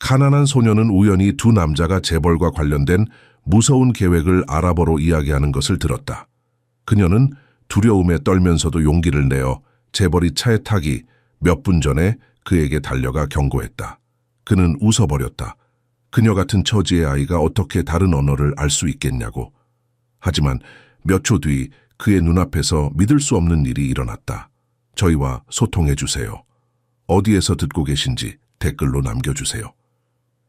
가난한 소녀는 우연히 두 남자가 재벌과 관련된 무서운 계획을 알아보러 이야기하는 것을 들었다. 그녀는 두려움에 떨면서도 용기를 내어 재벌이 차에 타기 몇 분 전에 그에게 달려가 경고했다. 그는 웃어버렸다. 그녀 같은 처지의 아이가 어떻게 다른 언어를 알 수 있겠냐고. 하지만 몇 초 뒤 그의 눈앞에서 믿을 수 없는 일이 일어났다. 저희와 소통해 주세요. 어디에서 듣고 계신지 댓글로 남겨주세요.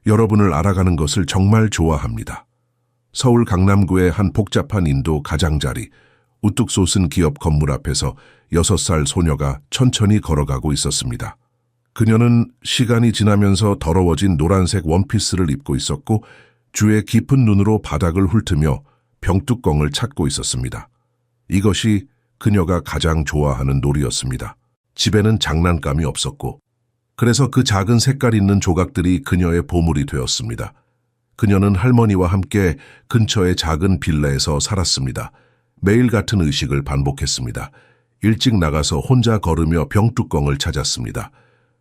여러분을 알아가는 것을 정말 좋아합니다. 서울 강남구의 한 복잡한 인도 가장자리, 우뚝 솟은 기업 건물 앞에서 6살 소녀가 천천히 걸어가고 있었습니다. 그녀는 시간이 지나면서 더러워진 노란색 원피스를 입고 있었고 주의 깊은 눈으로 바닥을 훑으며 병뚜껑을 찾고 있었습니다. 이것이 그녀가 가장 좋아하는 놀이였습니다. 집에는 장난감이 없었고 그래서 그 작은 색깔 있는 조각들이 그녀의 보물이 되었습니다. 그녀는 할머니와 함께 근처의 작은 빌라에서 살았습니다. 매일 같은 의식을 반복했습니다. 일찍 나가서 혼자 걸으며 병뚜껑을 찾았습니다.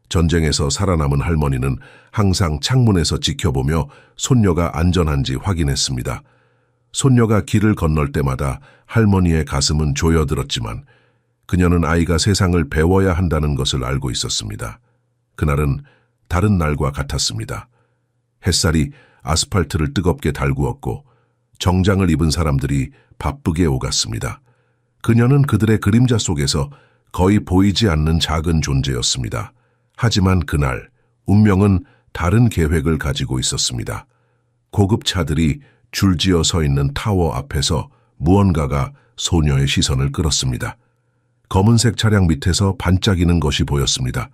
전쟁에서 살아남은 할머니는 항상 창문에서 지켜보며 손녀가 안전한지 확인했습니다. 손녀가 길을 건널 때마다 할머니의 가슴은 조여들었지만 그녀는 아이가 세상을 배워야 한다는 것을 알고 있었습니다. 그날은 다른 날과 같았습니다. 햇살이 아스팔트를 뜨겁게 달구었고 정장을 입은 사람들이 바쁘게 오갔습니다. 그녀는 그들의 그림자 속에서 거의 보이지 않는 작은 존재였습니다. 하지만 그날 운명은 다른 계획을 가지고 있었습니다. 고급 차들이 줄지어 서 있는 타워 앞에서 무언가가 소녀의 시선을 끌었습니다. 검은색 차량 밑에서 반짝이는 것이 보였습니다.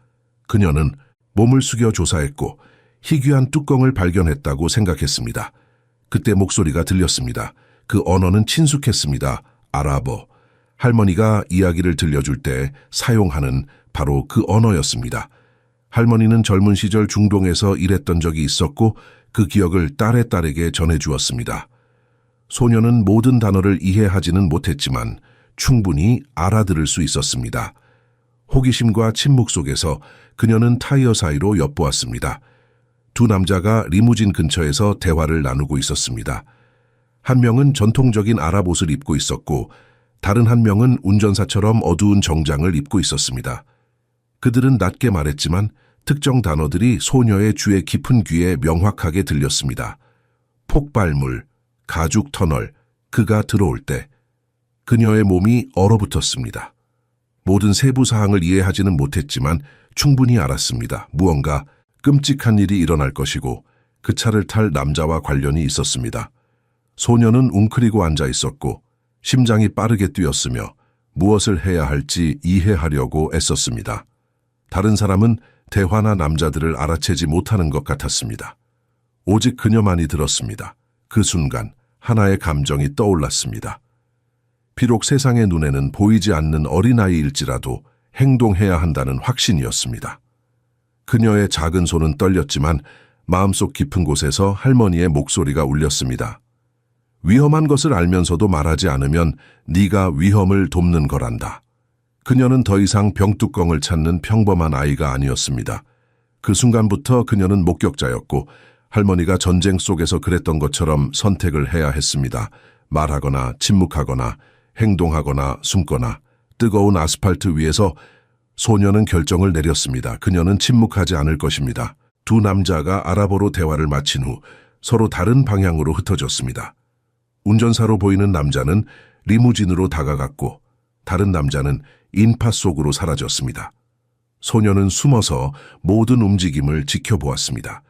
그녀는 몸을 숙여 조사했고 희귀한 뚜껑을 발견했다고 생각했습니다. 그때 목소리가 들렸습니다. 그 언어는 친숙했습니다. 아랍어. 할머니가 이야기를 들려줄 때 사용하는 바로 그 언어였습니다. 할머니는 젊은 시절 중동에서 일했던 적이 있었고 그 기억을 딸에게 전해주었습니다. 소녀는 모든 단어를 이해하지는 못했지만 충분히 알아들을 수 있었습니다. 호기심과 침묵 속에서 그녀는 타이어 사이로 엿보았습니다. 두 남자가 리무진 근처에서 대화를 나누고 있었습니다. 한 명은 전통적인 아랍 옷을 입고 있었고 다른 한 명은 운전사처럼 어두운 정장을 입고 있었습니다. 그들은 낮게 말했지만 특정 단어들이 소녀의 주의 깊은 귀에 명확하게 들렸습니다. 폭발물, 가죽 터널, 그가 들어올 때 그녀의 몸이 얼어붙었습니다. 모든 세부 사항을 이해하지는 못했지만 충분히 알았습니다. 무언가 끔찍한 일이 일어날 것이고 그 차를 탈 남자와 관련이 있었습니다. 소녀는 웅크리고 앉아 있었고 심장이 빠르게 뛰었으며 무엇을 해야 할지 이해하려고 애썼습니다. 다른 사람은 대화나 남자들을 알아채지 못하는 것 같았습니다. 오직 그녀만이 들었습니다. 그 순간 하나의 감정이 떠올랐습니다. 비록 세상의 눈에는 보이지 않는 어린아이일지라도 행동해야 한다는 확신이었습니다. 그녀의 작은 손은 떨렸지만 마음속 깊은 곳에서 할머니의 목소리가 울렸습니다. 위험한 것을 알면서도 말하지 않으면 네가 위험을 돕는 거란다. 그녀는 더 이상 병뚜껑을 찾는 평범한 아이가 아니었습니다. 그 순간부터 그녀는 목격자였고 할머니가 전쟁 속에서 그랬던 것처럼 선택을 해야 했습니다. 말하거나 침묵하거나 행동하거나 숨거나. 뜨거운 아스팔트 위에서 소녀는 결정을 내렸습니다. 그녀는 침묵하지 않을 것입니다. 두 남자가 아랍어로 대화를 마친 후 서로 다른 방향으로 흩어졌습니다. 운전사로 보이는 남자는 리무진으로 다가갔고 다른 남자는 인파 속으로 사라졌습니다. 소녀는 숨어서 모든 움직임을 지켜보았습니다.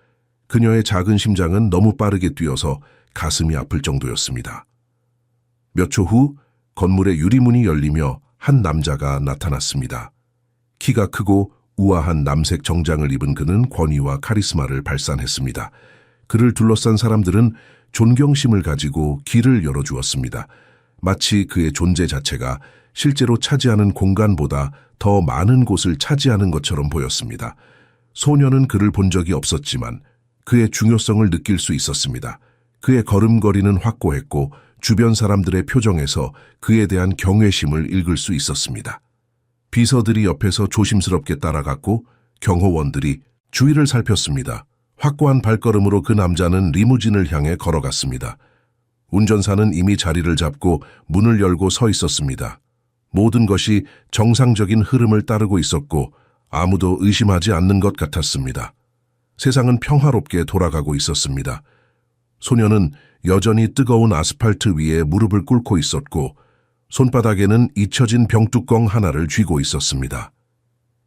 그녀의 작은 심장은 너무 빠르게 뛰어서 가슴이 아플 정도였습니다. 몇 초 후 건물의 유리문이 열리며 한 남자가 나타났습니다. 키가 크고 우아한 남색 정장을 입은 그는 권위와 카리스마를 발산했습니다. 그를 둘러싼 사람들은 존경심을 가지고 길을 열어주었습니다. 마치 그의 존재 자체가 실제로 차지하는 공간보다 더 많은 곳을 차지하는 것처럼 보였습니다. 소녀는 그를 본 적이 없었지만 그의 중요성을 느낄 수 있었습니다. 그의 걸음걸이는 확고했고 주변 사람들의 표정에서 그에 대한 경외심을 읽을 수 있었습니다. 비서들이 옆에서 조심스럽게 따라갔고 경호원들이 주위를 살폈습니다. 확고한 발걸음으로 그 남자는 리무진을 향해 걸어갔습니다. 운전사는 이미 자리를 잡고 문을 열고 서 있었습니다. 모든 것이 정상적인 흐름을 따르고 있었고 아무도 의심하지 않는 것 같았습니다. 세상은 평화롭게 돌아가고 있었습니다. 소녀는 여전히 뜨거운 아스팔트 위에 무릎을 꿇고 있었고 손바닥에는 잊혀진 병뚜껑 하나를 쥐고 있었습니다.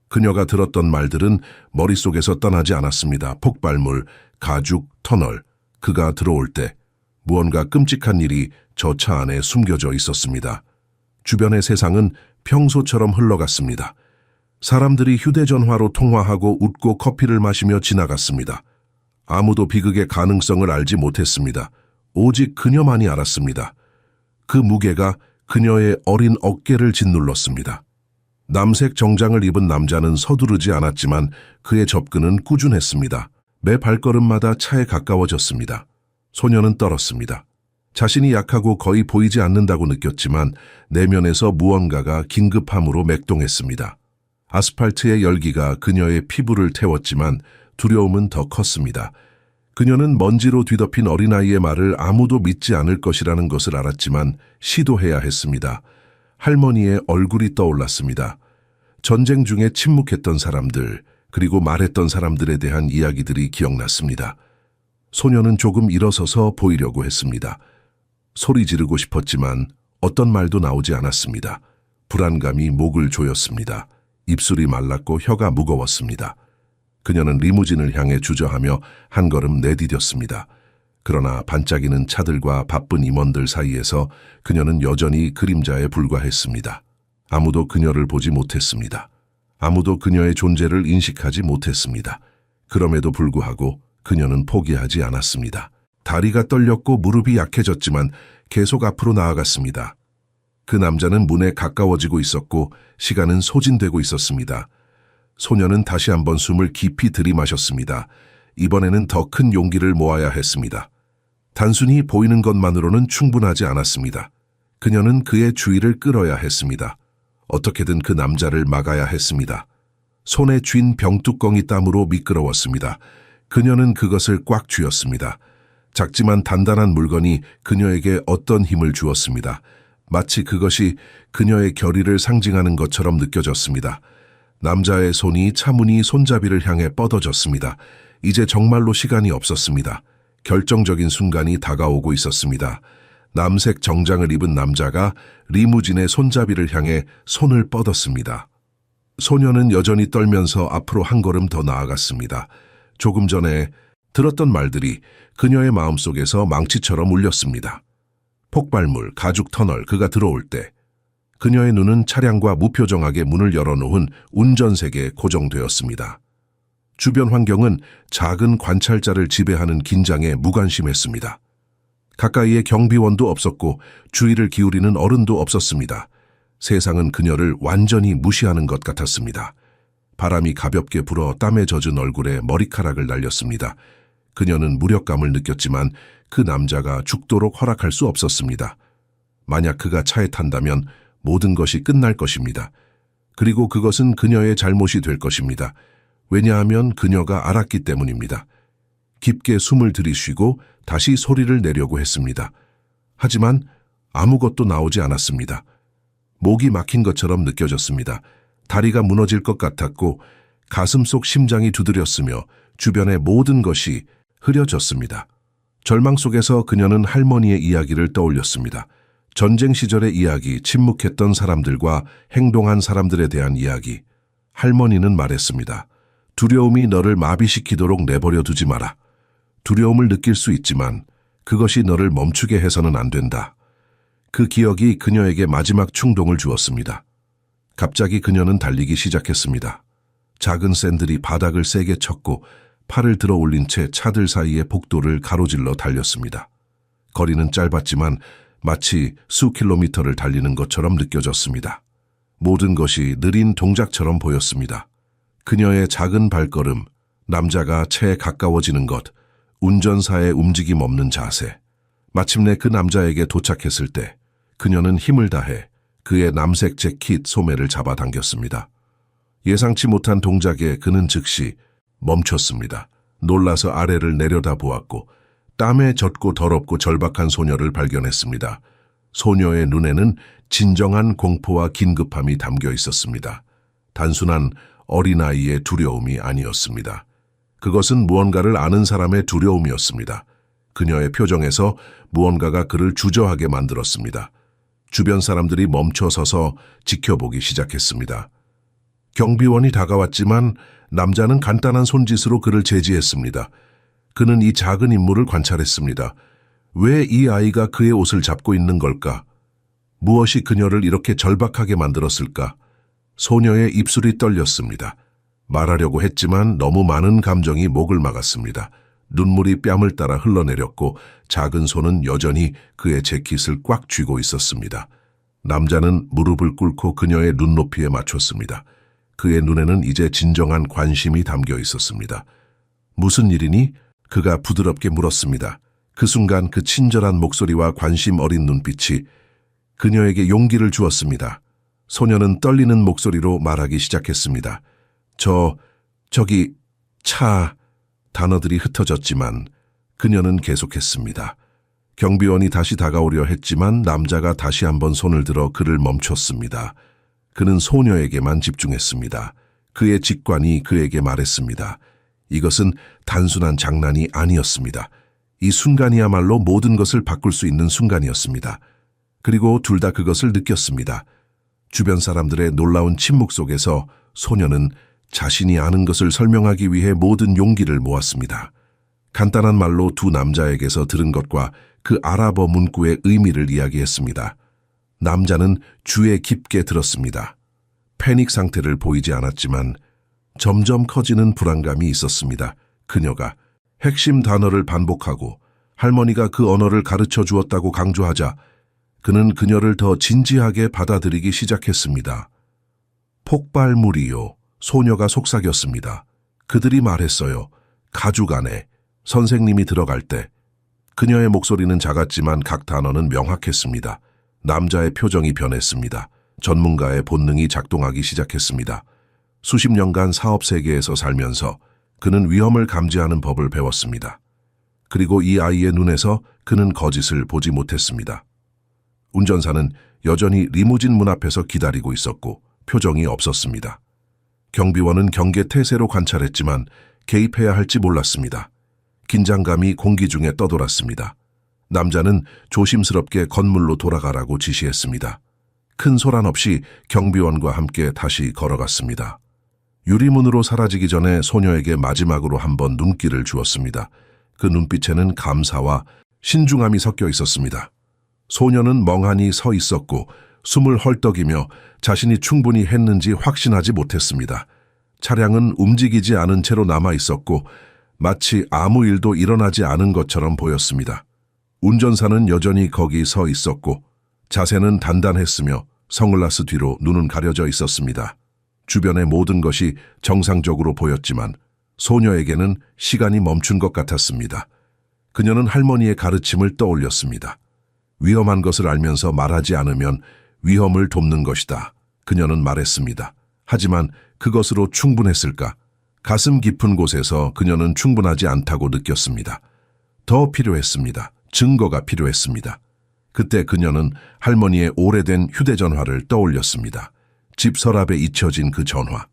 그녀가 들었던 말들은 머릿속에서 떠나지 않았습니다. 폭발물, 가죽, 터널. 그가 들어올 때 무언가 끔찍한 일이 저 차 안에 숨겨져 있었습니다. 주변의 세상은 평소처럼 흘러갔습니다. 사람들이 휴대전화로 통화하고 웃고 커피를 마시며 지나갔습니다. 아무도 비극의 가능성을 알지 못했습니다. 오직 그녀만이 알았습니다. 그 무게가 그녀의 어린 어깨를 짓눌렀습니다. 남색 정장을 입은 남자는 서두르지 않았지만 그의 접근은 꾸준했습니다. 매 발걸음마다 차에 가까워졌습니다. 소녀는 떨었습니다. 자신이 약하고 거의 보이지 않는다고 느꼈지만 내면에서 무언가가 긴급함으로 맥동했습니다. 아스팔트의 열기가 그녀의 피부를 태웠지만 두려움은 더 컸습니다. 그녀는 먼지로 뒤덮인 어린아이의 말을 아무도 믿지 않을 것이라는 것을 알았지만 시도해야 했습니다. 할머니의 얼굴이 떠올랐습니다. 전쟁 중에 침묵했던 사람들, 그리고 말했던 사람들에 대한 이야기들이 기억났습니다. 소녀는 조금 일어서서 보이려고 했습니다. 소리 지르고 싶었지만 어떤 말도 나오지 않았습니다. 불안감이 목을 조였습니다. 입술이 말랐고 혀가 무거웠습니다. 그녀는 리무진을 향해 주저하며 한 걸음 내디뎠습니다. 그러나 반짝이는 차들과 바쁜 임원들 사이에서 그녀는 여전히 그림자에 불과했습니다. 아무도 그녀를 보지 못했습니다. 아무도 그녀의 존재를 인식하지 못했습니다. 그럼에도 불구하고 그녀는 포기하지 않았습니다. 다리가 떨렸고 무릎이 약해졌지만 계속 앞으로 나아갔습니다. 그 남자는 문에 가까워지고 있었고 시간은 소진되고 있었습니다. 소녀는 다시 한번 숨을 깊이 들이마셨습니다. 이번에는 더 큰 용기를 모아야 했습니다. 단순히 보이는 것만으로는 충분하지 않았습니다. 그녀는 그의 주의를 끌어야 했습니다. 어떻게든 그 남자를 막아야 했습니다. 손에 쥔 병뚜껑이 땀으로 미끄러웠습니다. 그녀는 그것을 꽉 쥐었습니다. 작지만 단단한 물건이 그녀에게 어떤 힘을 주었습니다. 마치 그것이 그녀의 결의를 상징하는 것처럼 느껴졌습니다. 남자의 손이 차분히 손잡이를 향해 뻗어졌습니다. 이제 정말로 시간이 없었습니다. 결정적인 순간이 다가오고 있었습니다. 남색 정장을 입은 남자가 리무진의 손잡이를 향해 손을 뻗었습니다. 소녀는 여전히 떨면서 앞으로 한 걸음 더 나아갔습니다. 조금 전에 들었던 말들이 그녀의 마음속에서 망치처럼 울렸습니다. 폭발물, 가죽 터널, 그가 들어올 때 그녀의 눈은 차량과 무표정하게 문을 열어놓은 운전석에 고정되었습니다. 주변 환경은 작은 관찰자를 지배하는 긴장에 무관심했습니다. 가까이에 경비원도 없었고 주의를 기울이는 어른도 없었습니다. 세상은 그녀를 완전히 무시하는 것 같았습니다. 바람이 가볍게 불어 땀에 젖은 얼굴에 머리카락을 날렸습니다. 그녀는 무력감을 느꼈지만 그 남자가 죽도록 허락할 수 없었습니다. 만약 그가 차에 탄다면 모든 것이 끝날 것입니다. 그리고 그것은 그녀의 잘못이 될 것입니다. 왜냐하면 그녀가 알았기 때문입니다. 깊게 숨을 들이쉬고 다시 소리를 내려고 했습니다. 하지만 아무것도 나오지 않았습니다. 목이 막힌 것처럼 느껴졌습니다. 다리가 무너질 것 같았고 가슴 속 심장이 두드렸으며 주변의 모든 것이 흐려졌습니다. 절망 속에서 그녀는 할머니의 이야기를 떠올렸습니다. 전쟁 시절의 이야기, 침묵했던 사람들과 행동한 사람들에 대한 이야기. 할머니는 말했습니다. 두려움이 너를 마비시키도록 내버려 두지 마라. 두려움을 느낄 수 있지만 그것이 너를 멈추게 해서는 안 된다. 그 기억이 그녀에게 마지막 충동을 주었습니다. 갑자기 그녀는 달리기 시작했습니다. 작은 샌들이 바닥을 세게 쳤고 팔을 들어 올린 채 차들 사이의 복도를 가로질러 달렸습니다. 거리는 짧았지만 마치 수 킬로미터를 달리는 것처럼 느껴졌습니다. 모든 것이 느린 동작처럼 보였습니다. 그녀의 작은 발걸음, 남자가 채에 가까워지는 것, 운전사의 움직임 없는 자세. 마침내 그 남자에게 도착했을 때 그녀는 힘을 다해 그의 남색 재킷 소매를 잡아당겼습니다. 예상치 못한 동작에 그는 즉시 멈췄습니다. 놀라서 아래를 내려다보았고 땀에 젖고 더럽고 절박한 소녀를 발견했습니다. 소녀의 눈에는 진정한 공포와 긴급함이 담겨 있었습니다. 단순한 어린아이의 두려움이 아니었습니다. 그것은 무언가를 아는 사람의 두려움이었습니다. 그녀의 표정에서 무언가가 그를 주저하게 만들었습니다. 주변 사람들이 멈춰서서 지켜보기 시작했습니다. 경비원이 다가왔지만 남자는 간단한 손짓으로 그를 제지했습니다. 그는 이 작은 인물을 관찰했습니다. 왜 이 아이가 그의 옷을 잡고 있는 걸까? 무엇이 그녀를 이렇게 절박하게 만들었을까? 소녀의 입술이 떨렸습니다. 말하려고 했지만 너무 많은 감정이 목을 막았습니다. 눈물이 뺨을 따라 흘러내렸고 작은 손은 여전히 그의 재킷을 꽉 쥐고 있었습니다. 남자는 무릎을 꿇고 그녀의 눈높이에 맞췄습니다. 그의 눈에는 이제 진정한 관심이 담겨 있었습니다. 무슨 일이니? 그가 부드럽게 물었습니다. 그 순간 그 친절한 목소리와 관심 어린 눈빛이 그녀에게 용기를 주었습니다. 소녀는 떨리는 목소리로 말하기 시작했습니다. 저기, 차... 단어들이 흩어졌지만 그녀는 계속했습니다. 경비원이 다시 다가오려 했지만 남자가 다시 한번 손을 들어 그를 멈췄습니다. 그는 소녀에게만 집중했습니다. 그의 직관이 그에게 말했습니다. 이것은 단순한 장난이 아니었습니다. 이 순간이야말로 모든 것을 바꿀 수 있는 순간이었습니다. 그리고 둘 다 그것을 느꼈습니다. 주변 사람들의 놀라운 침묵 속에서 소녀는 자신이 아는 것을 설명하기 위해 모든 용기를 모았습니다. 간단한 말로 두 남자에게서 들은 것과 그 아랍어 문구의 의미를 이야기했습니다. 남자는 주에 깊게 들었습니다. 패닉 상태를 보이지 않았지만 점점 커지는 불안감이 있었습니다. 그녀가 핵심 단어를 반복하고 할머니가 그 언어를 가르쳐 주었다고 강조하자 그는 그녀를 더 진지하게 받아들이기 시작했습니다. 폭발물이요. 소녀가 속삭였습니다. 그들이 말했어요. 가죽 안에 선생님이 들어갈 때. 그녀의 목소리는 작았지만 각 단어는 명확했습니다. 남자의 표정이 변했습니다. 전문가의 본능이 작동하기 시작했습니다. 수십 년간 사업 세계에서 살면서 그는 위험을 감지하는 법을 배웠습니다. 그리고 이 아이의 눈에서 그는 거짓을 보지 못했습니다. 운전사는 여전히 리무진 문 앞에서 기다리고 있었고 표정이 없었습니다. 경비원은 경계 태세로 관찰했지만 개입해야 할지 몰랐습니다. 긴장감이 공기 중에 떠돌았습니다. 남자는 조심스럽게 건물로 돌아가라고 지시했습니다. 큰 소란 없이 경비원과 함께 다시 걸어갔습니다. 유리문으로 사라지기 전에 소녀에게 마지막으로 한번 눈길을 주었습니다. 그 눈빛에는 감사와 신중함이 섞여 있었습니다. 소녀는 멍하니 서 있었고 숨을 헐떡이며 자신이 충분히 했는지 확신하지 못했습니다. 차량은 움직이지 않은 채로 남아 있었고 마치 아무 일도 일어나지 않은 것처럼 보였습니다. 운전사는 여전히 거기 서 있었고 자세는 단단했으며 선글라스 뒤로 눈은 가려져 있었습니다. 주변의 모든 것이 정상적으로 보였지만 소녀에게는 시간이 멈춘 것 같았습니다. 그녀는 할머니의 가르침을 떠올렸습니다. 위험한 것을 알면서 말하지 않으면 위험을 돕는 것이다. 그녀는 말했습니다. 하지만 그것으로 충분했을까? 가슴 깊은 곳에서 그녀는 충분하지 않다고 느꼈습니다. 더 필요했습니다. 증거가 필요했습니다. 그때 그녀는 할머니의 오래된 휴대전화를 떠올렸습니다. 집 서랍에 잊혀진 그 전화.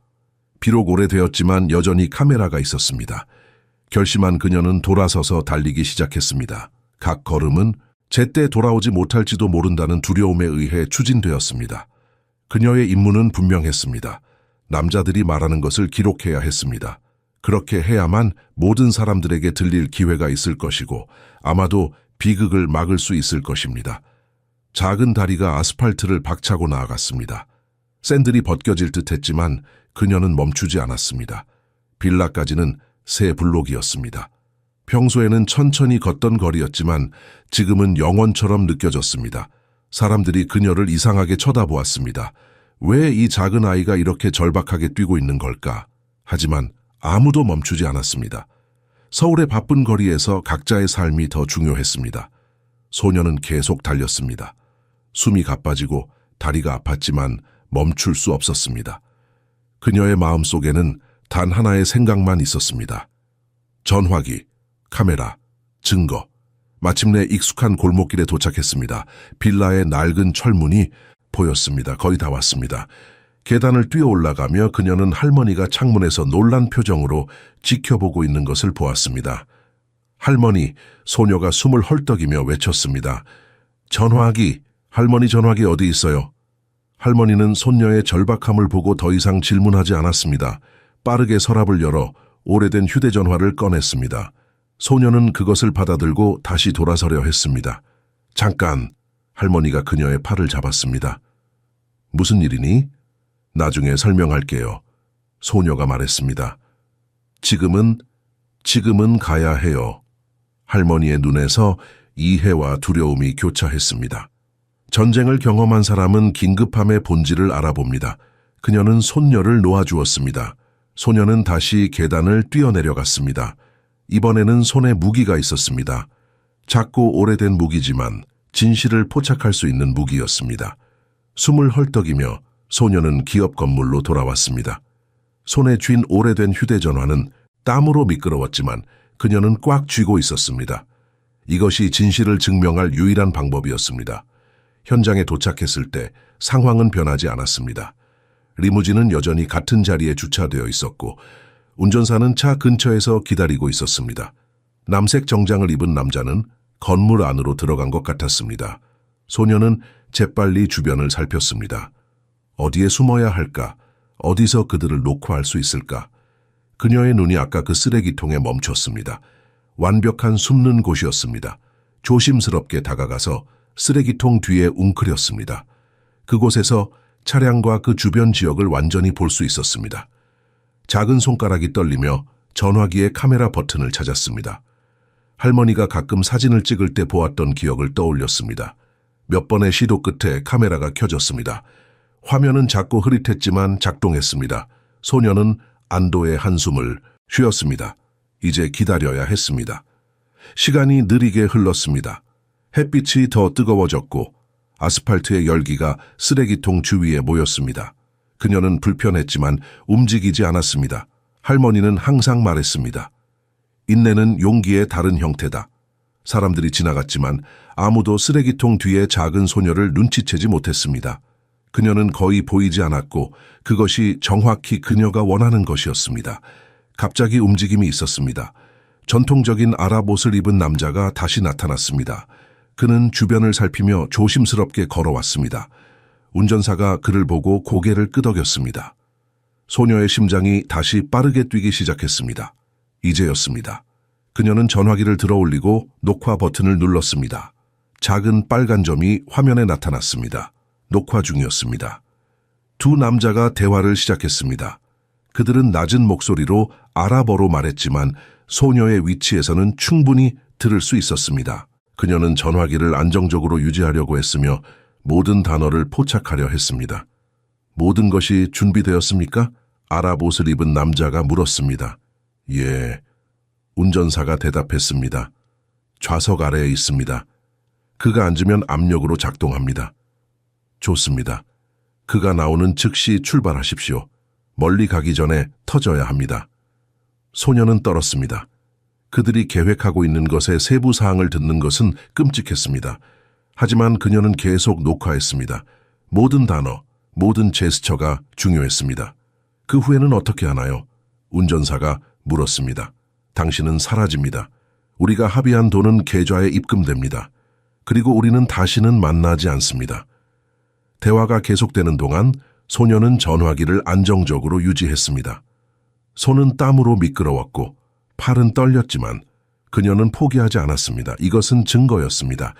비록 오래되었지만 여전히 카메라가 있었습니다. 결심한 그녀는 돌아서서 달리기 시작했습니다. 각 걸음은 제때 돌아오지 못할지도 모른다는 두려움에 의해 추진되었습니다. 그녀의 임무는 분명했습니다. 남자들이 말하는 것을 기록해야 했습니다. 그렇게 해야만 모든 사람들에게 들릴 기회가 있을 것이고 아마도 비극을 막을 수 있을 것입니다. 작은 다리가 아스팔트를 박차고 나아갔습니다. 샌들이 벗겨질 듯했지만 그녀는 멈추지 않았습니다. 빌라까지는 3블록이었습니다. 평소에는 천천히 걷던 거리였지만 지금은 영원처럼 느껴졌습니다. 사람들이 그녀를 이상하게 쳐다보았습니다. 왜 이 작은 아이가 이렇게 절박하게 뛰고 있는 걸까? 하지만 아무도 멈추지 않았습니다. 서울의 바쁜 거리에서 각자의 삶이 더 중요했습니다. 소녀는 계속 달렸습니다. 숨이 가빠지고 다리가 아팠지만 멈출 수 없었습니다. 그녀의 마음속에는 단 하나의 생각만 있었습니다. 전화기, 카메라, 증거. 마침내 익숙한 골목길에 도착했습니다. 빌라의 낡은 철문이 보였습니다. 거의 다 왔습니다. 계단을 뛰어 올라가며 그녀는 할머니가 창문에서 놀란 표정으로 지켜보고 있는 것을 보았습니다. 할머니, 소녀가 숨을 헐떡이며 외쳤습니다. 전화기, 할머니 전화기 어디 있어요? 할머니는 손녀의 절박함을 보고 더 이상 질문하지 않았습니다. 빠르게 서랍을 열어 오래된 휴대전화를 꺼냈습니다. 소녀는 그것을 받아들고 다시 돌아서려 했습니다. 잠깐, 할머니가 그녀의 팔을 잡았습니다. 무슨 일이니? 나중에 설명할게요. 소녀가 말했습니다. 지금은 가야 해요. 할머니의 눈에서 이해와 두려움이 교차했습니다. 전쟁을 경험한 사람은 긴급함의 본질을 알아봅니다. 그녀는 손녀를 놓아주었습니다. 소녀는 다시 계단을 뛰어내려갔습니다. 이번에는 손에 무기가 있었습니다. 작고 오래된 무기지만 진실을 포착할 수 있는 무기였습니다. 숨을 헐떡이며 소녀는 기업 건물로 돌아왔습니다. 손에 쥔 오래된 휴대전화는 땀으로 미끄러웠지만 그녀는 꽉 쥐고 있었습니다. 이것이 진실을 증명할 유일한 방법이었습니다. 현장에 도착했을 때 상황은 변하지 않았습니다. 리무진은 여전히 같은 자리에 주차되어 있었고 운전사는 차 근처에서 기다리고 있었습니다. 남색 정장을 입은 남자는 건물 안으로 들어간 것 같았습니다. 소녀는 재빨리 주변을 살폈습니다. 어디에 숨어야 할까? 어디서 그들을 녹화할 수 있을까? 그녀의 눈이 아까 그 쓰레기통에 멈췄습니다. 완벽한 숨는 곳이었습니다. 조심스럽게 다가가서 쓰레기통 뒤에 웅크렸습니다. 그곳에서 차량과 그 주변 지역을 완전히 볼 수 있었습니다. 작은 손가락이 떨리며 전화기의 카메라 버튼을 찾았습니다. 할머니가 가끔 사진을 찍을 때 보았던 기억을 떠올렸습니다. 몇 번의 시도 끝에 카메라가 켜졌습니다. 화면은 작고 흐릿했지만 작동했습니다. 소녀는 안도의 한숨을 쉬었습니다. 이제 기다려야 했습니다. 시간이 느리게 흘렀습니다. 햇빛이 더 뜨거워졌고 아스팔트의 열기가 쓰레기통 주위에 모였습니다. 그녀는 불편했지만 움직이지 않았습니다. 할머니는 항상 말했습니다. 인내는 용기의 다른 형태다. 사람들이 지나갔지만 아무도 쓰레기통 뒤의 작은 소녀를 눈치채지 못했습니다. 그녀는 거의 보이지 않았고 그것이 정확히 그녀가 원하는 것이었습니다. 갑자기 움직임이 있었습니다. 전통적인 아랍 옷을 입은 남자가 다시 나타났습니다. 그는 주변을 살피며 조심스럽게 걸어왔습니다. 운전사가 그를 보고 고개를 끄덕였습니다. 소녀의 심장이 다시 빠르게 뛰기 시작했습니다. 이제였습니다. 그녀는 전화기를 들어올리고 녹화 버튼을 눌렀습니다. 작은 빨간 점이 화면에 나타났습니다. 녹화 중이었습니다. 두 남자가 대화를 시작했습니다. 그들은 낮은 목소리로 아랍어로 말했지만 소녀의 위치에서는 충분히 들을 수 있었습니다. 그녀는 전화기를 안정적으로 유지하려고 했으며 모든 단어를 포착하려 했습니다. 모든 것이 준비되었습니까? 아랍 옷을 입은 남자가 물었습니다. 예. 운전사가 대답했습니다. 좌석 아래에 있습니다. 그가 앉으면 압력으로 작동합니다. 좋습니다. 그가 나오는 즉시 출발하십시오. 멀리 가기 전에 터져야 합니다. 소녀는 떨었습니다. 그들이 계획하고 있는 것의 세부 사항을 듣는 것은 끔찍했습니다. 하지만 그녀는 계속 녹화했습니다. 모든 단어, 모든 제스처가 중요했습니다. 그 후에는 어떻게 하나요? 운전사가 물었습니다. 당신은 사라집니다. 우리가 합의한 돈은 계좌에 입금됩니다. 그리고 우리는 다시는 만나지 않습니다. 대화가 계속되는 동안 소녀는 전화기를 안정적으로 유지했습니다. 손은 땀으로 미끄러웠고 팔은 떨렸지만 그녀는 포기하지 않았습니다. 이것은 증거였습니다.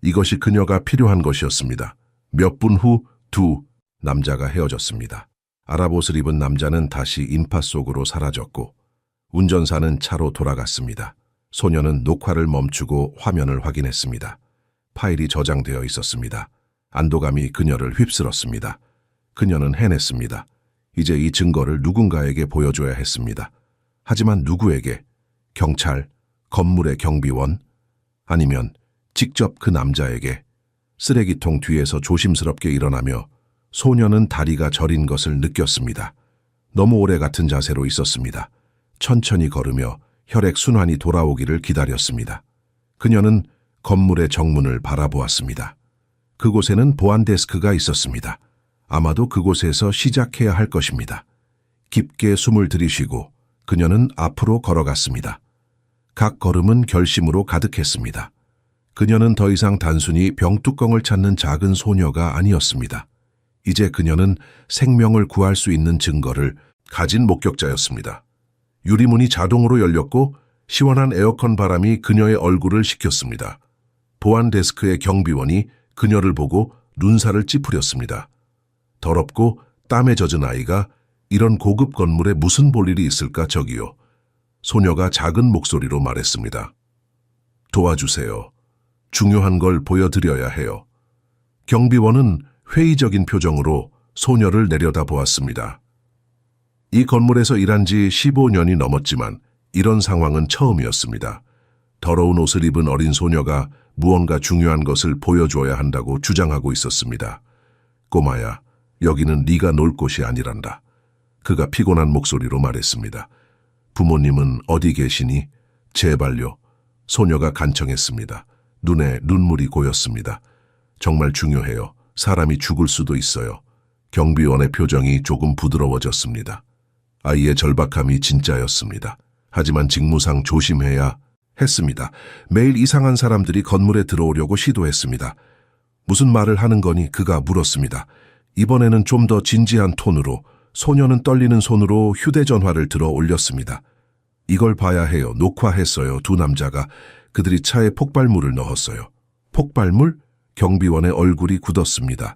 이것이 그녀가 필요한 것이었습니다. 몇 분 후 두 남자가 헤어졌습니다. 아랍 옷을 입은 남자는 다시 인파 속으로 사라졌고 운전사는 차로 돌아갔습니다. 소녀는 녹화를 멈추고 화면을 확인했습니다. 파일이 저장되어 있었습니다. 안도감이 그녀를 휩쓸었습니다. 그녀는 해냈습니다. 이제 이 증거를 누군가에게 보여줘야 했습니다. 하지만 누구에게? 경찰, 건물의 경비원, 아니면 직접 그 남자에게? 쓰레기통 뒤에서 조심스럽게 일어나며 소녀는 다리가 저린 것을 느꼈습니다. 너무 오래 같은 자세로 있었습니다. 천천히 걸으며 혈액순환이 돌아오기를 기다렸습니다. 그녀는 건물의 정문을 바라보았습니다. 그곳에는 보안 데스크가 있었습니다. 아마도 그곳에서 시작해야 할 것입니다. 깊게 숨을 들이쉬고 그녀는 앞으로 걸어갔습니다. 각 걸음은 결심으로 가득했습니다. 그녀는 더 이상 단순히 병뚜껑을 찾는 작은 소녀가 아니었습니다. 이제 그녀는 생명을 구할 수 있는 증거를 가진 목격자였습니다. 유리문이 자동으로 열렸고 시원한 에어컨 바람이 그녀의 얼굴을 식혔습니다. 보안 데스크의 경비원이 그녀를 보고 눈살을 찌푸렸습니다. 더럽고 땀에 젖은 아이가 이런 고급 건물에 무슨 볼 일이 있을까 저기요. 소녀가 작은 목소리로 말했습니다. 도와주세요. 중요한 걸 보여드려야 해요. 경비원은 회의적인 표정으로 소녀를 내려다보았습니다. 이 건물에서 일한 지 15년이 넘었지만 이런 상황은 처음이었습니다. 더러운 옷을 입은 어린 소녀가 무언가 중요한 것을 보여줘야 한다고 주장하고 있었습니다. 꼬마야, 여기는 네가 놀 곳이 아니란다. 그가 피곤한 목소리로 말했습니다. 부모님은 어디 계시니? 제발요. 소녀가 간청했습니다. 눈에 눈물이 고였습니다. 정말 중요해요. 사람이 죽을 수도 있어요. 경비원의 표정이 조금 부드러워졌습니다. 아이의 절박함이 진짜였습니다. 하지만 직무상 조심해야 했습니다. 매일 이상한 사람들이 건물에 들어오려고 시도했습니다. 무슨 말을 하는 거니? 그가 물었습니다. 이번에는 좀 더 진지한 톤으로 소녀는 떨리는 손으로 휴대전화를 들어 올렸습니다. 이걸 봐야 해요. 녹화했어요. 두 남자가 그들이 차에 폭발물을 넣었어요. 폭발물? 경비원의 얼굴이 굳었습니다.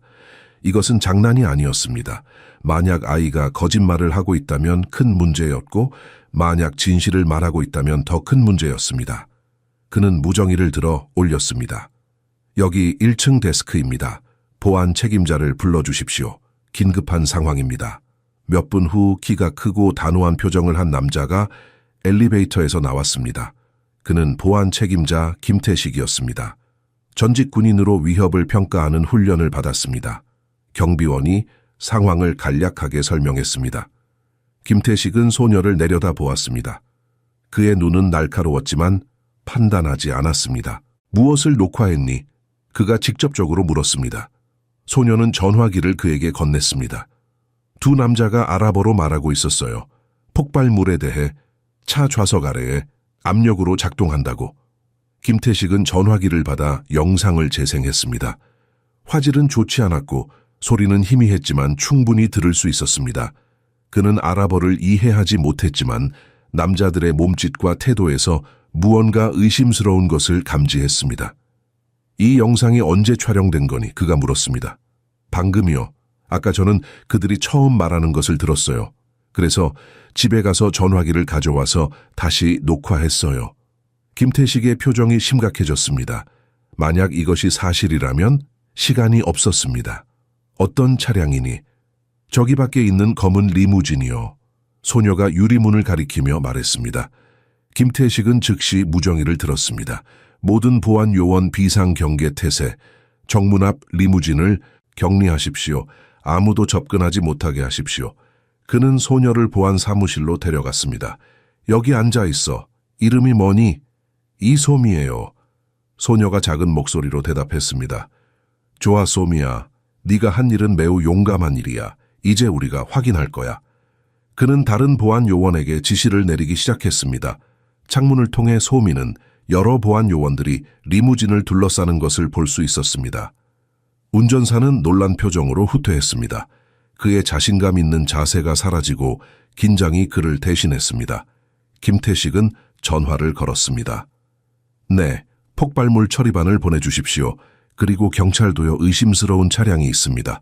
이것은 장난이 아니었습니다. 만약 아이가 거짓말을 하고 있다면 큰 문제였고 만약 진실을 말하고 있다면 더 큰 문제였습니다. 그는 무정의를 들어 올렸습니다. 여기 1층 데스크입니다. 보안 책임자를 불러주십시오. 긴급한 상황입니다. 몇 분 후 키가 크고 단호한 표정을 한 남자가 엘리베이터에서 나왔습니다. 그는 보안 책임자 김태식이었습니다. 전직 군인으로 위협을 평가하는 훈련을 받았습니다. 경비원이 상황을 간략하게 설명했습니다. 김태식은 소녀를 내려다보았습니다. 그의 눈은 날카로웠지만 판단하지 않았습니다. 무엇을 녹화했니? 그가 직접적으로 물었습니다. 소녀는 전화기를 그에게 건넸습니다. 두 남자가 아랍어로 말하고 있었어요. 폭발물에 대해 차 좌석 아래에 압력으로 작동한다고. 김태식은 전화기를 받아 영상을 재생했습니다. 화질은 좋지 않았고 소리는 희미했지만 충분히 들을 수 있었습니다. 그는 아랍어를 이해하지 못했지만 남자들의 몸짓과 태도에서 무언가 의심스러운 것을 감지했습니다. 이 영상이 언제 촬영된 거니? 그가 물었습니다. 방금이요. 아까 저는 그들이 처음 말하는 것을 들었어요. 그래서 집에 가서 전화기를 가져와서 다시 녹화했어요. 김태식의 표정이 심각해졌습니다. 만약 이것이 사실이라면 시간이 없었습니다. 어떤 차량이니? 저기 밖에 있는 검은 리무진이요. 소녀가 유리문을 가리키며 말했습니다. 김태식은 즉시 무정의를 들었습니다. 모든 보안 요원 비상 경계 태세, 정문 앞 리무진을 격리하십시오. 아무도 접근하지 못하게 하십시오. 그는 소녀를 보안 사무실로 데려갔습니다. 여기 앉아 있어. 이름이 뭐니? 이소미예요. 소녀가 작은 목소리로 대답했습니다. 좋아, 소미야. 네가 한 일은 매우 용감한 일이야. 이제 우리가 확인할 거야. 그는 다른 보안 요원에게 지시를 내리기 시작했습니다. 창문을 통해 소미는 여러 보안 요원들이 리무진을 둘러싸는 것을 볼 수 있었습니다. 운전사는 놀란 표정으로 후퇴했습니다. 그의 자신감 있는 자세가 사라지고 긴장이 그를 대신했습니다. 김태식은 전화를 걸었습니다. 네, 폭발물 처리반을 보내주십시오. 그리고 경찰도요. 의심스러운 차량이 있습니다.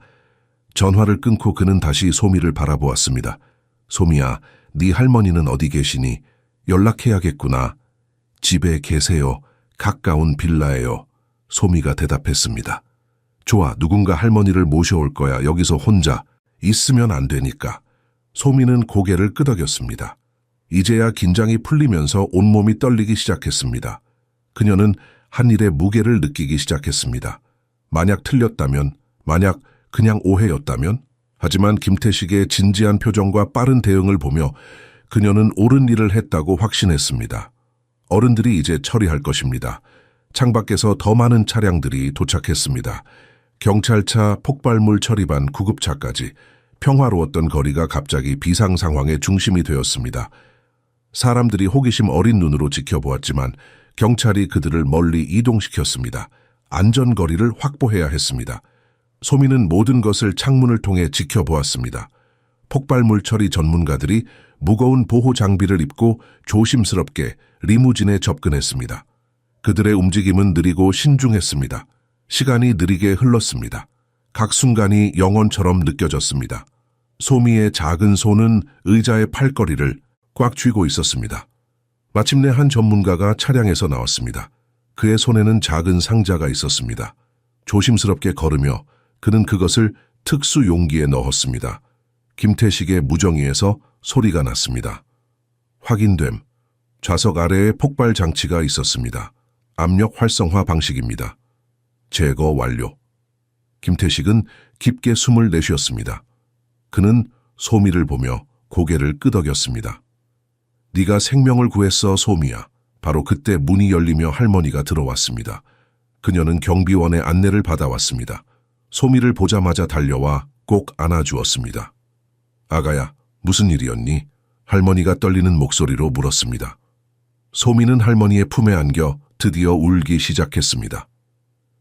전화를 끊고 그는 다시 소미를 바라보았습니다. 소미야, 네 할머니는 어디 계시니? 연락해야겠구나. 집에 계세요. 가까운 빌라예요. 소미가 대답했습니다. 좋아, 누군가 할머니를 모셔올 거야. 여기서 혼자 있으면 안 되니까. 소미는 고개를 끄덕였습니다. 이제야 긴장이 풀리면서 온몸이 떨리기 시작했습니다. 그녀는 한 일의 무게를 느끼기 시작했습니다. 만약 틀렸다면, 만약 그냥 오해였다면? 하지만 김태식의 진지한 표정과 빠른 대응을 보며 그녀는 옳은 일을 했다고 확신했습니다. 어른들이 이제 처리할 것입니다. 창밖에서 더 많은 차량들이 도착했습니다. 경찰차, 폭발물 처리반, 구급차까지. 평화로웠던 거리가 갑자기 비상 상황의 중심이 되었습니다. 사람들이 호기심 어린 눈으로 지켜보았지만 경찰이 그들을 멀리 이동시켰습니다. 안전거리를 확보해야 했습니다. 소민은 모든 것을 창문을 통해 지켜보았습니다. 폭발물 처리 전문가들이 무거운 보호 장비를 입고 조심스럽게 리무진에 접근했습니다. 그들의 움직임은 느리고 신중했습니다. 시간이 느리게 흘렀습니다. 각 순간이 영원처럼 느껴졌습니다. 소미의 작은 손은 의자의 팔걸이를 꽉 쥐고 있었습니다. 마침내 한 전문가가 차량에서 나왔습니다. 그의 손에는 작은 상자가 있었습니다. 조심스럽게 걸으며 그는 그것을 특수 용기에 넣었습니다. 김태식의 무정의에서 소리가 났습니다. 확인됨. 좌석 아래에 폭발 장치가 있었습니다. 압력 활성화 방식입니다. 제거 완료. 김태식은 깊게 숨을 내쉬었습니다. 그는 소미를 보며 고개를 끄덕였습니다. 네가 생명을 구했어, 소미야. 바로 그때 문이 열리며 할머니가 들어왔습니다. 그녀는 경비원의 안내를 받아왔습니다. 소미를 보자마자 달려와 꼭 안아주었습니다. 아가야, 무슨 일이었니? 할머니가 떨리는 목소리로 물었습니다. 소미는 할머니의 품에 안겨 드디어 울기 시작했습니다.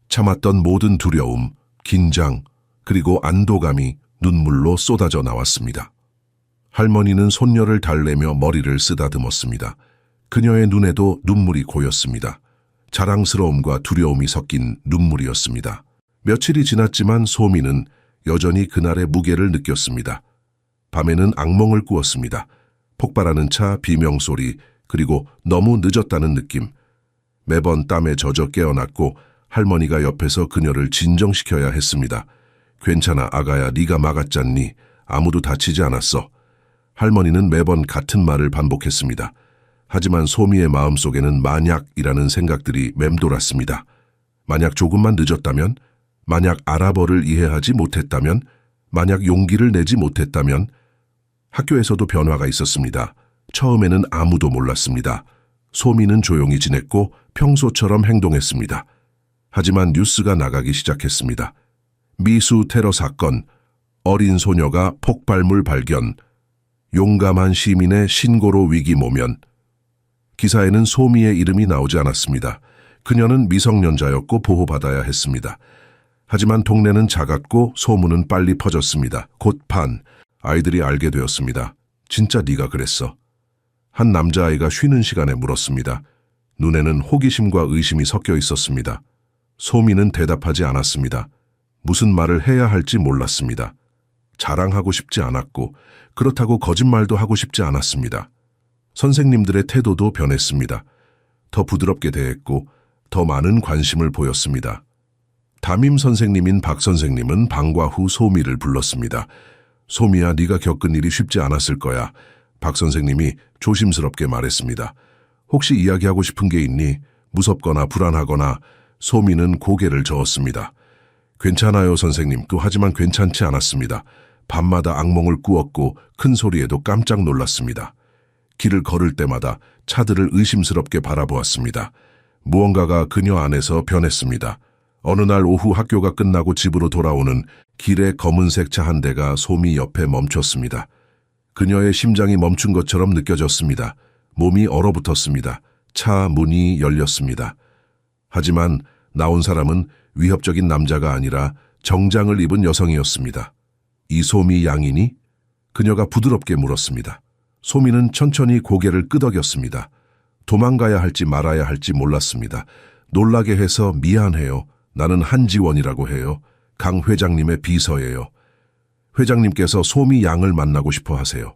참았던 모든 두려움, 긴장, 그리고 안도감이 눈물로 쏟아져 나왔습니다. 할머니는 손녀를 달래며 머리를 쓰다듬었습니다. 그녀의 눈에도 눈물이 고였습니다. 자랑스러움과 두려움이 섞인 눈물이었습니다. 며칠이 지났지만 소미는 여전히 그날의 무게를 느꼈습니다. 밤에는 악몽을 꾸었습니다. 폭발하는 차, 비명소리, 그리고 너무 늦었다는 느낌. 매번 땀에 젖어 깨어났고 할머니가 옆에서 그녀를 진정시켜야 했습니다. 괜찮아, 아가야, 네가 막았잖니. 아무도 다치지 않았어. 할머니는 매번 같은 말을 반복했습니다. 하지만 소미의 마음속에는 만약이라는 생각들이 맴돌았습니다. 만약 조금만 늦었다면, 만약 아랍어를 이해하지 못했다면, 만약 용기를 내지 못했다면. 학교에서도 변화가 있었습니다. 처음에는 아무도 몰랐습니다. 소미는 조용히 지냈고 평소처럼 행동했습니다. 하지만 뉴스가 나가기 시작했습니다. 미수 테러 사건, 어린 소녀가 폭발물 발견, 용감한 시민의 신고로 위기 모면. 기사에는 소미의 이름이 나오지 않았습니다. 그녀는 미성년자였고 보호받아야 했습니다. 하지만 동네는 작았고 소문은 빨리 퍼졌습니다. 곧 아이들이 알게 되었습니다. 진짜 네가 그랬어. 한 남자아이가 쉬는 시간에 물었습니다. 눈에는 호기심과 의심이 섞여 있었습니다. 소미는 대답하지 않았습니다. 무슨 말을 해야 할지 몰랐습니다. 자랑하고 싶지 않았고 그렇다고 거짓말도 하고 싶지 않았습니다. 선생님들의 태도도 변했습니다. 더 부드럽게 대했고 더 많은 관심을 보였습니다. 담임 선생님인 박 선생님은 방과 후 소미를 불렀습니다. 소미야, 네가 겪은 일이 쉽지 않았을 거야. 박 선생님이 조심스럽게 말했습니다. 혹시 이야기하고 싶은 게 있니? 무섭거나 불안하거나. 소미는 고개를 저었습니다. 괜찮아요, 선생님. 하지만 괜찮지 않았습니다. 밤마다 악몽을 꾸었고 큰 소리에도 깜짝 놀랐습니다. 길을 걸을 때마다 차들을 의심스럽게 바라보았습니다. 무언가가 그녀 안에서 변했습니다. 어느 날 오후 학교가 끝나고 집으로 돌아오는 길에 검은색 차 한 대가 소미 옆에 멈췄습니다. 그녀의 심장이 멈춘 것처럼 느껴졌습니다. 몸이 얼어붙었습니다. 차 문이 열렸습니다. 하지만 나온 사람은 위협적인 남자가 아니라 정장을 입은 여성이었습니다. 이소미 양이니? 그녀가 부드럽게 물었습니다. 소미는 천천히 고개를 끄덕였습니다. 도망가야 할지 말아야 할지 몰랐습니다. 놀라게 해서 미안해요. 나는 한지원이라고 해요. 강 회장님의 비서예요. 회장님께서 소미 양을 만나고 싶어 하세요.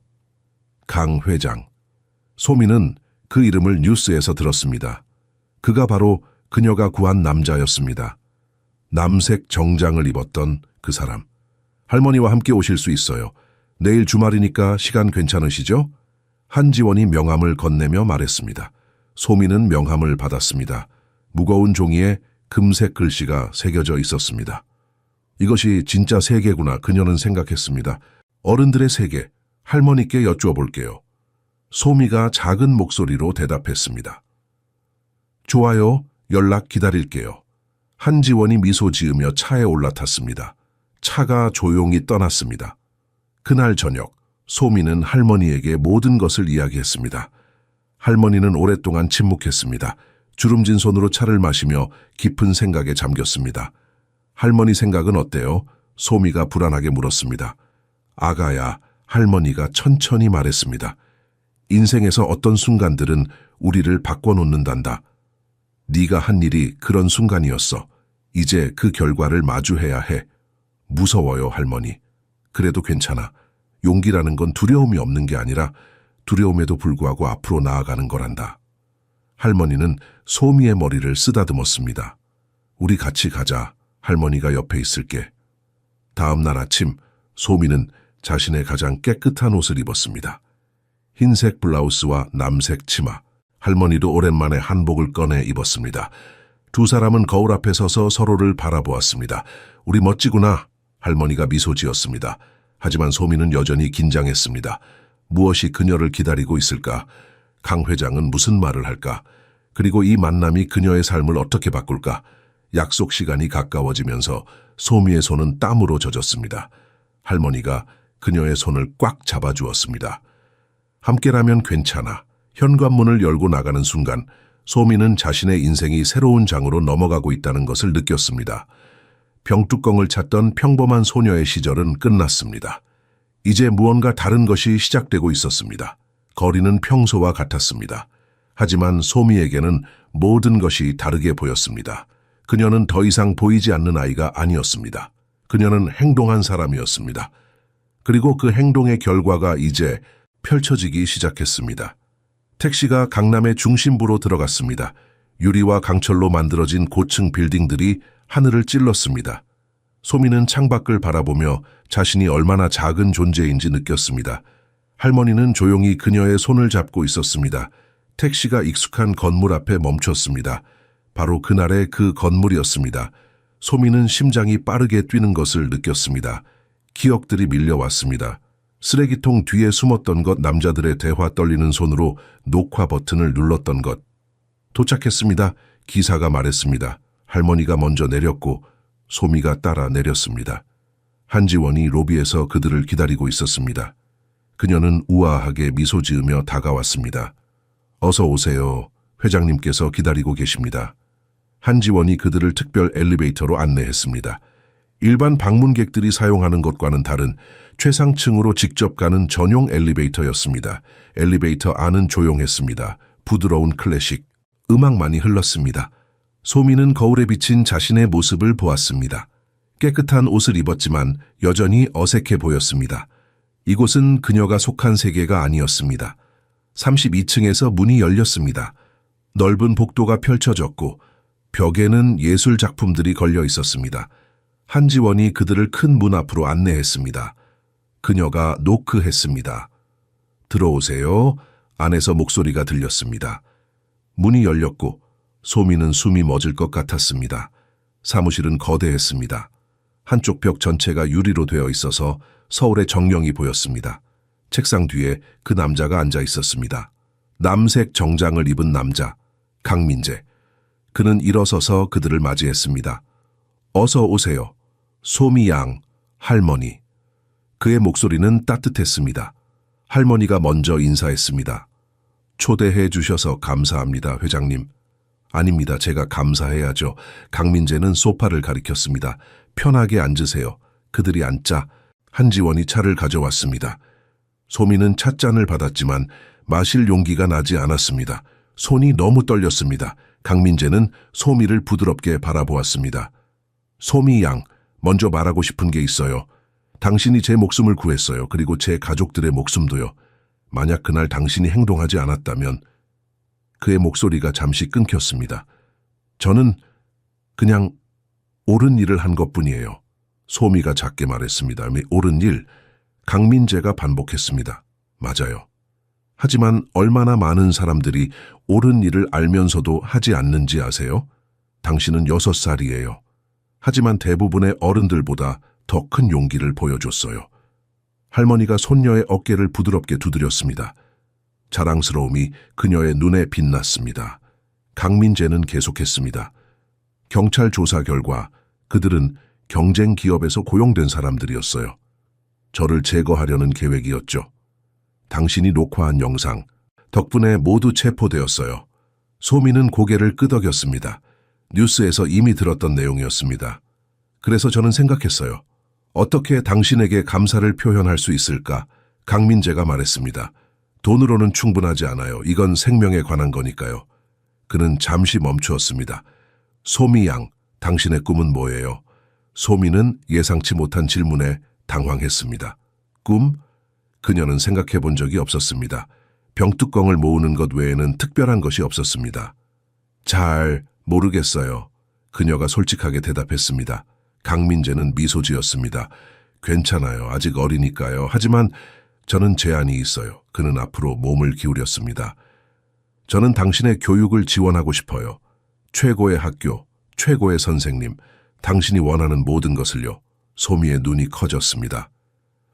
강 회장. 소미는 그 이름을 뉴스에서 들었습니다. 그가 바로 그녀가 구한 남자였습니다. 남색 정장을 입었던 그 사람. 할머니와 함께 오실 수 있어요. 내일 주말이니까 시간 괜찮으시죠? 한지원이 명함을 건네며 말했습니다. 소미는 명함을 받았습니다. 무거운 종이에 금색 글씨가 새겨져 있었습니다. 이것이 진짜 세계구나 그녀는 생각했습니다. 어른들의 세계, 할머니께 여쭈어 볼게요. 소미가 작은 목소리로 대답했습니다. 좋아요. 연락 기다릴게요. 한지원이 미소 지으며 차에 올라탔습니다. 차가 조용히 떠났습니다. 그날 저녁, 소미는 할머니에게 모든 것을 이야기했습니다. 할머니는 오랫동안 침묵했습니다. 주름진 손으로 차를 마시며 깊은 생각에 잠겼습니다. 할머니 생각은 어때요? 소미가 불안하게 물었습니다. 아가야, 할머니가 천천히 말했습니다. 인생에서 어떤 순간들은 우리를 바꿔놓는단다. 네가 한 일이 그런 순간이었어. 이제 그 결과를 마주해야 해. 무서워요, 할머니. 그래도 괜찮아. 용기라는 건 두려움이 없는 게 아니라 두려움에도 불구하고 앞으로 나아가는 거란다. 할머니는 소미의 머리를 쓰다듬었습니다. 우리 같이 가자. 할머니가 옆에 있을게. 다음 날 아침, 소미는 자신의 가장 깨끗한 옷을 입었습니다. 흰색 블라우스와 남색 치마. 할머니도 오랜만에 한복을 꺼내 입었습니다. 두 사람은 거울 앞에 서서 서로를 바라보았습니다. 우리 멋지구나. 할머니가 미소 지었습니다. 하지만 소미는 여전히 긴장했습니다. 무엇이 그녀를 기다리고 있을까? 강 회장은 무슨 말을 할까? 그리고 이 만남이 그녀의 삶을 어떻게 바꿀까? 약속 시간이 가까워지면서 소미의 손은 땀으로 젖었습니다. 할머니가 그녀의 손을 꽉 잡아주었습니다. 함께라면 괜찮아. 현관문을 열고 나가는 순간 소미는 자신의 인생이 새로운 장으로 넘어가고 있다는 것을 느꼈습니다. 병뚜껑을 찾던 평범한 소녀의 시절은 끝났습니다. 이제 무언가 다른 것이 시작되고 있었습니다. 거리는 평소와 같았습니다. 하지만 소미에게는 모든 것이 다르게 보였습니다. 그녀는 더 이상 보이지 않는 아이가 아니었습니다. 그녀는 행동한 사람이었습니다. 그리고 그 행동의 결과가 이제 펼쳐지기 시작했습니다. 택시가 강남의 중심부로 들어갔습니다. 유리와 강철로 만들어진 고층 빌딩들이 하늘을 찔렀습니다. 소미는 창밖을 바라보며 자신이 얼마나 작은 존재인지 느꼈습니다. 할머니는 조용히 그녀의 손을 잡고 있었습니다. 택시가 익숙한 건물 앞에 멈췄습니다. 바로 그날의 그 건물이었습니다. 소미는 심장이 빠르게 뛰는 것을 느꼈습니다. 기억들이 밀려왔습니다. 쓰레기통 뒤에 숨었던 것, 남자들의 대화, 떨리는 손으로 녹화 버튼을 눌렀던 것. 도착했습니다. 기사가 말했습니다. 할머니가 먼저 내렸고 소미가 따라 내렸습니다. 한지원이 로비에서 그들을 기다리고 있었습니다. 그녀는 우아하게 미소 지으며 다가왔습니다. 어서 오세요. 회장님께서 기다리고 계십니다. 한지원이 그들을 특별 엘리베이터로 안내했습니다. 일반 방문객들이 사용하는 것과는 다른 최상층으로 직접 가는 전용 엘리베이터였습니다. 엘리베이터 안은 조용했습니다. 부드러운 클래식, 음악만이 흘렀습니다. 소미는 거울에 비친 자신의 모습을 보았습니다. 깨끗한 옷을 입었지만 여전히 어색해 보였습니다. 이곳은 그녀가 속한 세계가 아니었습니다. 32층에서 문이 열렸습니다. 넓은 복도가 펼쳐졌고 벽에는 예술 작품들이 걸려 있었습니다. 한지원이 그들을 큰 문 앞으로 안내했습니다. 그녀가 노크했습니다. 들어오세요. 안에서 목소리가 들렸습니다. 문이 열렸고 소미는 숨이 멎을 것 같았습니다. 사무실은 거대했습니다. 한쪽 벽 전체가 유리로 되어 있어서 서울의 정령이 보였습니다. 책상 뒤에 그 남자가 앉아 있었습니다. 남색 정장을 입은 남자, 강민재. 그는 일어서서 그들을 맞이했습니다. 어서 오세요. 소미 양, 할머니. 그의 목소리는 따뜻했습니다. 할머니가 먼저 인사했습니다. 초대해 주셔서 감사합니다, 회장님. 아닙니다. 제가 감사해야죠. 강민재는 소파를 가리켰습니다. 편하게 앉으세요. 그들이 앉자 한지원이 차를 가져왔습니다. 소미는 찻잔을 받았지만 마실 용기가 나지 않았습니다. 손이 너무 떨렸습니다. 강민재는 소미를 부드럽게 바라보았습니다. 소미 양, 먼저 말하고 싶은 게 있어요. 당신이 제 목숨을 구했어요. 그리고 제 가족들의 목숨도요. 만약 그날 당신이 행동하지 않았다면. 그의 목소리가 잠시 끊겼습니다. 저는 그냥 옳은 일을 한 것뿐이에요. 소미가 작게 말했습니다. 옳은 일, 강민재가 반복했습니다. 맞아요. 하지만 얼마나 많은 사람들이 옳은 일을 알면서도 하지 않는지 아세요? 당신은 6살이에요. 하지만 대부분의 어른들보다 더 큰 용기를 보여줬어요. 할머니가 손녀의 어깨를 부드럽게 두드렸습니다. 자랑스러움이 그녀의 눈에 빛났습니다. 강민재는 계속했습니다. 경찰 조사 결과 그들은 경쟁 기업에서 고용된 사람들이었어요. 저를 제거하려는 계획이었죠. 당신이 녹화한 영상 덕분에 모두 체포되었어요. 소미는 고개를 끄덕였습니다. 뉴스에서 이미 들었던 내용이었습니다. 그래서 저는 생각했어요. 어떻게 당신에게 감사를 표현할 수 있을까? 강민재가 말했습니다. 돈으로는 충분하지 않아요. 이건 생명에 관한 거니까요. 그는 잠시 멈추었습니다. 소미 양, 당신의 꿈은 뭐예요? 소미는 예상치 못한 질문에 당황했습니다. 꿈? 그녀는 생각해 본 적이 없었습니다. 병뚜껑을 모으는 것 외에는 특별한 것이 없었습니다. 잘 모르겠어요. 그녀가 솔직하게 대답했습니다. 강민재는 미소 지었습니다. 괜찮아요. 아직 어리니까요. 하지만 저는 제안이 있어요. 그는 앞으로 몸을 기울였습니다. 저는 당신의 교육을 지원하고 싶어요. 최고의 학교, 최고의 선생님, 당신이 원하는 모든 것을요. 소미의 눈이 커졌습니다.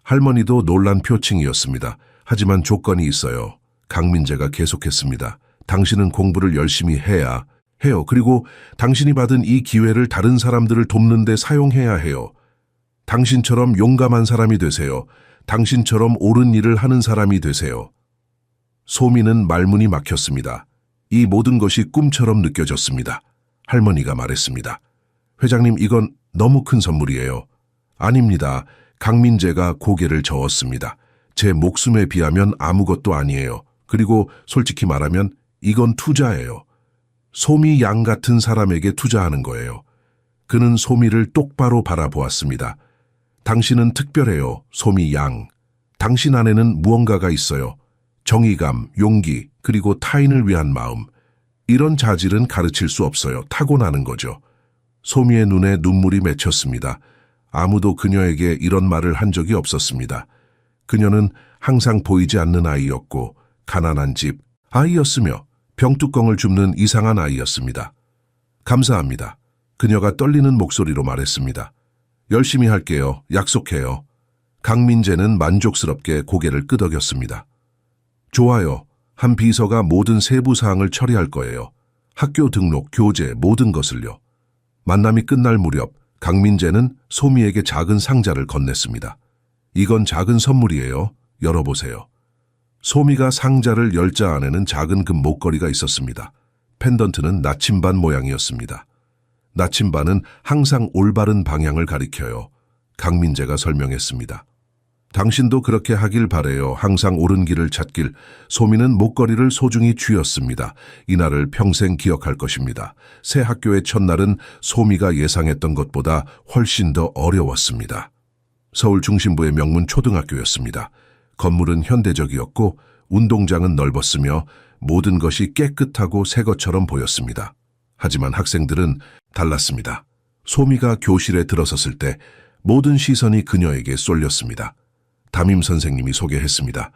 할머니도 놀란 표情이었습니다. 하지만 조건이 있어요. 강민재가 계속했습니다. 당신은 공부를 열심히 해야 해요. 그리고 당신이 받은 이 기회를 다른 사람들을 돕는 데 사용해야 해요. 당신처럼 용감한 사람이 되세요. 당신처럼 옳은 일을 하는 사람이 되세요. 소미는 말문이 막혔습니다. 이 모든 것이 꿈처럼 느껴졌습니다. 할머니가 말했습니다. 회장님, 이건 너무 큰 선물이에요. 아닙니다. 강민재가 고개를 저었습니다. 제 목숨에 비하면 아무것도 아니에요. 그리고 솔직히 말하면 이건 투자예요. 소미 양 같은 사람에게 투자하는 거예요. 그는 소미를 똑바로 바라보았습니다. 당신은 특별해요, 소미 양. 당신 안에는 무언가가 있어요. 정의감, 용기, 그리고 타인을 위한 마음. 이런 자질은 가르칠 수 없어요. 타고나는 거죠. 소미의 눈에 눈물이 맺혔습니다. 아무도 그녀에게 이런 말을 한 적이 없었습니다. 그녀는 항상 보이지 않는 아이였고 가난한 집 아이였으며 병뚜껑을 줍는 이상한 아이였습니다. 감사합니다. 그녀가 떨리는 목소리로 말했습니다. 열심히 할게요. 약속해요. 강민재는 만족스럽게 고개를 끄덕였습니다. 좋아요. 한 비서가 모든 세부 사항을 처리할 거예요. 학교 등록, 교재, 모든 것을요. 만남이 끝날 무렵 강민재는 소미에게 작은 상자를 건넸습니다. 이건 작은 선물이에요. 열어보세요. 소미가 상자를 열 자 안에는 작은 금 목걸이가 있었습니다. 펜던트는 나침반 모양이었습니다. 나침반은 항상 올바른 방향을 가리켜요. 강민재가 설명했습니다. 당신도 그렇게 하길 바래요. 항상 옳은 길을 찾길. 소미는 목걸이를 소중히 쥐었습니다. 이날을 평생 기억할 것입니다. 새 학교의 첫날은 소미가 예상했던 것보다 훨씬 더 어려웠습니다. 서울 중심부의 명문 초등학교였습니다. 건물은 현대적이었고 운동장은 넓었으며 모든 것이 깨끗하고 새 것처럼 보였습니다. 하지만 학생들은 달랐습니다. 소미가 교실에 들어섰을 때 모든 시선이 그녀에게 쏠렸습니다. 담임 선생님이 소개했습니다.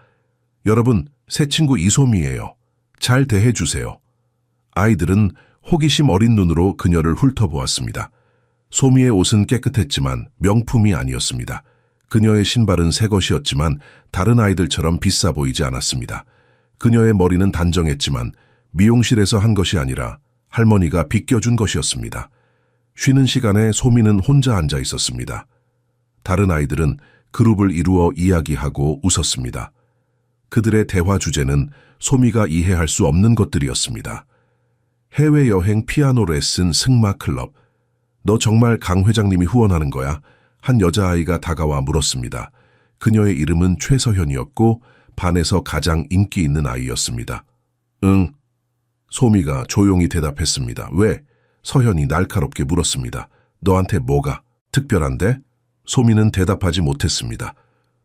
여러분, 새 친구 이소미예요. 잘 대해주세요. 아이들은 호기심 어린 눈으로 그녀를 훑어보았습니다. 소미의 옷은 깨끗했지만 명품이 아니었습니다. 그녀의 신발은 새 것이었지만 다른 아이들처럼 비싸 보이지 않았습니다. 그녀의 머리는 단정했지만 미용실에서 한 것이 아니라 할머니가 빗겨준 것이었습니다. 쉬는 시간에 소미는 혼자 앉아 있었습니다. 다른 아이들은 그룹을 이루어 이야기하고 웃었습니다. 그들의 대화 주제는 소미가 이해할 수 없는 것들이었습니다. 해외여행, 피아노 레슨, 승마 클럽. 너 정말 강 회장님이 후원하는 거야? 한 여자아이가 다가와 물었습니다. 그녀의 이름은 최서현이었고 반에서 가장 인기 있는 아이였습니다. 응. 소미가 조용히 대답했습니다. 왜? 서현이 날카롭게 물었습니다. 너한테 뭐가 특별한데? 소미는 대답하지 못했습니다.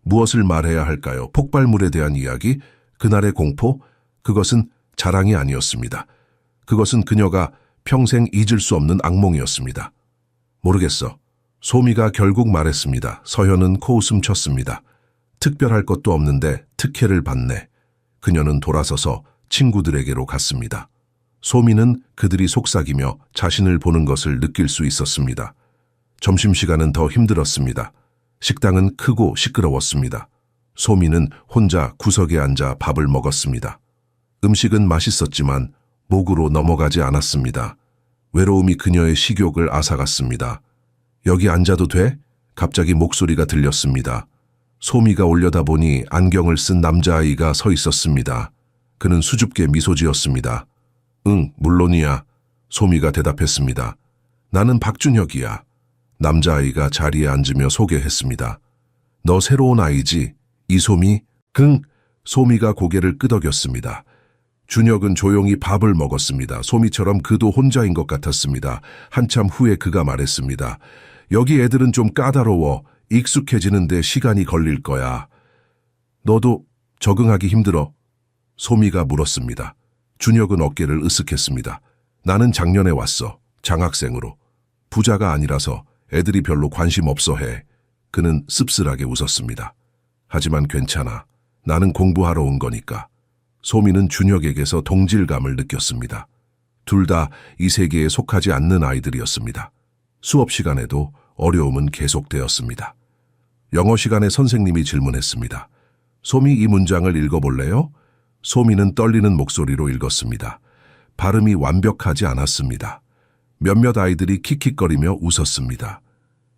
무엇을 말해야 할까요? 폭발물에 대한 이야기? 그날의 공포? 그것은 자랑이 아니었습니다. 그것은 그녀가 평생 잊을 수 없는 악몽이었습니다. 모르겠어. 소미가 결국 말했습니다. 서현은 코웃음 쳤습니다. 특별할 것도 없는데 특혜를 받네. 그녀는 돌아서서 친구들에게로 갔습니다. 소미는 그들이 속삭이며 자신을 보는 것을 느낄 수 있었습니다. 점심시간은 더 힘들었습니다. 식당은 크고 시끄러웠습니다. 소미는 혼자 구석에 앉아 밥을 먹었습니다. 음식은 맛있었지만 목으로 넘어가지 않았습니다. 외로움이 그녀의 식욕을 앗아갔습니다. 여기 앉아도 돼? 갑자기 목소리가 들렸습니다. 소미가 올려다보니 안경을 쓴 남자아이가 서 있었습니다. 그는 수줍게 미소 지었습니다. 응, 물론이야. 소미가 대답했습니다. 나는 박준혁이야. 남자아이가 자리에 앉으며 소개했습니다. 너 새로운 아이지? 이소미? 응. 소미가 고개를 끄덕였습니다. 준혁은 조용히 밥을 먹었습니다. 소미처럼 그도 혼자인 것 같았습니다. 한참 후에 그가 말했습니다. 여기 애들은 좀 까다로워. 익숙해지는데 시간이 걸릴 거야. 너도 적응하기 힘들어? 소미가 물었습니다. 준혁은 어깨를 으쓱했습니다. 나는 작년에 왔어. 장학생으로. 부자가 아니라서 애들이 별로 관심 없어 해. 그는 씁쓸하게 웃었습니다. 하지만 괜찮아. 나는 공부하러 온 거니까. 소미는 준혁에게서 동질감을 느꼈습니다. 둘 다 이 세계에 속하지 않는 아이들이었습니다. 수업 시간에도 어려움은 계속되었습니다. 영어 시간에 선생님이 질문했습니다. 소미 이 문장을 읽어볼래요? 소미는 떨리는 목소리로 읽었습니다. 발음이 완벽하지 않았습니다. 몇몇 아이들이 킥킥거리며 웃었습니다.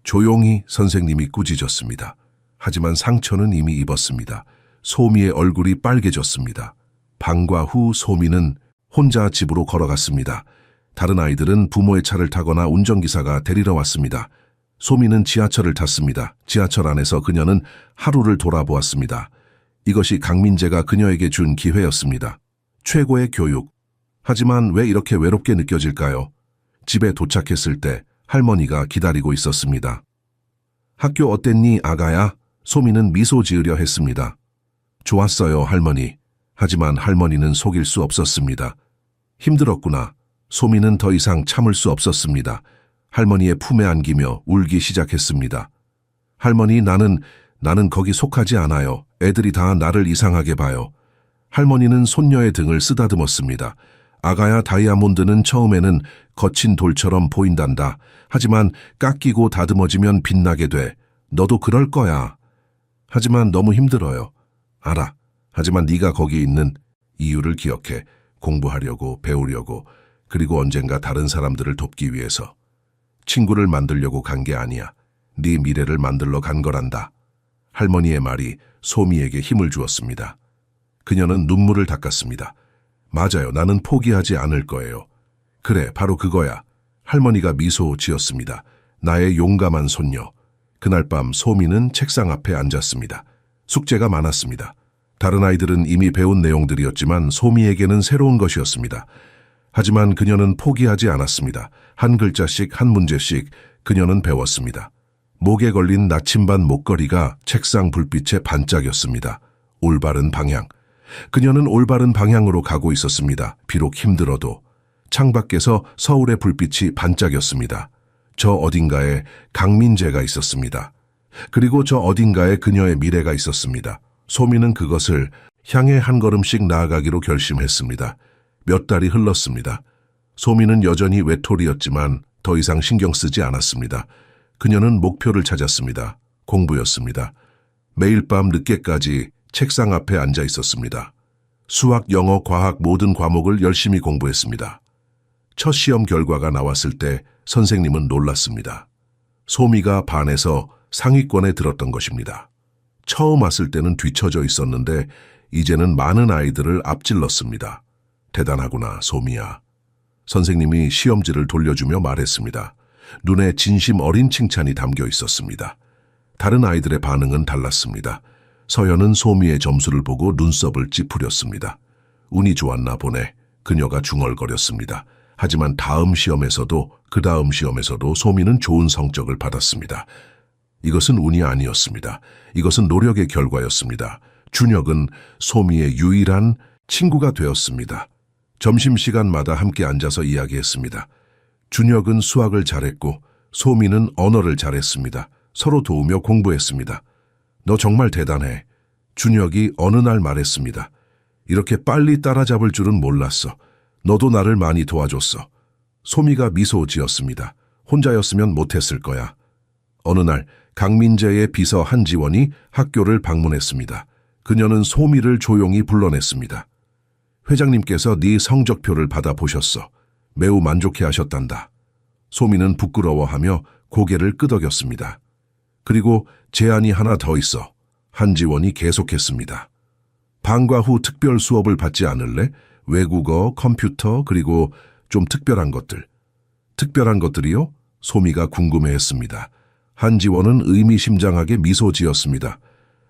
조용히 선생님이 꾸짖었습니다. 하지만 상처는 이미 입었습니다. 소미의 얼굴이 빨개졌습니다. 방과 후 소미는 혼자 집으로 걸어갔습니다. 다른 아이들은 부모의 차를 타거나 운전기사가 데리러 왔습니다. 소미는 지하철을 탔습니다. 지하철 안에서 그녀는 하루를 돌아보았습니다. 이것이 강민재가 그녀에게 준 기회였습니다. 최고의 교육. 하지만 왜 이렇게 외롭게 느껴질까요? 집에 도착했을 때 할머니가 기다리고 있었습니다. 학교 어땠니, 아가야? 소미는 미소 지으려 했습니다. 좋았어요, 할머니. 하지만 할머니는 속일 수 없었습니다. 힘들었구나. 소미는 더 이상 참을 수 없었습니다. 할머니의 품에 안기며 울기 시작했습니다. 할머니, 나는 거기 속하지 않아요. 애들이 다 나를 이상하게 봐요. 할머니는 손녀의 등을 쓰다듬었습니다. 아가야, 다이아몬드는 처음에는 거친 돌처럼 보인단다. 하지만 깎이고 다듬어지면 빛나게 돼. 너도 그럴 거야. 하지만 너무 힘들어요. 알아. 하지만 네가 거기 있는 이유를 기억해. 공부하려고, 배우려고, 그리고 언젠가 다른 사람들을 돕기 위해서. 친구를 만들려고 간 게 아니야. 네 미래를 만들러 간 거란다. 할머니의 말이 소미에게 힘을 주었습니다. 그녀는 눈물을 닦았습니다. 맞아요. 나는 포기하지 않을 거예요. 그래, 바로 그거야. 할머니가 미소 지었습니다. 나의 용감한 손녀. 그날 밤 소미는 책상 앞에 앉았습니다. 숙제가 많았습니다. 다른 아이들은 이미 배운 내용들이었지만 소미에게는 새로운 것이었습니다. 하지만 그녀는 포기하지 않았습니다. 한 글자씩, 한 문제씩 그녀는 배웠습니다. 목에 걸린 나침반 목걸이가 책상 불빛에 반짝였습니다. 올바른 방향. 그녀는 올바른 방향으로 가고 있었습니다. 비록 힘들어도. 창밖에서 서울의 불빛이 반짝였습니다. 저 어딘가에 강민재가 있었습니다. 그리고 저 어딘가에 그녀의 미래가 있었습니다. 소미는 그것을 향해 한 걸음씩 나아가기로 결심했습니다. 몇 달이 흘렀습니다. 소미는 여전히 외톨이였지만 더 이상 신경 쓰지 않았습니다. 그녀는 목표를 찾았습니다. 공부였습니다. 매일 밤 늦게까지 책상 앞에 앉아 있었습니다. 수학, 영어, 과학 모든 과목을 열심히 공부했습니다. 첫 시험 결과가 나왔을 때 선생님은 놀랐습니다. 소미가 반에서 상위권에 들었던 것입니다. 처음 왔을 때는 뒤처져 있었는데 이제는 많은 아이들을 앞질렀습니다. 대단하구나, 소미야. 선생님이 시험지를 돌려주며 말했습니다. 눈에 진심 어린 칭찬이 담겨 있었습니다. 다른 아이들의 반응은 달랐습니다. 서연은 소미의 점수를 보고 눈썹을 찌푸렸습니다. 운이 좋았나 보네. 그녀가 중얼거렸습니다. 하지만 다음 시험에서도 그 다음 시험에서도 소미는 좋은 성적을 받았습니다. 이것은 운이 아니었습니다. 이것은 노력의 결과였습니다. 준혁은 소미의 유일한 친구가 되었습니다. 점심시간마다 함께 앉아서 이야기했습니다. 준혁은 수학을 잘했고 소미는 언어를 잘했습니다. 서로 도우며 공부했습니다. 너 정말 대단해. 준혁이 어느 날 말했습니다. 이렇게 빨리 따라잡을 줄은 몰랐어. 너도 나를 많이 도와줬어. 소미가 미소 지었습니다. 혼자였으면 못했을 거야. 어느 날 강민재의 비서 한지원이 학교를 방문했습니다. 그녀는 소미를 조용히 불러냈습니다. 회장님께서 네 성적표를 받아보셨어. 매우 만족해 하셨단다. 소미는 부끄러워하며 고개를 끄덕였습니다. 그리고 제안이 하나 더 있어. 한지원이 계속했습니다. 방과 후 특별 수업을 받지 않을래? 외국어, 컴퓨터, 그리고 좀 특별한 것들. 특별한 것들이요? 소미가 궁금해했습니다. 한지원은 의미심장하게 미소 지었습니다.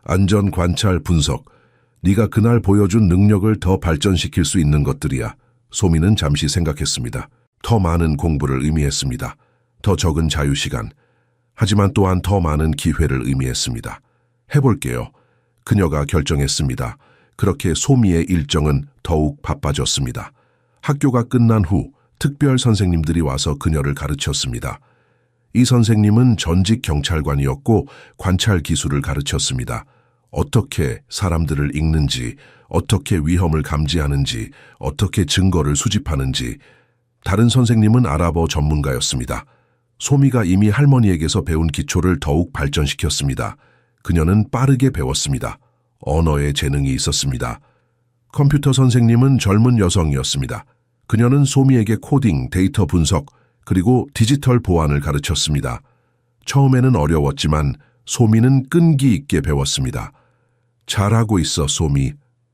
안전 관찰 분석. 네가 그날 보여준 능력을 더 발전시킬 수 있는 것들이야. 소미는 잠시 생각했습니다. 더 많은 공부를 의미했습니다. 더 적은 자유시간. 하지만 또한 더 많은 기회를 의미했습니다. 해볼게요. 그녀가 결정했습니다. 그렇게 소미의 일정은 더욱 바빠졌습니다. 학교가 끝난 후 특별 선생님들이 와서 그녀를 가르쳤습니다. 이 선생님은 전직 경찰관이었고 관찰 기술을 가르쳤습니다. 어떻게 사람들을 읽는지, 어떻게 위험을 감지하는지, 어떻게 증거를 수집하는지. 다른 선생님은 아랍어 전문가였습니다. 소미가 이미 할머니에게서 배운 기초를 더욱 발전시켰습니다. 그녀는 빠르게 배웠습니다. 언어에 재능이 있었습니다. 컴퓨터 선생님은 젊은 여성이었습니다. 그녀는 소미에게 코딩, 데이터 분석, 그리고 디지털 보안을 가르쳤습니다. 처음에는 어려웠지만 소미는 끈기 있게 배웠습니다. 잘하고 있어, 소미.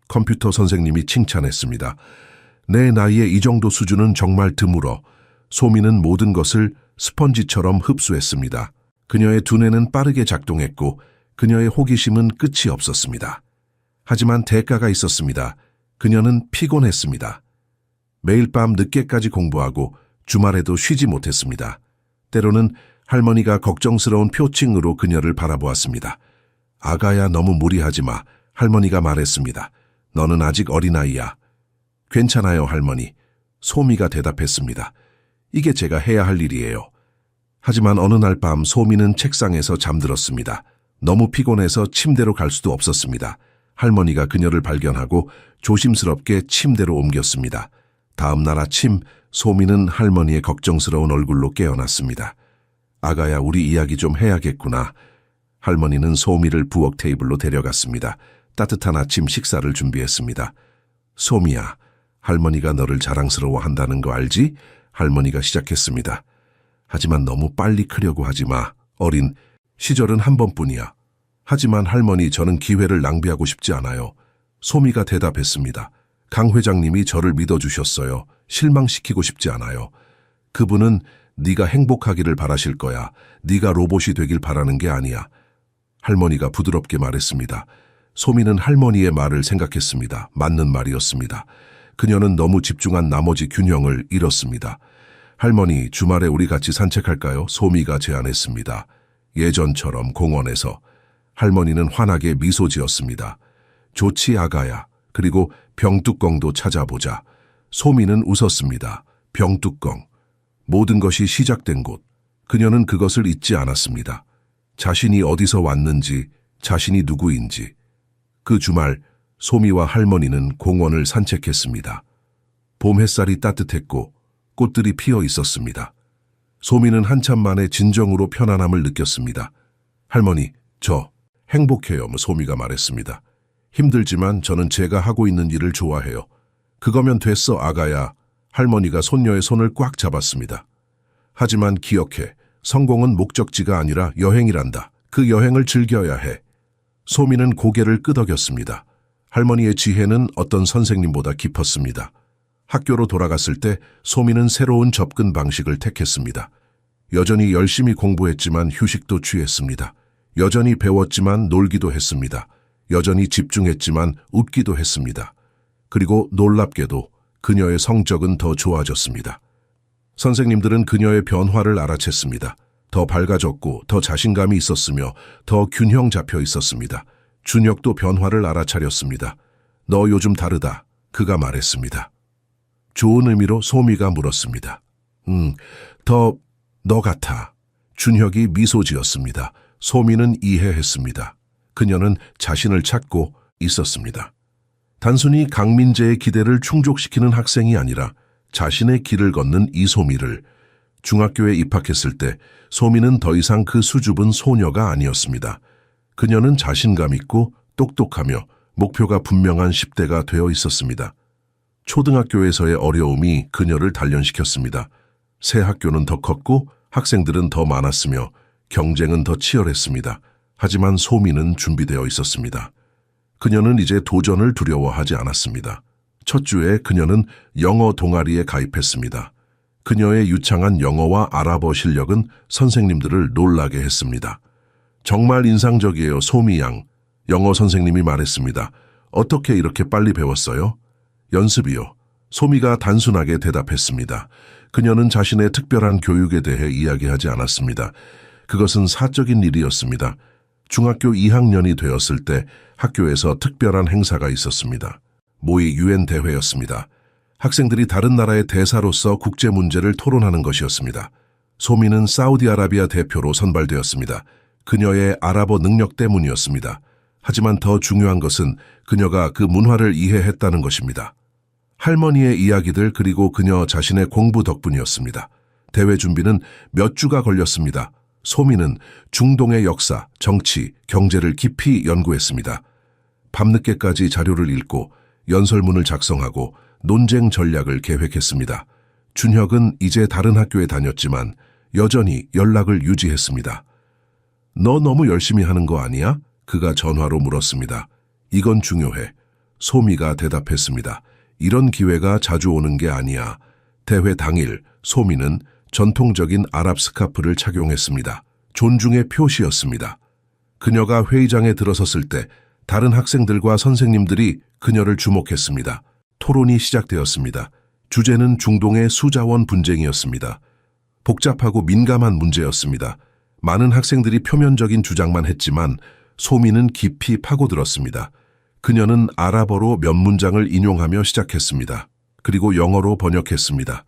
컴퓨터 선생님이 칭찬했습니다. 내 나이에 이 정도 수준은 정말 드물어. 소미는 모든 것을 스펀지처럼 흡수했습니다. 그녀의 두뇌는 빠르게 작동했고 그녀의 호기심은 끝이 없었습니다. 하지만 대가가 있었습니다. 그녀는 피곤했습니다. 매일 밤 늦게까지 공부하고 주말에도 쉬지 못했습니다. 때로는 할머니가 걱정스러운 표情으로 그녀를 바라보았습니다. 아가야, 너무 무리하지 마. 할머니가 말했습니다. 너는 아직 어린아이야. 괜찮아요, 할머니. 소미가 대답했습니다. 이게 제가 해야 할 일이에요. 하지만 어느 날 밤 소미는 책상에서 잠들었습니다. 너무 피곤해서 침대로 갈 수도 없었습니다. 할머니가 그녀를 발견하고 조심스럽게 침대로 옮겼습니다. 다음 날 아침 소미는 할머니의 걱정스러운 얼굴로 깨어났습니다. 아가야, 우리 이야기 좀 해야겠구나. 할머니는 소미를 부엌 테이블로 데려갔습니다. 따뜻한 아침 식사를 준비했습니다. 소미야, 할머니가 너를 자랑스러워한다는 거 알지? 할머니가 시작했습니다. 하지만 너무 빨리 크려고 하지 마. 어린 시절은 한 번뿐이야. 하지만 할머니, 저는 기회를 낭비하고 싶지 않아요. 소미가 대답했습니다. 강 회장님이 저를 믿어주셨어요. 실망시키고 싶지 않아요. 그분은 네가 행복하기를 바라실 거야. 네가 로봇이 되길 바라는 게 아니야. 할머니가 부드럽게 말했습니다. 소미는 할머니의 말을 생각했습니다. 맞는 말이었습니다. 그녀는 너무 집중한 나머지 균형을 잃었습니다. 할머니, 주말에 우리 같이 산책할까요? 소미가 제안했습니다. 예전처럼 공원에서. 할머니는 환하게 미소 지었습니다. 좋지, 아가야. 그리고 병뚜껑도 찾아보자. 소미는 웃었습니다. 병뚜껑. 모든 것이 시작된 곳. 그녀는 그것을 잊지 않았습니다. 자신이 어디서 왔는지, 자신이 누구인지. 그 주말 소미와 할머니는 공원을 산책했습니다. 봄 햇살이 따뜻했고 꽃들이 피어 있었습니다. 소미는 한참 만에 진정으로 편안함을 느꼈습니다. 할머니, 저 행복해요. 소미가 말했습니다. 힘들지만 저는 제가 하고 있는 일을 좋아해요. 그거면 됐어, 아가야. 할머니가 손녀의 손을 꽉 잡았습니다. 하지만 기억해. 성공은 목적지가 아니라 여행이란다. 그 여행을 즐겨야 해. 소미는 고개를 끄덕였습니다. 할머니의 지혜는 어떤 선생님보다 깊었습니다. 학교로 돌아갔을 때 소미는 새로운 접근 방식을 택했습니다. 여전히 열심히 공부했지만 휴식도 취했습니다. 여전히 배웠지만 놀기도 했습니다. 여전히 집중했지만 웃기도 했습니다. 그리고 놀랍게도 그녀의 성적은 더 좋아졌습니다. 선생님들은 그녀의 변화를 알아챘습니다. 더 밝아졌고 더 자신감이 있었으며 더 균형 잡혀 있었습니다. 준혁도 변화를 알아차렸습니다. 너 요즘 다르다. 그가 말했습니다. 좋은 의미로 소미가 물었습니다. 더 너 같아. 준혁이 미소 지었습니다. 소미는 이해했습니다. 그녀는 자신을 찾고 있었습니다. 단순히 강민재의 기대를 충족시키는 학생이 아니라 자신의 길을 걷는 이소미를, 중학교에 입학했을 때 소미는 더 이상 그 수줍은 소녀가 아니었습니다. 그녀는 자신감 있고 똑똑하며 목표가 분명한 10대가 되어 있었습니다. 초등학교에서의 어려움이 그녀를 단련시켰습니다. 새 학교는 더 컸고 학생들은 더 많았으며 경쟁은 더 치열했습니다. 하지만 소미는 준비되어 있었습니다. 그녀는 이제 도전을 두려워하지 않았습니다. 첫 주에 그녀는 영어 동아리에 가입했습니다. 그녀의 유창한 영어와 아랍어 실력은 선생님들을 놀라게 했습니다. 정말 인상적이에요, 소미 양. 영어 선생님이 말했습니다. 어떻게 이렇게 빨리 배웠어요? 연습이요. 소미가 단순하게 대답했습니다. 그녀는 자신의 특별한 교육에 대해 이야기하지 않았습니다. 그것은 사적인 일이었습니다. 중학교 2학년이 되었을 때 학교에서 특별한 행사가 있었습니다. 모의 유엔 대회였습니다. 학생들이 다른 나라의 대사로서 국제 문제를 토론하는 것이었습니다. 소미는 사우디아라비아 대표로 선발되었습니다. 그녀의 아랍어 능력 때문이었습니다. 하지만 더 중요한 것은 그녀가 그 문화를 이해했다는 것입니다. 할머니의 이야기들 그리고 그녀 자신의 공부 덕분이었습니다. 대회 준비는 몇 주가 걸렸습니다. 소미는 중동의 역사, 정치, 경제를 깊이 연구했습니다. 밤늦게까지 자료를 읽고 연설문을 작성하고 논쟁 전략을 계획했습니다. 준혁은 이제 다른 학교에 다녔지만 여전히 연락을 유지했습니다. 너 너무 열심히 하는 거 아니야? 그가 전화로 물었습니다. 이건 중요해. 소미가 대답했습니다. 이런 기회가 자주 오는 게 아니야. 대회 당일 소미는 전통적인 아랍 스카프를 착용했습니다. 존중의 표시였습니다. 그녀가 회의장에 들어섰을 때 다른 학생들과 선생님들이 그녀를 주목했습니다. 토론이 시작되었습니다. 주제는 중동의 수자원 분쟁이었습니다. 복잡하고 민감한 문제였습니다. 많은 학생들이 표면적인 주장만 했지만 소미는 깊이 파고들었습니다. 그녀는 아랍어로 몇 문장을 인용하며 시작했습니다. 그리고 영어로 번역했습니다.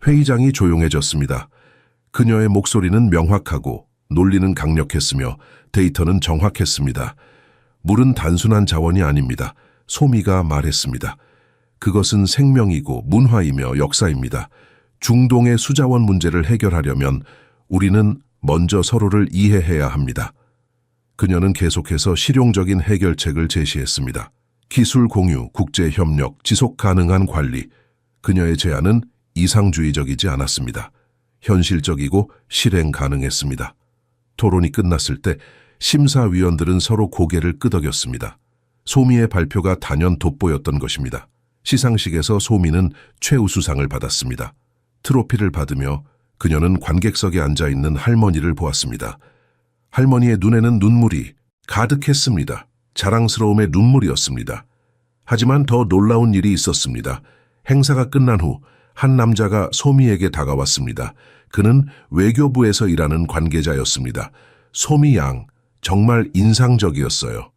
회의장이 조용해졌습니다. 그녀의 목소리는 명확하고 논리는 강력했으며 데이터는 정확했습니다. 물은 단순한 자원이 아닙니다. 소미가 말했습니다. 그것은 생명이고 문화이며 역사입니다. 중동의 수자원 문제를 해결하려면 우리는 먼저 서로를 이해해야 합니다. 그녀는 계속해서 실용적인 해결책을 제시했습니다. 기술 공유, 국제 협력, 지속 가능한 관리. 그녀의 제안은 이상주의적이지 않았습니다. 현실적이고 실행 가능했습니다. 토론이 끝났을 때 심사위원들은 서로 고개를 끄덕였습니다. 소미의 발표가 단연 돋보였던 것입니다. 시상식에서 소미는 최우수상을 받았습니다. 트로피를 받으며 그녀는 관객석에 앉아있는 할머니를 보았습니다. 할머니의 눈에는 눈물이 가득했습니다. 자랑스러움의 눈물이었습니다. 하지만 더 놀라운 일이 있었습니다. 행사가 끝난 후 한 남자가 소미에게 다가왔습니다. 그는 외교부에서 일하는 관계자였습니다. 소미 양, 정말 인상적이었어요.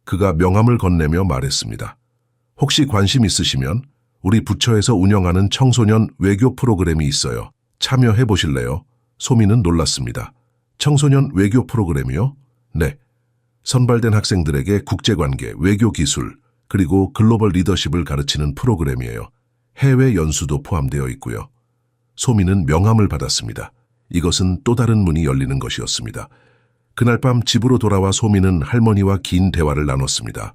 그가 명함을 건네며 말했습니다. 혹시 관심 있으시면 우리 부처에서 운영하는 청소년 외교 프로그램이 있어요. 참여해 보실래요? 소미는 놀랐습니다. 청소년 외교 프로그램이요? 네. 선발된 학생들에게 국제관계, 외교기술, 그리고 글로벌 리더십을 가르치는 프로그램이에요. 해외 연수도 포함되어 있고요. 소미는 명함을 받았습니다. 이것은 또 다른 문이 열리는 것이었습니다. 그날 밤 집으로 돌아와 소미는 할머니와 긴 대화를 나눴습니다.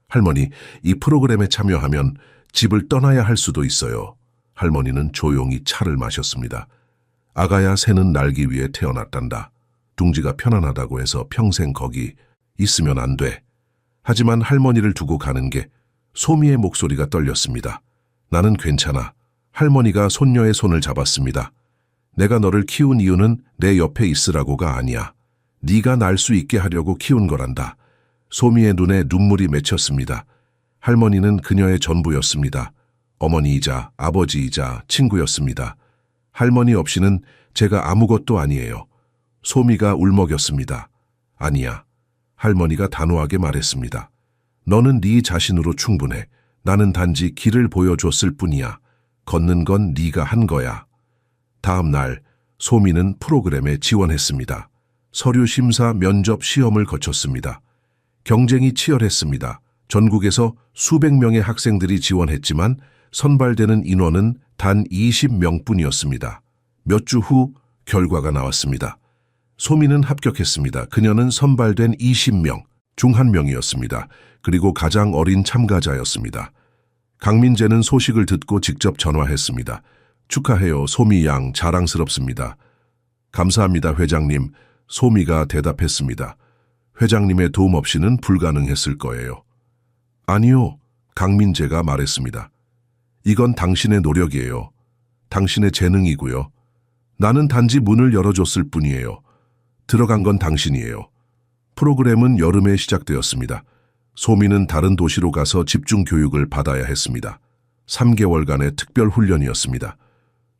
할머니, 이 프로그램에 참여하면 집을 떠나야 할 수도 있어요. 할머니는 조용히 차를 마셨습니다. 아가야, 새는 날기 위해 태어났단다. 둥지가 편안하다고 해서 평생 거기 있으면 안 돼. 하지만 할머니를 두고 가는 게 소미의 목소리가 떨렸습니다. 나는 괜찮아. 할머니가 손녀의 손을 잡았습니다. 내가 너를 키운 이유는 내 옆에 있으라고가 아니야. 네가 날 수 있게 하려고 키운 거란다. 소미의 눈에 눈물이 맺혔습니다. 할머니는 그녀의 전부였습니다. 어머니이자 아버지이자 친구였습니다. 할머니 없이는 제가 아무것도 아니에요. 소미가 울먹였습니다. 아니야. 할머니가 단호하게 말했습니다. 너는 네 자신으로 충분해. 나는 단지 길을 보여줬을 뿐이야. 걷는 건 네가 한 거야. 다음 날 소미는 프로그램에 지원했습니다. 서류 심사, 면접, 시험을 거쳤습니다. 경쟁이 치열했습니다. 전국에서 수백 명의 학생들이 지원했지만 선발되는 인원은 단 20명뿐이었습니다. 몇 주 후 결과가 나왔습니다. 소미는 합격했습니다. 그녀는 선발된 20명 중 1명이었습니다. 그리고 가장 어린 참가자였습니다. 강민재는 소식을 듣고 직접 전화했습니다. 축하해요, 소미 양, 자랑스럽습니다. 감사합니다, 회장님. 소미가 대답했습니다. 회장님의 도움 없이는 불가능했을 거예요. 아니요, 강민재가 말했습니다. 이건 당신의 노력이에요. 당신의 재능이고요. 나는 단지 문을 열어줬을 뿐이에요. 들어간 건 당신이에요. 프로그램은 여름에 시작되었습니다. 소미는 다른 도시로 가서 집중 교육을 받아야 했습니다. 3개월간의 특별 훈련이었습니다.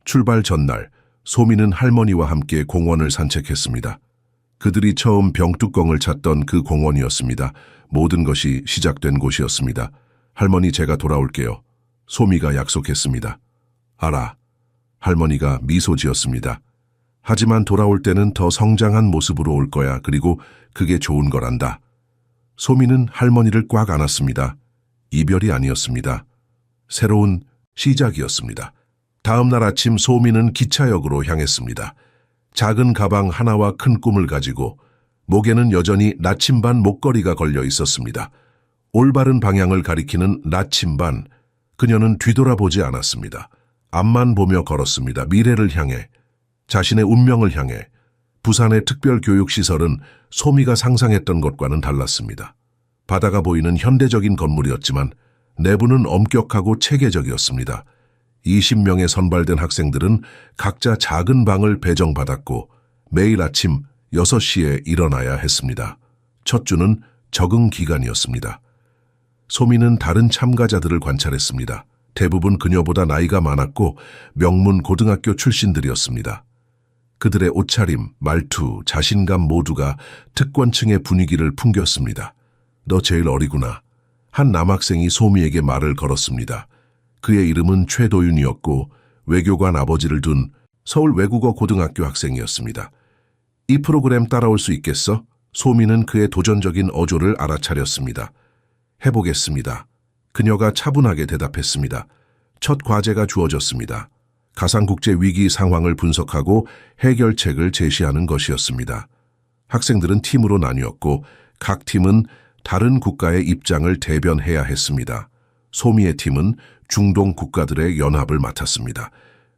출발 전날, 소미는 할머니와 함께 공원을 산책했습니다. 그들이 처음 병뚜껑을 찾던 그 공원이었습니다. 모든 것이 시작된 곳이었습니다. 할머니, 제가 돌아올게요. 소미가 약속했습니다. 알아. 할머니가 미소 지었습니다. 하지만 돌아올 때는 더 성장한 모습으로 올 거야. 그리고 그게 좋은 거란다. 소미는 할머니를 꽉 안았습니다. 이별이 아니었습니다. 새로운 시작이었습니다. 다음 날 아침 소미는 기차역으로 향했습니다. 작은 가방 하나와 큰 꿈을 가지고 목에는 여전히 나침반 목걸이가 걸려 있었습니다. 올바른 방향을 가리키는 나침반. 그녀는 뒤돌아보지 않았습니다. 앞만 보며 걸었습니다. 미래를 향해, 자신의 운명을 향해. 부산의 특별교육시설은 소미가 상상했던 것과는 달랐습니다. 바다가 보이는 현대적인 건물이었지만 내부는 엄격하고 체계적이었습니다. 20명의 선발된 학생들은 각자 작은 방을 배정받았고 매일 아침 6시에 일어나야 했습니다. 첫 주는 적응 기간이었습니다. 소미는 다른 참가자들을 관찰했습니다. 대부분 그녀보다 나이가 많았고 명문 고등학교 출신들이었습니다. 그들의 옷차림, 말투, 자신감 모두가 특권층의 분위기를 풍겼습니다. 너 제일 어리구나. 한 남학생이 소미에게 말을 걸었습니다. 그의 이름은 최도윤이었고 외교관 아버지를 둔 서울 외국어 고등학교 학생이었습니다. 이 프로그램 따라올 수 있겠어? 소미는 그의 도전적인 어조를 알아차렸습니다. 해보겠습니다. 그녀가 차분하게 대답했습니다. 첫 과제가 주어졌습니다. 가상국제 위기 상황을 분석하고 해결책을 제시하는 것이었습니다. 학생들은 팀으로 나뉘었고 각 팀은 다른 국가의 입장을 대변해야 했습니다. 소미의 팀은 중동 국가들의 연합을 맡았습니다.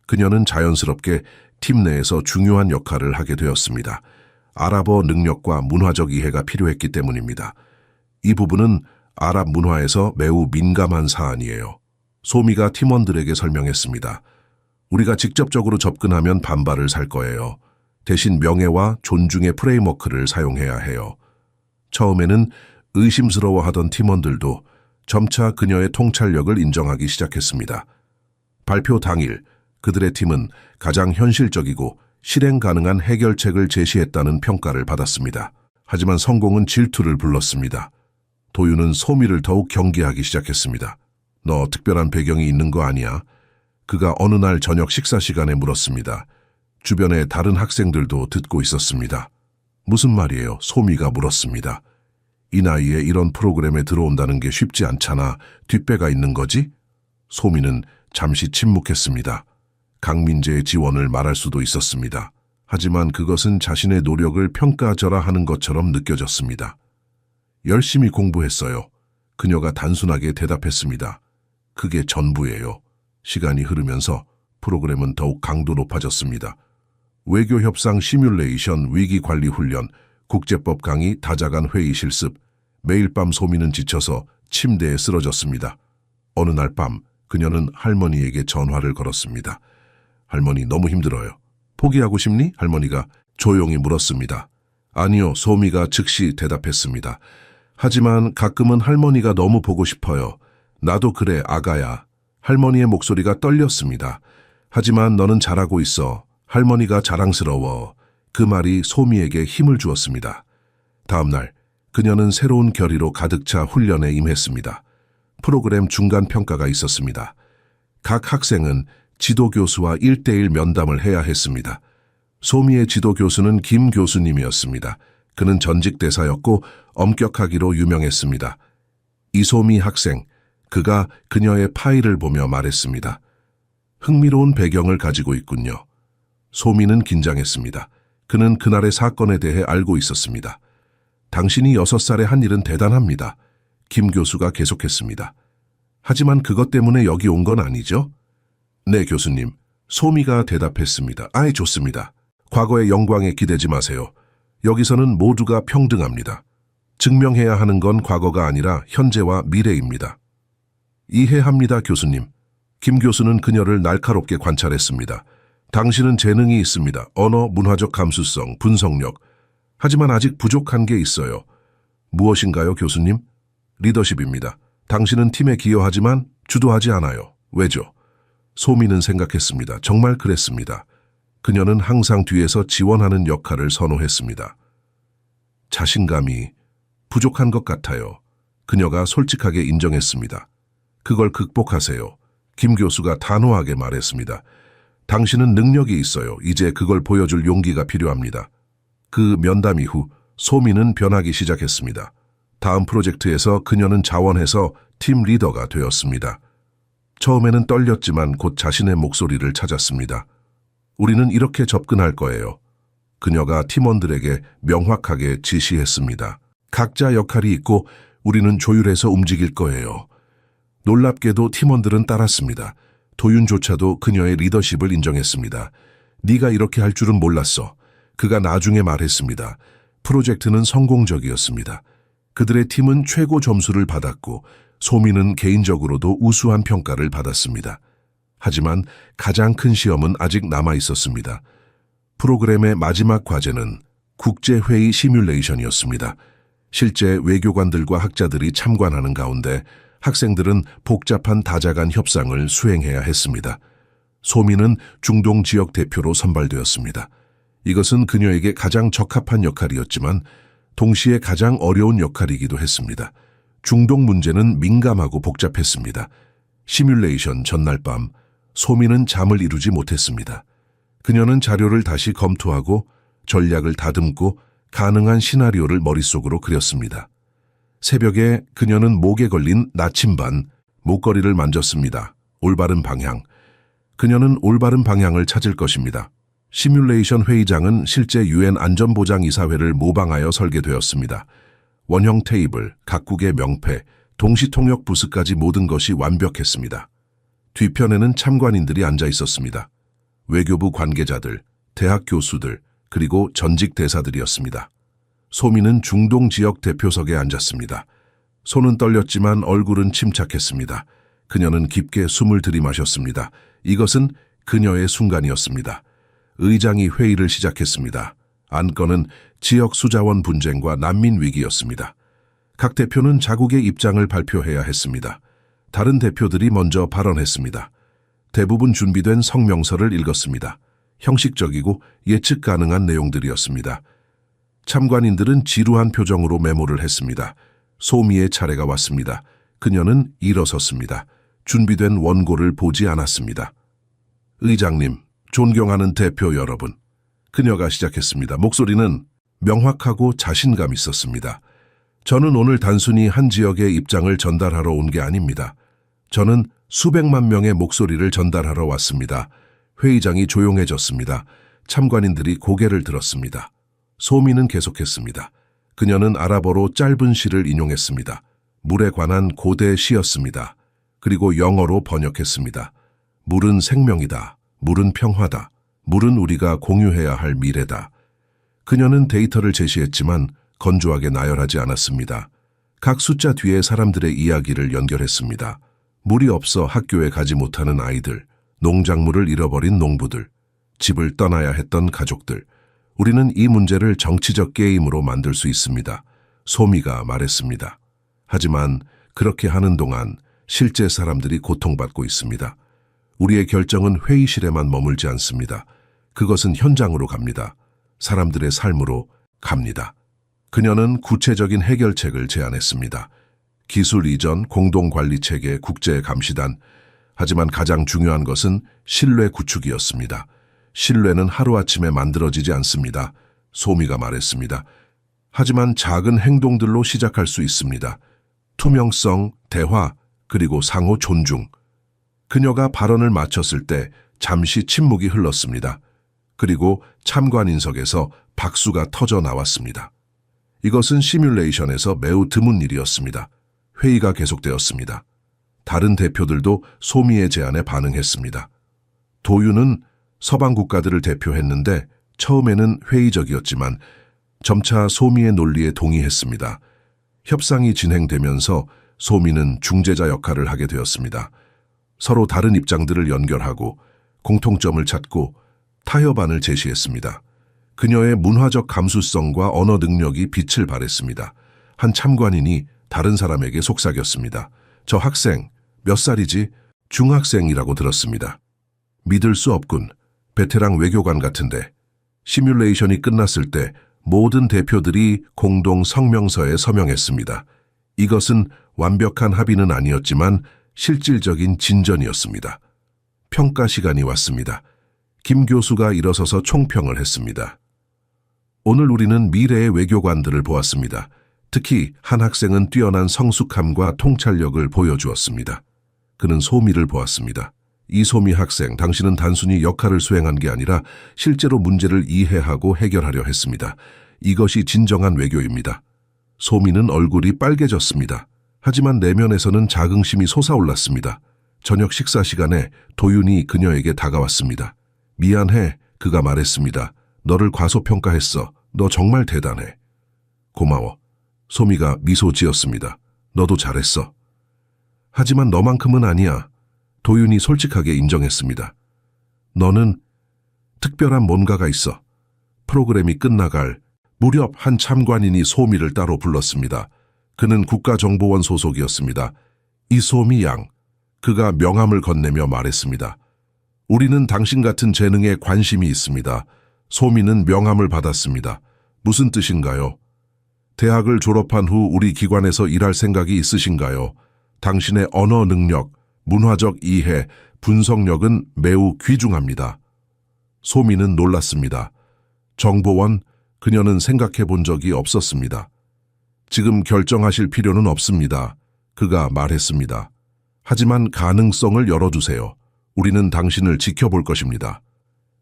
그녀는 자연스럽게 팀 내에서 중요한 역할을 하게 되었습니다. 아랍어 능력과 문화적 이해가 필요했기 때문입니다. 이 부분은 아랍 문화에서 매우 민감한 사안이에요. 소미가 팀원들에게 설명했습니다. 우리가 직접적으로 접근하면 반발을 살 거예요. 대신 명예와 존중의 프레임워크를 사용해야 해요. 처음에는 의심스러워하던 팀원들도 점차 그녀의 통찰력을 인정하기 시작했습니다. 발표 당일 그들의 팀은 가장 현실적이고 실행 가능한 해결책을 제시했다는 평가를 받았습니다. 하지만 성공은 질투를 불렀습니다. 도윤은 소미를 더욱 경계하기 시작했습니다. 너 특별한 배경이 있는 거 아니야? 그가 어느 날 저녁 식사 시간에 물었습니다. 주변의 다른 학생들도 듣고 있었습니다. 무슨 말이에요? 소미가 물었습니다. 이 나이에 이런 프로그램에 들어온다는 게 쉽지 않잖아. 뒷배가 있는 거지? 소미는 잠시 침묵했습니다. 강민재의 지원을 말할 수도 있었습니다. 하지만 그것은 자신의 노력을 평가절하하는 것처럼 느껴졌습니다. 열심히 공부했어요. 그녀가 단순하게 대답했습니다. 그게 전부예요. 시간이 흐르면서 프로그램은 더욱 강도 높아졌습니다. 외교협상 시뮬레이션, 위기관리 훈련, 국제법 강의, 다자간 회의 실습, 매일 밤 소미는 지쳐서 침대에 쓰러졌습니다. 어느 날 밤 그녀는 할머니에게 전화를 걸었습니다. 할머니, 너무 힘들어요. 포기하고 싶니? 할머니가 조용히 물었습니다. 아니요, 소미가 즉시 대답했습니다. 하지만 가끔은 할머니가 너무 보고 싶어요. 나도 그래, 아가야. 할머니의 목소리가 떨렸습니다. 하지만 너는 잘하고 있어. 할머니가 자랑스러워. 그 말이 소미에게 힘을 주었습니다. 다음 날 그녀는 새로운 결의로 가득 차 훈련에 임했습니다. 프로그램 중간 평가가 있었습니다. 각 학생은 지도교수와 1대1 면담을 해야 했습니다. 소미의 지도교수는 김 교수님이었습니다. 그는 전직 대사였고 엄격하기로 유명했습니다. 이소미 학생, 그가 그녀의 파일을 보며 말했습니다. 흥미로운 배경을 가지고 있군요. 소미는 긴장했습니다. 그는 그날의 사건에 대해 알고 있었습니다. 당신이 6살에 한 일은 대단합니다. 김 교수가 계속했습니다. 하지만 그것 때문에 여기 온 건 아니죠? 네, 교수님. 소미가 대답했습니다. 아이, 좋습니다. 과거의 영광에 기대지 마세요. 여기서는 모두가 평등합니다. 증명해야 하는 건 과거가 아니라 현재와 미래입니다. 이해합니다, 교수님. 김 교수는 그녀를 날카롭게 관찰했습니다. 당신은 재능이 있습니다. 언어, 문화적 감수성, 분석력. 하지만 아직 부족한 게 있어요. 무엇인가요, 교수님? 리더십입니다. 당신은 팀에 기여하지만 주도하지 않아요. 왜죠? 소미는 생각했습니다. 정말 그랬습니다. 그녀는 항상 뒤에서 지원하는 역할을 선호했습니다. 자신감이 부족한 것 같아요. 그녀가 솔직하게 인정했습니다. 그걸 극복하세요. 김 교수가 단호하게 말했습니다. 당신은 능력이 있어요. 이제 그걸 보여줄 용기가 필요합니다. 그 면담 이후 소미는 변하기 시작했습니다. 다음 프로젝트에서 그녀는 자원해서 팀 리더가 되었습니다. 처음에는 떨렸지만 곧 자신의 목소리를 찾았습니다. 우리는 이렇게 접근할 거예요. 그녀가 팀원들에게 명확하게 지시했습니다. 각자 역할이 있고 우리는 조율해서 움직일 거예요. 놀랍게도 팀원들은 따랐습니다. 도윤조차도 그녀의 리더십을 인정했습니다. 네가 이렇게 할 줄은 몰랐어. 그가 나중에 말했습니다. 프로젝트는 성공적이었습니다. 그들의 팀은 최고 점수를 받았고 소미는 개인적으로도 우수한 평가를 받았습니다. 하지만 가장 큰 시험은 아직 남아 있었습니다. 프로그램의 마지막 과제는 국제회의 시뮬레이션이었습니다. 실제 외교관들과 학자들이 참관하는 가운데 학생들은 복잡한 다자간 협상을 수행해야 했습니다. 소미는 중동 지역 대표로 선발되었습니다. 이것은 그녀에게 가장 적합한 역할이었지만 동시에 가장 어려운 역할이기도 했습니다. 중동 문제는 민감하고 복잡했습니다. 시뮬레이션 전날 밤 소미는 잠을 이루지 못했습니다. 그녀는 자료를 다시 검토하고 전략을 다듬고 가능한 시나리오를 머릿속으로 그렸습니다. 새벽에 그녀는 목에 걸린 나침반, 목걸이를 만졌습니다. 올바른 방향. 그녀는 올바른 방향을 찾을 것입니다. 시뮬레이션 회의장은 실제 유엔 안전보장이사회를 모방하여 설계되었습니다. 원형 테이블, 각국의 명패, 동시통역 부스까지 모든 것이 완벽했습니다. 뒤편에는 참관인들이 앉아 있었습니다. 외교부 관계자들, 대학 교수들, 그리고 전직 대사들이었습니다. 소미는 중동 지역 대표석에 앉았습니다. 손은 떨렸지만 얼굴은 침착했습니다. 그녀는 깊게 숨을 들이마셨습니다. 이것은 그녀의 순간이었습니다. 의장이 회의를 시작했습니다. 안건은 지역 수자원 분쟁과 난민 위기였습니다. 각 대표는 자국의 입장을 발표해야 했습니다. 다른 대표들이 먼저 발언했습니다. 대부분 준비된 성명서를 읽었습니다. 형식적이고 예측 가능한 내용들이었습니다. 참관인들은 지루한 표정으로 메모를 했습니다. 소미의 차례가 왔습니다. 그녀는 일어섰습니다. 준비된 원고를 보지 않았습니다. 의장님, 존경하는 대표 여러분. 그녀가 시작했습니다. 목소리는 명확하고 자신감 있었습니다. 저는 오늘 단순히 한 지역의 입장을 전달하러 온 게 아닙니다. 저는 수백만 명의 목소리를 전달하러 왔습니다. 회의장이 조용해졌습니다. 참관인들이 고개를 들었습니다. 소미는 계속했습니다. 그녀는 아랍어로 짧은 시를 인용했습니다. 물에 관한 고대 시였습니다. 그리고 영어로 번역했습니다. 물은 생명이다. 물은 평화다. 물은 우리가 공유해야 할 미래다. 그녀는 데이터를 제시했지만 건조하게 나열하지 않았습니다. 각 숫자 뒤에 사람들의 이야기를 연결했습니다. 물이 없어 학교에 가지 못하는 아이들, 농작물을 잃어버린 농부들, 집을 떠나야 했던 가족들. 우리는 이 문제를 정치적 게임으로 만들 수 있습니다. 소미가 말했습니다. 하지만 그렇게 하는 동안 실제 사람들이 고통받고 있습니다. 우리의 결정은 회의실에만 머물지 않습니다. 그것은 현장으로 갑니다. 사람들의 삶으로 갑니다. 그녀는 구체적인 해결책을 제안했습니다. 기술 이전, 공동관리체계, 국제감시단. 하지만 가장 중요한 것은 신뢰 구축이었습니다. 신뢰는 하루아침에 만들어지지 않습니다. 소미가 말했습니다. 하지만 작은 행동들로 시작할 수 있습니다. 투명성, 대화, 그리고 상호 존중. 그녀가 발언을 마쳤을 때 잠시 침묵이 흘렀습니다. 그리고 참관인석에서 박수가 터져 나왔습니다. 이것은 시뮬레이션에서 매우 드문 일이었습니다. 회의가 계속되었습니다. 다른 대표들도 소미의 제안에 반응했습니다. 도유는 서방 국가들을 대표했는데 처음에는 회의적이었지만 점차 소미의 논리에 동의했습니다. 협상이 진행되면서 소미는 중재자 역할을 하게 되었습니다. 서로 다른 입장들을 연결하고 공통점을 찾고 타협안을 제시했습니다. 그녀의 문화적 감수성과 언어 능력이 빛을 발했습니다. 한 참관인이 다른 사람에게 속삭였습니다. 저 학생 몇 살이지? 중학생이라고 들었습니다. 믿을 수 없군. 베테랑 외교관 같은데. 시뮬레이션이 끝났을 때 모든 대표들이 공동 성명서에 서명했습니다. 이것은 완벽한 합의는 아니었지만 실질적인 진전이었습니다. 평가 시간이 왔습니다. 김 교수가 일어서서 총평을 했습니다. 오늘 우리는 미래의 외교관들을 보았습니다. 특히 한 학생은 뛰어난 성숙함과 통찰력을 보여주었습니다. 그는 소미를 보았습니다. 이소미 학생, 당신은 단순히 역할을 수행한 게 아니라 실제로 문제를 이해하고 해결하려 했습니다. 이것이 진정한 외교입니다. 소미는 얼굴이 빨개졌습니다. 하지만 내면에서는 자긍심이 솟아올랐습니다. 저녁 식사 시간에 도윤이 그녀에게 다가왔습니다. 미안해, 그가 말했습니다. 너를 과소평가했어. 너 정말 대단해. 고마워. 소미가 미소 지었습니다. 너도 잘했어. 하지만 너만큼은 아니야. 도윤이 솔직하게 인정했습니다. 너는 특별한 뭔가가 있어. 프로그램이 끝나갈 무렵 한 참관인이 소미를 따로 불렀습니다. 그는 국가정보원 소속이었습니다. 이소미 양. 그가 명함을 건네며 말했습니다. 우리는 당신 같은 재능에 관심이 있습니다. 소미는 명함을 받았습니다. 무슨 뜻인가요? 대학을 졸업한 후 우리 기관에서 일할 생각이 있으신가요? 당신의 언어 능력, 문화적 이해, 분석력은 매우 귀중합니다. 소미는 놀랐습니다. 정보원, 그녀는 생각해 본 적이 없었습니다. 지금 결정하실 필요는 없습니다. 그가 말했습니다. 하지만 가능성을 열어두세요. 우리는 당신을 지켜볼 것입니다.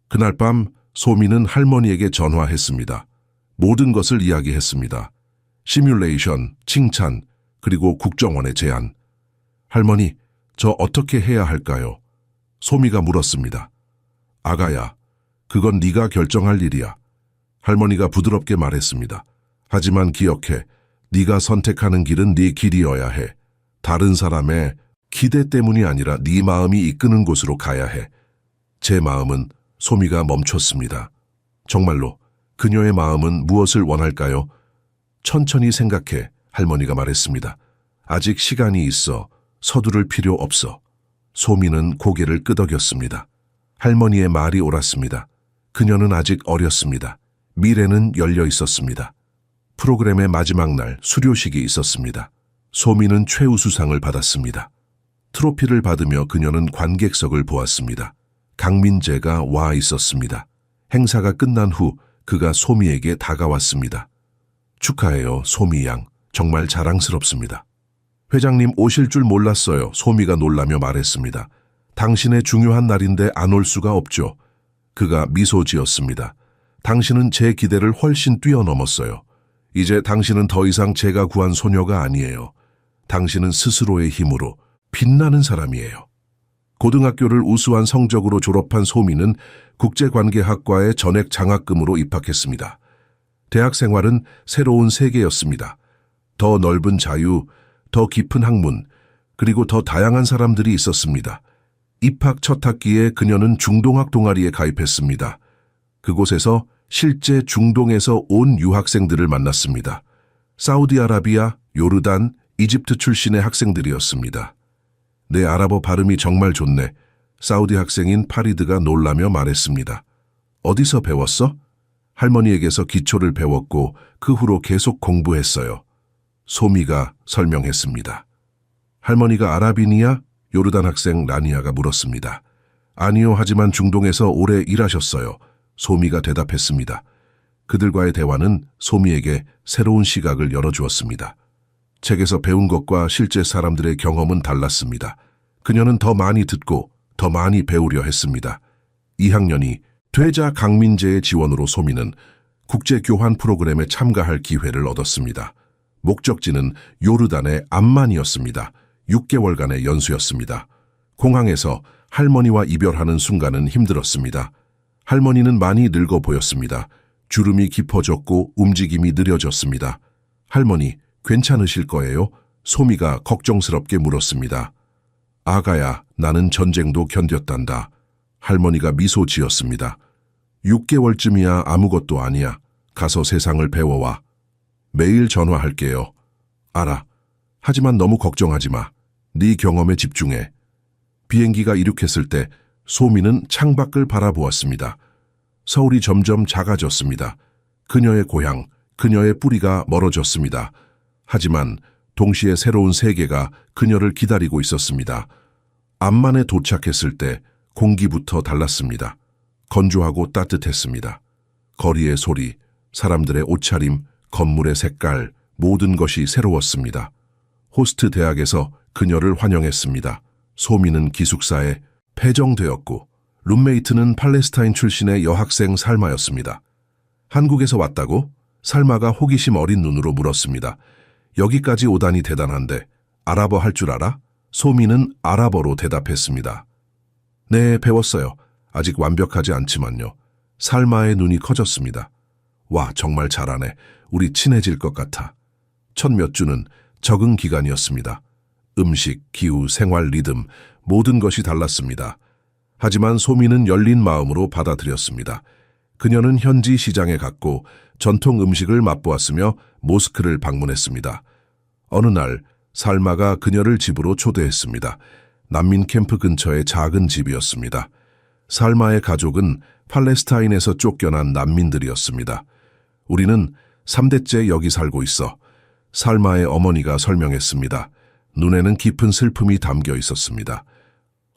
그날 밤 소미는 할머니에게 전화했습니다. 모든 것을 이야기했습니다. 시뮬레이션, 칭찬, 그리고 국정원의 제안. 할머니, 저 어떻게 해야 할까요? 소미가 물었습니다. 아가야, 그건 네가 결정할 일이야. 할머니가 부드럽게 말했습니다. 하지만 기억해, 네가 선택하는 길은 네 길이어야 해. 다른 사람의 기대 때문이 아니라 네 마음이 이끄는 곳으로 가야 해. 제 마음은 소미가 멈췄습니다. 정말로 그녀의 마음은 무엇을 원할까요? 천천히 생각해, 할머니가 말했습니다. 아직 시간이 있어. 서두를 필요 없어. 소미는 고개를 끄덕였습니다. 할머니의 말이 옳았습니다. 그녀는 아직 어렸습니다. 미래는 열려 있었습니다. 프로그램의 마지막 날 수료식이 있었습니다. 소미는 최우수상을 받았습니다. 트로피를 받으며 그녀는 관객석을 보았습니다. 강민재가 와 있었습니다. 행사가 끝난 후 그가 소미에게 다가왔습니다. 축하해요, 소미 양. 정말 자랑스럽습니다. 회장님 오실 줄 몰랐어요. 소미가 놀라며 말했습니다. 당신의 중요한 날인데 안 올 수가 없죠. 그가 미소 지었습니다. 당신은 제 기대를 훨씬 뛰어넘었어요. 이제 당신은 더 이상 제가 구한 소녀가 아니에요. 당신은 스스로의 힘으로 빛나는 사람이에요. 고등학교를 우수한 성적으로 졸업한 소미는 국제관계학과에 전액 장학금으로 입학했습니다. 대학 생활은 새로운 세계였습니다. 더 넓은 자유, 더 깊은 학문, 그리고 더 다양한 사람들이 있었습니다. 입학 첫 학기에 그녀는 중동학 동아리에 가입했습니다. 그곳에서 실제 중동에서 온 유학생들을 만났습니다. 사우디아라비아, 요르단, 이집트 출신의 학생들이었습니다. 내 아랍어 발음이 정말 좋네. 사우디 학생인 파리드가 놀라며 말했습니다. 어디서 배웠어? 할머니에게서 기초를 배웠고 그 후로 계속 공부했어요. 소미가 설명했습니다. 할머니가 아랍인이야? 요르단 학생 라니아가 물었습니다. 아니요, 하지만 중동에서 오래 일하셨어요. 소미가 대답했습니다. 그들과의 대화는 소미에게 새로운 시각을 열어주었습니다. 책에서 배운 것과 실제 사람들의 경험은 달랐습니다. 그녀는 더 많이 듣고 더 많이 배우려 했습니다. 2학년이 되자 강민재의 지원으로 소미는 국제교환 프로그램에 참가할 기회를 얻었습니다. 목적지는 요르단의 암만이었습니다. 6개월간의 연수였습니다. 공항에서 할머니와 이별하는 순간은 힘들었습니다. 할머니는 많이 늙어 보였습니다. 주름이 깊어졌고 움직임이 느려졌습니다. 할머니, 괜찮으실 거예요? 소미가 걱정스럽게 물었습니다. 아가야, 나는 전쟁도 견뎠단다. 할머니가 미소 지었습니다. 6개월쯤이야 아무것도 아니야. 가서 세상을 배워와. 매일 전화할게요. 알아. 하지만 너무 걱정하지 마. 네 경험에 집중해. 비행기가 이륙했을 때 소미는 창밖을 바라보았습니다. 서울이 점점 작아졌습니다. 그녀의 고향, 그녀의 뿌리가 멀어졌습니다. 하지만 동시에 새로운 세계가 그녀를 기다리고 있었습니다. 암만에 도착했을 때 공기부터 달랐습니다. 건조하고 따뜻했습니다. 거리의 소리, 사람들의 옷차림, 건물의 색깔, 모든 것이 새로웠습니다. 호스트 대학에서 그녀를 환영했습니다. 소미는 기숙사에 배정되었고 룸메이트는 팔레스타인 출신의 여학생 살마였습니다. 한국에서 왔다고? 살마가 호기심 어린 눈으로 물었습니다. 여기까지 오다니 대단한데 아랍어 할 줄 알아? 소미는 아랍어로 대답했습니다. 네, 배웠어요. 아직 완벽하지 않지만요. 살마의 눈이 커졌습니다. 와, 정말 잘하네. 우리 친해질 것 같아. 첫 몇 주는 적응 기간이었습니다. 음식, 기후, 생활 리듬, 모든 것이 달랐습니다. 하지만 소미는 열린 마음으로 받아들였습니다. 그녀는 현지 시장에 갔고 전통 음식을 맛보았으며 모스크를 방문했습니다. 어느 날 살마가 그녀를 집으로 초대했습니다. 난민 캠프 근처의 작은 집이었습니다. 살마의 가족은 팔레스타인에서 쫓겨난 난민들이었습니다. 우리는 3대째 여기 살고 있어. 살마의 어머니가 설명했습니다. 눈에는 깊은 슬픔이 담겨 있었습니다.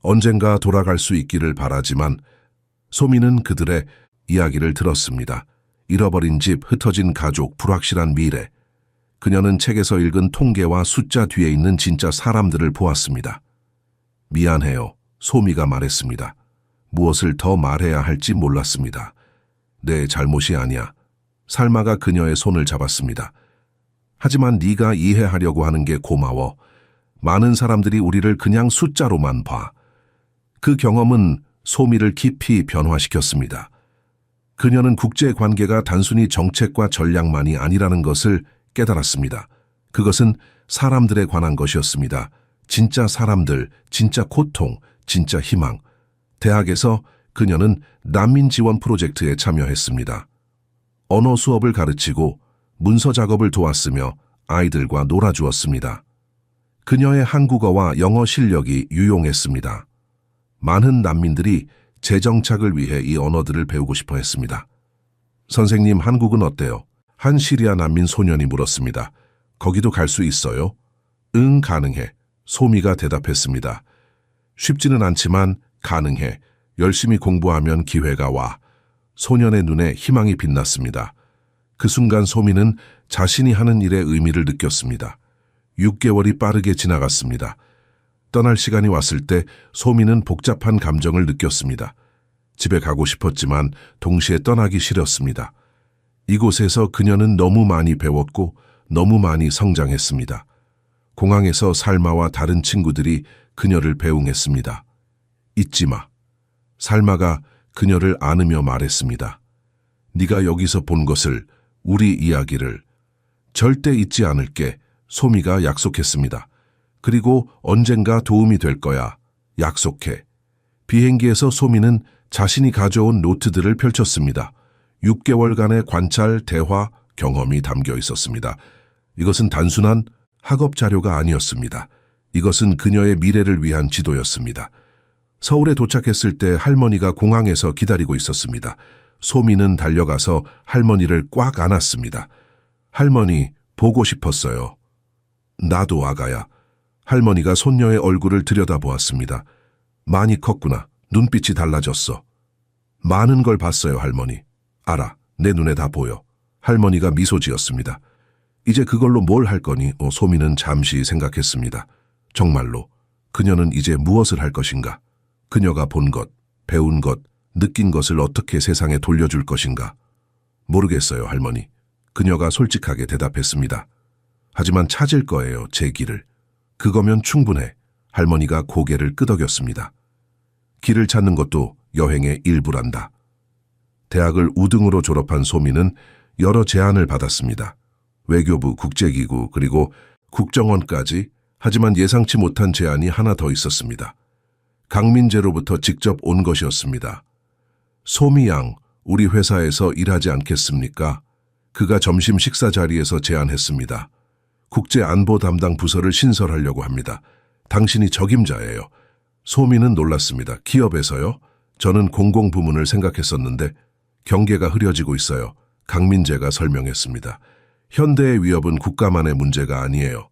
언젠가 돌아갈 수 있기를 바라지만 소미는 그들의 이야기를 들었습니다. 잃어버린 집, 흩어진 가족, 불확실한 미래. 그녀는 책에서 읽은 통계와 숫자 뒤에 있는 진짜 사람들을 보았습니다. 미안해요. 소미가 말했습니다. 무엇을 더 말해야 할지 몰랐습니다. 내 잘못이 아니야. 살마가 그녀의 손을 잡았습니다. 하지만 네가 이해하려고 하는 게 고마워. 많은 사람들이 우리를 그냥 숫자로만 봐. 그 경험은 소미를 깊이 변화시켰습니다. 그녀는 국제관계가 단순히 정책과 전략만이 아니라는 것을 깨달았습니다. 그것은 사람들에 관한 것이었습니다. 진짜 사람들, 진짜 고통, 진짜 희망. 대학에서 그녀는 난민 지원 프로젝트에 참여했습니다. 언어 수업을 가르치고 문서 작업을 도왔으며 아이들과 놀아주었습니다. 그녀의 한국어와 영어 실력이 유용했습니다. 많은 난민들이 재정착을 위해 이 언어들을 배우고 싶어 했습니다. 선생님, 한국은 어때요? 한 시리아 난민 소년이 물었습니다. 거기도 갈 수 있어요? 응, 가능해. 소미가 대답했습니다. 쉽지는 않지만 가능해. 열심히 공부하면 기회가 와. 소년의 눈에 희망이 빛났습니다. 그 순간 소미는 자신이 하는 일의 의미를 느꼈습니다. 6개월이 빠르게 지나갔습니다. 떠날 시간이 왔을 때 소미는 복잡한 감정을 느꼈습니다. 집에 가고 싶었지만 동시에 떠나기 싫었습니다. 이곳에서 그녀는 너무 많이 배웠고 너무 많이 성장했습니다. 공항에서 살마와 다른 친구들이 그녀를 배웅했습니다. 잊지 마. 살마가 그녀를 안으며 말했습니다. 네가 여기서 본 것을, 우리 이야기를 절대 잊지 않을게. 소미가 약속했습니다. 그리고 언젠가 도움이 될 거야. 약속해. 비행기에서 소미는 자신이 가져온 노트들을 펼쳤습니다. 6개월간의 관찰, 대화, 경험이 담겨 있었습니다. 이것은 단순한 학업 자료가 아니었습니다. 이것은 그녀의 미래를 위한 지도였습니다. 서울에 도착했을 때 할머니가 공항에서 기다리고 있었습니다. 소미는 달려가서 할머니를 꽉 안았습니다. 할머니, 보고 싶었어요. 나도 아가야. 할머니가 손녀의 얼굴을 들여다보았습니다. 많이 컸구나. 눈빛이 달라졌어. 많은 걸 봤어요, 할머니. 알아. 내 눈에 다 보여. 할머니가 미소 지었습니다. 이제 그걸로 뭘 할 거니? 소미는 잠시 생각했습니다. 정말로. 그녀는 이제 무엇을 할 것인가? 그녀가 본 것, 배운 것, 느낀 것을 어떻게 세상에 돌려줄 것인가? 모르겠어요, 할머니. 그녀가 솔직하게 대답했습니다. 하지만 찾을 거예요, 제 길을. 그거면 충분해. 할머니가 고개를 끄덕였습니다. 길을 찾는 것도 여행의 일부란다. 대학을 우등으로 졸업한 소미는 여러 제안을 받았습니다. 외교부, 국제기구, 그리고 국정원까지. 하지만 예상치 못한 제안이 하나 더 있었습니다. 강민재로부터 직접 온 것이었습니다. 소미 양, 우리 회사에서 일하지 않겠습니까? 그가 점심 식사 자리에서 제안했습니다. 국제안보 담당 부서를 신설하려고 합니다. 당신이 적임자예요. 소미는 놀랐습니다. 기업에서요? 저는 공공부문을 생각했었는데 경계가 흐려지고 있어요. 강민재가 설명했습니다. 현대의 위협은 국가만의 문제가 아니에요.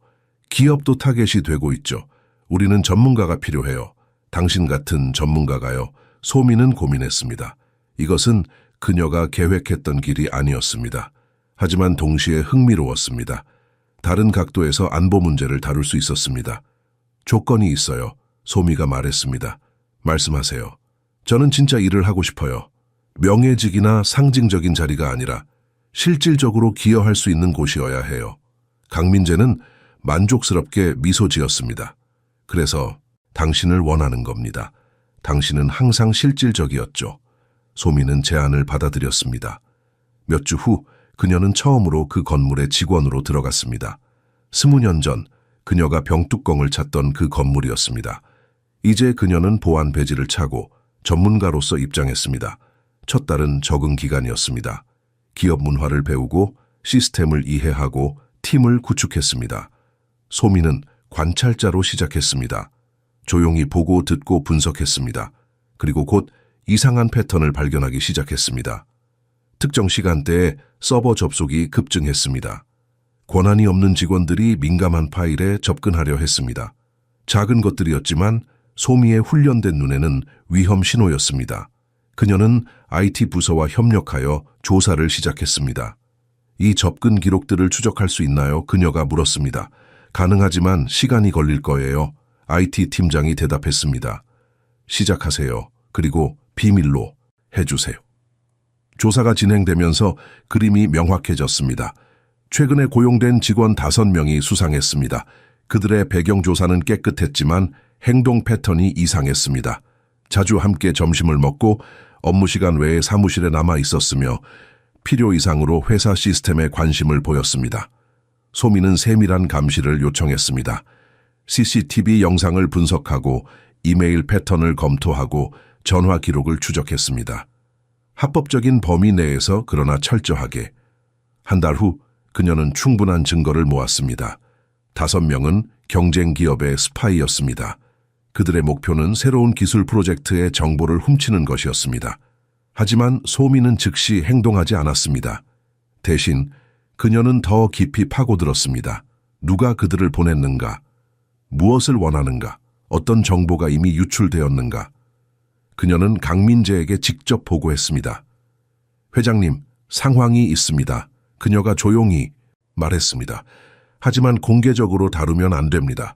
기업도 타겟이 되고 있죠. 우리는 전문가가 필요해요. 당신 같은 전문가가요. 소미는 고민했습니다. 이것은 그녀가 계획했던 길이 아니었습니다. 하지만 동시에 흥미로웠습니다. 다른 각도에서 안보 문제를 다룰 수 있었습니다. 조건이 있어요. 소미가 말했습니다. 말씀하세요. 저는 진짜 일을 하고 싶어요. 명예직이나 상징적인 자리가 아니라 실질적으로 기여할 수 있는 곳이어야 해요. 강민재는 만족스럽게 미소 지었습니다. 그래서 당신을 원하는 겁니다. 당신은 항상 실질적이었죠. 소미는 제안을 받아들였습니다. 몇 주 후 그녀는 처음으로 그 건물의 직원으로 들어갔습니다. 20년 전 그녀가 병뚜껑을 찾던 그 건물이었습니다. 이제 그녀는 보안 배지를 차고 전문가로서 입장했습니다. 첫 달은 적응 기간이었습니다. 기업 문화를 배우고 시스템을 이해하고 팀을 구축했습니다. 소미는 관찰자로 시작했습니다. 조용히 보고 듣고 분석했습니다. 그리고 곧 이상한 패턴을 발견하기 시작했습니다. 특정 시간대에 서버 접속이 급증했습니다. 권한이 없는 직원들이 민감한 파일에 접근하려 했습니다. 작은 것들이었지만 소미의 훈련된 눈에는 위험 신호였습니다. 그녀는 IT 부서와 협력하여 조사를 시작했습니다. 이 접근 기록들을 추적할 수 있나요? 그녀가 물었습니다. 가능하지만 시간이 걸릴 거예요. IT 팀장이 대답했습니다. 시작하세요. 그리고 비밀로 해주세요. 조사가 진행되면서 그림이 명확해졌습니다. 최근에 고용된 직원 5명이 수상했습니다. 그들의 배경 조사는 깨끗했지만 행동 패턴이 이상했습니다. 자주 함께 점심을 먹고 업무 시간 외에 사무실에 남아 있었으며 필요 이상으로 회사 시스템에 관심을 보였습니다. 소미는 세밀한 감시를 요청했습니다. CCTV 영상을 분석하고 이메일 패턴을 검토하고 전화 기록을 추적했습니다. 합법적인 범위 내에서 그러나 철저하게. 한 달 후 그녀는 충분한 증거를 모았습니다. 5명은 경쟁 기업의 스파이였습니다. 그들의 목표는 새로운 기술 프로젝트의 정보를 훔치는 것이었습니다. 하지만 소미는 즉시 행동하지 않았습니다. 대신 그녀는 더 깊이 파고들었습니다. 누가 그들을 보냈는가? 무엇을 원하는가? 어떤 정보가 이미 유출되었는가? 그녀는 강민재에게 직접 보고했습니다. 회장님, 상황이 있습니다. 그녀가 조용히 말했습니다. 하지만 공개적으로 다루면 안 됩니다.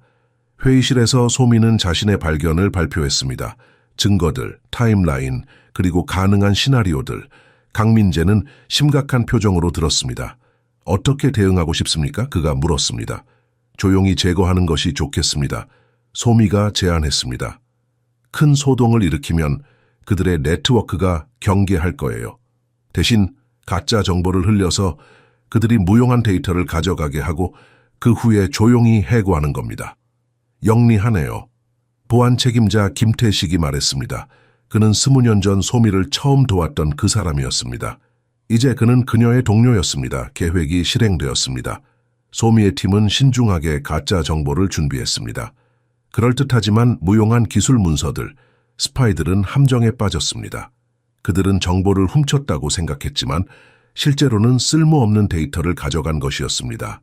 회의실에서 소미는 자신의 발견을 발표했습니다. 증거들, 타임라인, 그리고 가능한 시나리오들. 강민재는 심각한 표정으로 들었습니다. 어떻게 대응하고 싶습니까? 그가 물었습니다. 조용히 제거하는 것이 좋겠습니다. 소미가 제안했습니다. 큰 소동을 일으키면 그들의 네트워크가 경계할 거예요. 대신 가짜 정보를 흘려서 그들이 무용한 데이터를 가져가게 하고 그 후에 조용히 해고하는 겁니다. 영리하네요. 보안 책임자 김태식이 말했습니다. 그는 20년 전 소미를 처음 도왔던 그 사람이었습니다. 이제 그는 그녀의 동료였습니다. 계획이 실행되었습니다. 소미의 팀은 신중하게 가짜 정보를 준비했습니다. 그럴듯하지만 무용한 기술 문서들, 스파이들은 함정에 빠졌습니다. 그들은 정보를 훔쳤다고 생각했지만 실제로는 쓸모없는 데이터를 가져간 것이었습니다.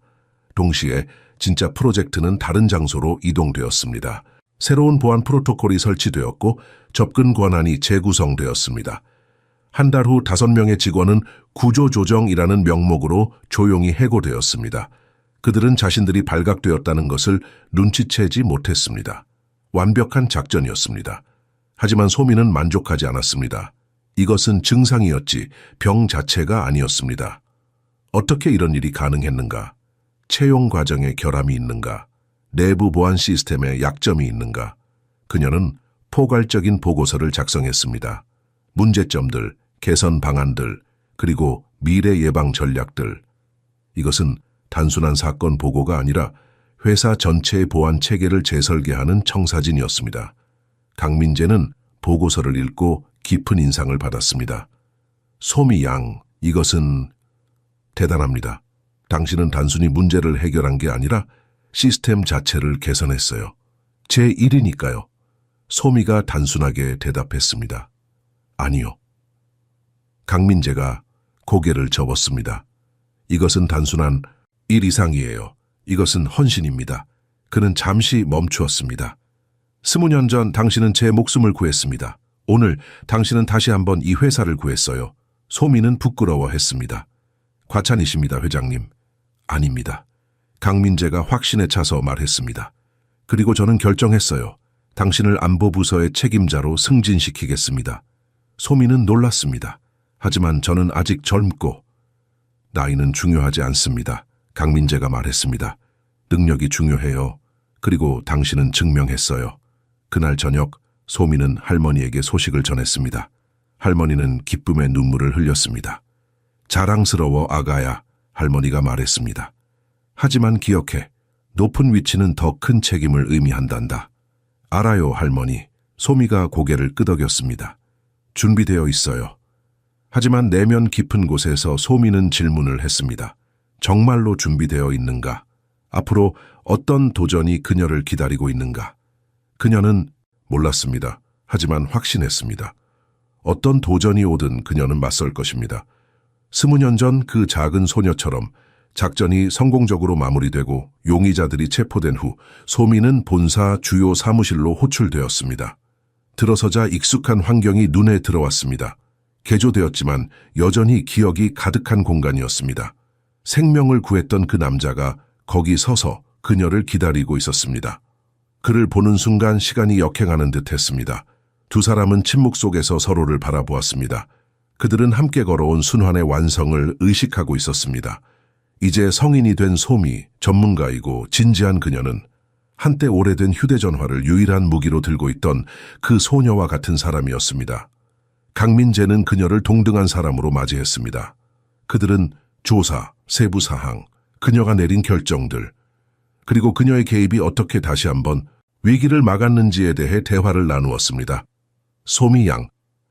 동시에 진짜 프로젝트는 다른 장소로 이동되었습니다. 새로운 보안 프로토콜이 설치되었고 접근 권한이 재구성되었습니다. 한 달 후 5명의 직원은 구조조정이라는 명목으로 조용히 해고되었습니다. 그들은 자신들이 발각되었다는 것을 눈치채지 못했습니다. 완벽한 작전이었습니다. 하지만 소미는 만족하지 않았습니다. 이것은 증상이었지 병 자체가 아니었습니다. 어떻게 이런 일이 가능했는가? 채용 과정에 결함이 있는가? 내부 보안 시스템에 약점이 있는가? 그녀는 포괄적인 보고서를 작성했습니다. 문제점들, 개선 방안들, 그리고 미래 예방 전략들. 이것은 단순한 사건 보고가 아니라 회사 전체의 보안 체계를 재설계하는 청사진이었습니다. 강민재는 보고서를 읽고 깊은 인상을 받았습니다. 소미 양, 이것은 대단합니다. 당신은 단순히 문제를 해결한 게 아니라 시스템 자체를 개선했어요. 제 일이니까요. 소미가 단순하게 대답했습니다. 아니요. 강민재가 고개를 접었습니다. 이것은 단순한 일 이상이에요. 이것은 헌신입니다. 그는 잠시 멈추었습니다. 20년 전 당신은 제 목숨을 구했습니다. 오늘 당신은 다시 한번 이 회사를 구했어요. 소미는 부끄러워했습니다. 과찬이십니다, 회장님. 아닙니다. 강민재가 확신에 차서 말했습니다. 그리고 저는 결정했어요. 당신을 안보부서의 책임자로 승진시키겠습니다. 소미는 놀랐습니다. 하지만 저는 아직 젊고 나이는 중요하지 않습니다. 강민재가 말했습니다. 능력이 중요해요. 그리고 당신은 증명했어요. 그날 저녁 소미는 할머니에게 소식을 전했습니다. 할머니는 기쁨의 눈물을 흘렸습니다. 자랑스러워 아가야, 할머니가 말했습니다. 하지만 기억해, 높은 위치는 더 큰 책임을 의미한단다. 알아요, 할머니. 소미가 고개를 끄덕였습니다. 준비되어 있어요. 하지만 내면 깊은 곳에서 소미는 질문을 했습니다. 정말로 준비되어 있는가? 앞으로 어떤 도전이 그녀를 기다리고 있는가? 그녀는 몰랐습니다. 하지만 확신했습니다. 어떤 도전이 오든 그녀는 맞설 것입니다. 20년 전 그 작은 소녀처럼 작전이 성공적으로 마무리되고 용의자들이 체포된 후 소미는 본사 주요 사무실로 호출되었습니다. 들어서자 익숙한 환경이 눈에 들어왔습니다. 개조되었지만 여전히 기억이 가득한 공간이었습니다. 생명을 구했던 그 남자가 거기 서서 그녀를 기다리고 있었습니다. 그를 보는 순간 시간이 역행하는 듯 했습니다. 두 사람은 침묵 속에서 서로를 바라보았습니다. 그들은 함께 걸어온 순환의 완성을 의식하고 있었습니다. 이제 성인이 된 소미, 전문가이고 진지한 그녀는 한때 오래된 휴대전화를 유일한 무기로 들고 있던 그 소녀와 같은 사람이었습니다. 강민재는 그녀를 동등한 사람으로 맞이했습니다. 그들은 조사, 세부 사항, 그녀가 내린 결정들, 그리고 그녀의 개입이 어떻게 다시 한번 위기를 막았는지에 대해 대화를 나누었습니다. 소미 양,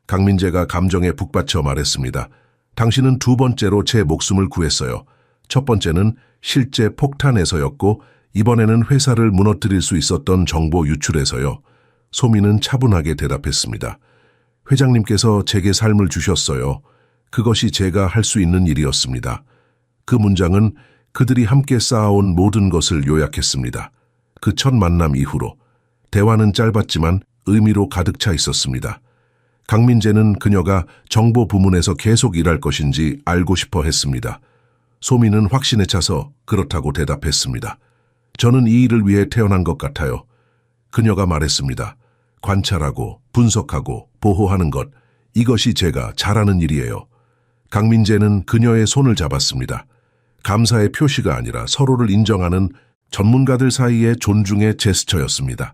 강민재가 감정에 북받쳐 말했습니다. 당신은 두 번째로 제 목숨을 구했어요. 첫 번째는 실제 폭탄에서였고 이번에는 회사를 무너뜨릴 수 있었던 정보 유출에서요. 소미는 차분하게 대답했습니다. 회장님께서 제게 삶을 주셨어요. 그것이 제가 할 수 있는 일이었습니다. 그 문장은 그들이 함께 쌓아온 모든 것을 요약했습니다. 그 첫 만남 이후로 대화는 짧았지만 의미로 가득 차 있었습니다. 강민재는 그녀가 정보 부문에서 계속 일할 것인지 알고 싶어 했습니다. 소미는 확신에 차서 그렇다고 대답했습니다. 저는 이 일을 위해 태어난 것 같아요. 그녀가 말했습니다. 관찰하고 분석하고 보호하는 것, 이것이 제가 잘하는 일이에요. 강민재는 그녀의 손을 잡았습니다. 감사의 표시가 아니라 서로를 인정하는 전문가들 사이의 존중의 제스처였습니다.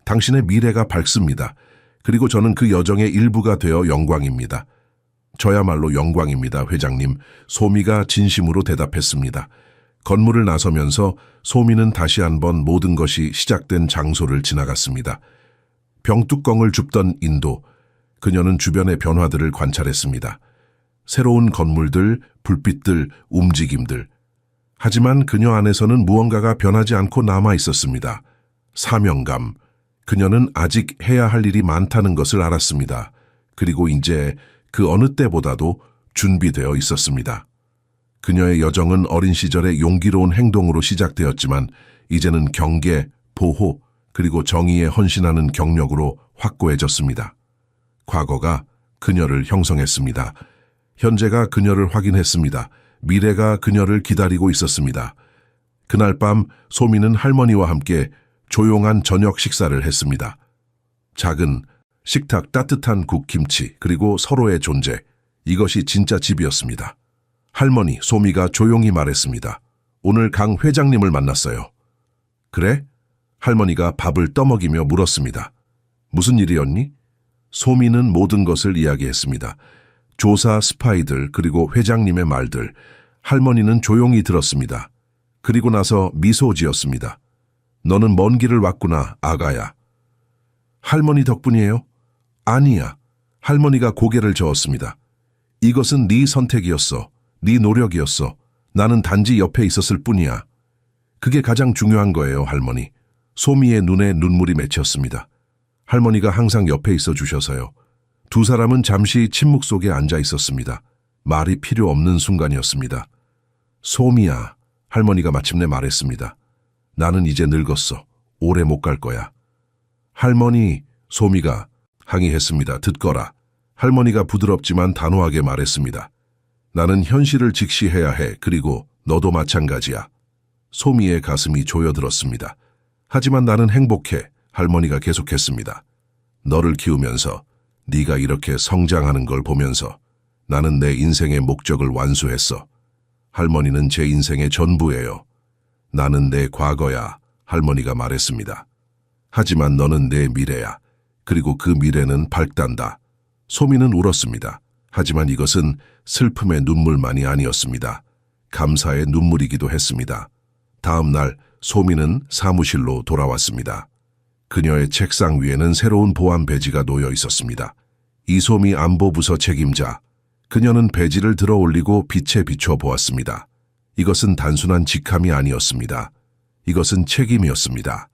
당신의 미래가 밝습니다. 그리고 저는 그 여정의 일부가 되어 영광입니다. 저야말로 영광입니다, 회장님. 소미가 진심으로 대답했습니다. 건물을 나서면서 소미는 다시 한번 모든 것이 시작된 장소를 지나갔습니다. 병뚜껑을 줍던 인도, 그녀는 주변의 변화들을 관찰했습니다. 새로운 건물들, 불빛들, 움직임들. 하지만 그녀 안에서는 무언가가 변하지 않고 남아 있었습니다. 사명감. 그녀는 아직 해야 할 일이 많다는 것을 알았습니다. 그리고 이제 그 어느 때보다도 준비되어 있었습니다. 그녀의 여정은 어린 시절의 용기로운 행동으로 시작되었지만 이제는 경계, 보호, 그리고 정의에 헌신하는 경력으로 확고해졌습니다. 과거가 그녀를 형성했습니다. 현재가 그녀를 확인했습니다. 미래가 그녀를 기다리고 있었습니다. 그날 밤 소미는 할머니와 함께 조용한 저녁 식사를 했습니다. 작은 식탁, 따뜻한 국, 김치, 그리고 서로의 존재. 이것이 진짜 집이었습니다. 할머니, 소미가 조용히 말했습니다. 오늘 강 회장님을 만났어요. 그래? 할머니가 밥을 떠먹이며 물었습니다. 무슨 일이었니? 소미는 모든 것을 이야기했습니다. 조사, 스파이들, 그리고 회장님의 말들. 할머니는 조용히 들었습니다. 그리고 나서 미소 지었습니다. 너는 먼 길을 왔구나, 아가야. 할머니 덕분이에요? 아니야. 할머니가 고개를 저었습니다. 이것은 네 선택이었어. 네 노력이었어. 나는 단지 옆에 있었을 뿐이야. 그게 가장 중요한 거예요, 할머니. 소미의 눈에 눈물이 맺혔습니다. 할머니가 항상 옆에 있어 주셔서요. 두 사람은 잠시 침묵 속에 앉아 있었습니다. 말이 필요 없는 순간이었습니다. 소미야, 할머니가 마침내 말했습니다. 나는 이제 늙었어. 오래 못 갈 거야. 할머니, 소미가 항의했습니다. 듣거라. 할머니가 부드럽지만 단호하게 말했습니다. 나는 현실을 직시해야 해. 그리고 너도 마찬가지야. 소미의 가슴이 조여들었습니다. 하지만 나는 행복해. 할머니가 계속했습니다. 너를 키우면서 네가 이렇게 성장하는 걸 보면서 나는 내 인생의 목적을 완수했어. 할머니는 제 인생의 전부예요. 나는 내 과거야. 할머니가 말했습니다. 하지만 너는 내 미래야. 그리고 그 미래는 밝단다. 소미는 울었습니다. 하지만 이것은 슬픔의 눈물만이 아니었습니다. 감사의 눈물이기도 했습니다. 다음 날 소미는 사무실로 돌아왔습니다. 그녀의 책상 위에는 새로운 보안 배지가 놓여 있었습니다. 이소미 안보부서 책임자. 그녀는 배지를 들어 올리고 빛에 비춰 보았습니다. 이것은 단순한 직함이 아니었습니다. 이것은 책임이었습니다.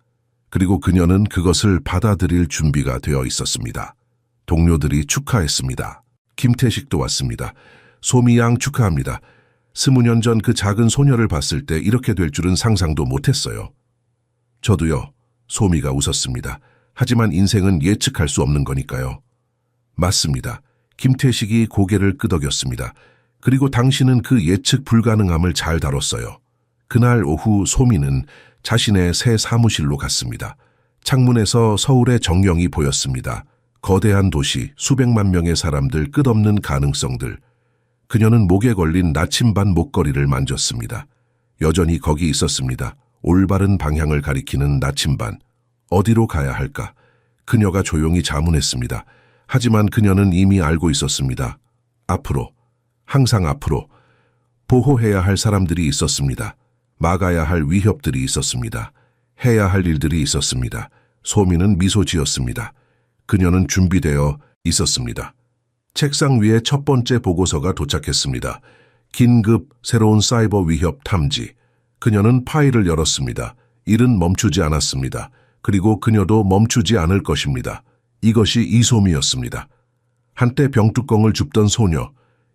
그리고 그녀는 그것을 받아들일 준비가 되어 있었습니다. 동료들이 축하했습니다. 김태식도 왔습니다. 소미 양 축하합니다. 20년 전 그 작은 소녀를 봤을 때 이렇게 될 줄은 상상도 못했어요. 저도요. 소미가 웃었습니다. 하지만 인생은 예측할 수 없는 거니까요. 맞습니다. 김태식이 고개를 끄덕였습니다. 그리고 당신은 그 예측 불가능함을 잘 다뤘어요. 그날 오후 소미는 자신의 새 사무실로 갔습니다. 창문에서 서울의 정령이 보였습니다. 거대한 도시, 수백만 명의 사람들, 끝없는 가능성들. 그녀는 목에 걸린 나침반 목걸이를 만졌습니다. 여전히 거기 있었습니다. 올바른 방향을 가리키는 나침반. 어디로 가야 할까? 그녀가 조용히 자문했습니다. 하지만 그녀는 이미 알고 있었습니다. 앞으로, 항상 앞으로. 보호해야 할 사람들이 있었습니다. 막아야 할 위협들이 있었습니다. 해야 할 일들이 있었습니다. 소미는 미소 지었습니다. 그녀는 준비되어 있었습니다. 책상 위에 첫 번째 보고서가 도착했습니다. 긴급 새로운 사이버 위협 탐지. 그녀는 파일을 열었습니다. 일은 멈추지 않았습니다. 그리고 그녀도 멈추지 않을 것입니다. 이것이 이소미였습니다. 한때 병뚜껑을 줍던 소녀,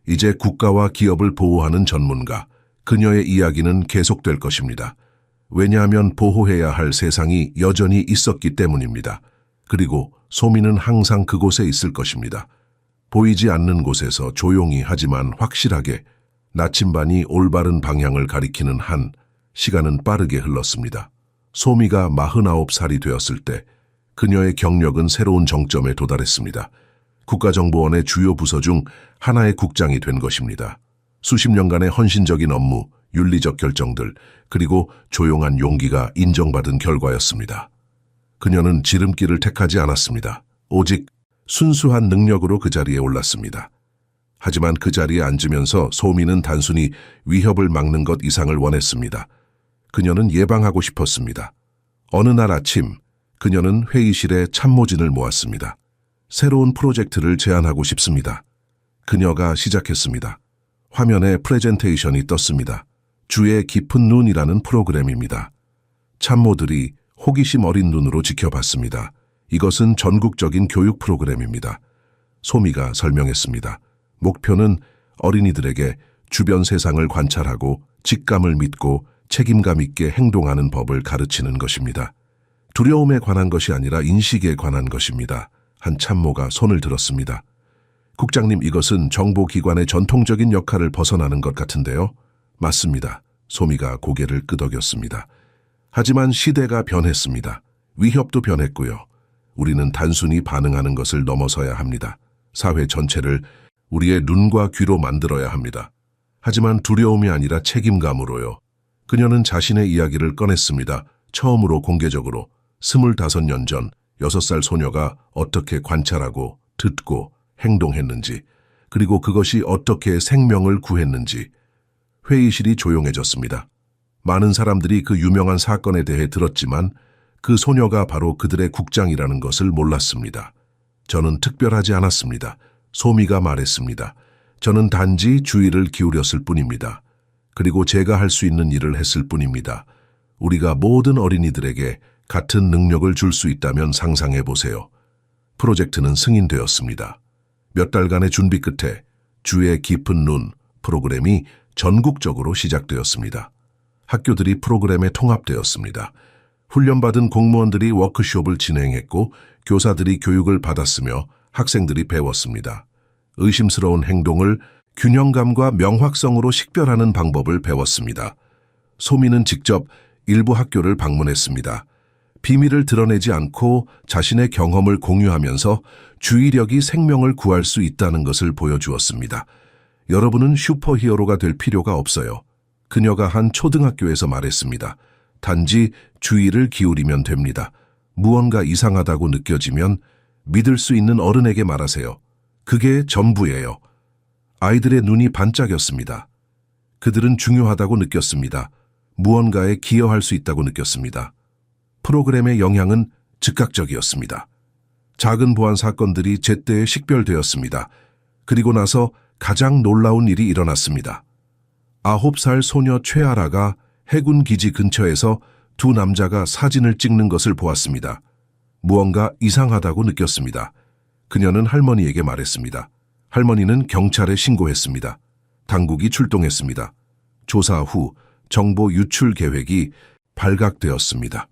이제 국가와 기업을 보호하는 전문가. 그녀의 이야기는 계속될 것입니다. 왜냐하면 보호해야 할 세상이 여전히 있었기 때문입니다. 그리고 소미는 항상 그곳에 있을 것입니다. 보이지 않는 곳에서 조용히 하지만 확실하게 나침반이 올바른 방향을 가리키는 한 시간은 빠르게 흘렀습니다. 소미가 49살이 되었을 때 그녀의 경력은 새로운 정점에 도달했습니다. 국가정보원의 주요 부서 중 하나의 국장이 된 것입니다. 수십 년간의 헌신적인 업무, 윤리적 결정들, 그리고 조용한 용기가 인정받은 결과였습니다. 그녀는 지름길을 택하지 않았습니다. 오직 순수한 능력으로 그 자리에 올랐습니다. 하지만 그 자리에 앉으면서 소미는 단순히 위협을 막는 것 이상을 원했습니다. 그녀는 예방하고 싶었습니다. 어느 날 아침, 그녀는 회의실에 참모진을 모았습니다. 새로운 프로젝트를 제안하고 싶습니다. 그녀가 시작했습니다. 화면에 프레젠테이션이 떴습니다. 주의 깊은 눈이라는 프로그램입니다. 참모들이 호기심 어린 눈으로 지켜봤습니다. 이것은 전국적인 교육 프로그램입니다. 소미가 설명했습니다. 목표는 어린이들에게 주변 세상을 관찰하고 직감을 믿고 책임감 있게 행동하는 법을 가르치는 것입니다. 두려움에 관한 것이 아니라 인식에 관한 것입니다. 한 참모가 손을 들었습니다. 국장님, 이것은 정보기관의 전통적인 역할을 벗어나는 것 같은데요? 맞습니다. 소미가 고개를 끄덕였습니다. 하지만 시대가 변했습니다. 위협도 변했고요. 우리는 단순히 반응하는 것을 넘어서야 합니다. 사회 전체를 우리의 눈과 귀로 만들어야 합니다. 하지만 두려움이 아니라 책임감으로요. 그녀는 자신의 이야기를 꺼냈습니다. 처음으로 공개적으로 25년 전 6살 소녀가 어떻게 관찰하고 듣고 행동했는지, 그리고 그것이 어떻게 생명을 구했는지. 회의실이 조용해졌습니다. 많은 사람들이 그 유명한 사건에 대해 들었지만 그 소녀가 바로 그들의 국장이라는 것을 몰랐습니다. 저는 특별하지 않았습니다. 소미가 말했습니다. 저는 단지 주의를 기울였을 뿐입니다. 그리고 제가 할 수 있는 일을 했을 뿐입니다. 우리가 모든 어린이들에게 같은 능력을 줄 수 있다면 상상해 보세요. 프로젝트는 승인되었습니다. 몇 달간의 준비 끝에 주의 깊은 눈 프로그램이 전국적으로 시작되었습니다. 학교들이 프로그램에 통합되었습니다. 훈련받은 공무원들이 워크숍을 진행했고 교사들이 교육을 받았으며 학생들이 배웠습니다. 의심스러운 행동을 균형감과 명확성으로 식별하는 방법을 배웠습니다. 소미는 직접 일부 학교를 방문했습니다. 비밀을 드러내지 않고 자신의 경험을 공유하면서 주의력이 생명을 구할 수 있다는 것을 보여주었습니다. 여러분은 슈퍼히어로가 될 필요가 없어요. 그녀가 한 초등학교에서 말했습니다. 단지 주의를 기울이면 됩니다. 무언가 이상하다고 느껴지면 믿을 수 있는 어른에게 말하세요. 그게 전부예요. 아이들의 눈이 반짝였습니다. 그들은 중요하다고 느꼈습니다. 무언가에 기여할 수 있다고 느꼈습니다. 프로그램의 영향은 즉각적이었습니다. 작은 보안 사건들이 제때에 식별되었습니다. 그리고 나서 가장 놀라운 일이 일어났습니다. 9살 소녀 최아라가 해군 기지 근처에서 두 남자가 사진을 찍는 것을 보았습니다. 무언가 이상하다고 느꼈습니다. 그녀는 할머니에게 말했습니다. 할머니는 경찰에 신고했습니다. 당국이 출동했습니다. 조사 후 정보 유출 계획이 발각되었습니다.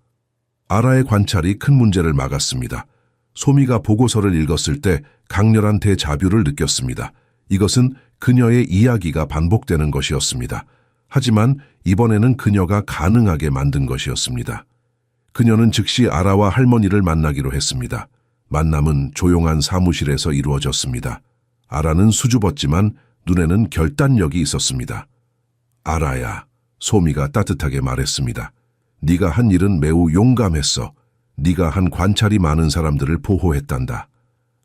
아라의 관찰이 큰 문제를 막았습니다. 소미가 보고서를 읽었을 때 강렬한 데자뷰를 느꼈습니다. 이것은 그녀의 이야기가 반복되는 것이었습니다. 하지만 이번에는 그녀가 가능하게 만든 것이었습니다. 그녀는 즉시 아라와 할머니를 만나기로 했습니다. 만남은 조용한 사무실에서 이루어졌습니다. 아라는 수줍었지만 눈에는 결단력이 있었습니다. 아라야, 소미가 따뜻하게 말했습니다. 네가 한 일은 매우 용감했어. 네가 한 관찰이 많은 사람들을 보호했단다.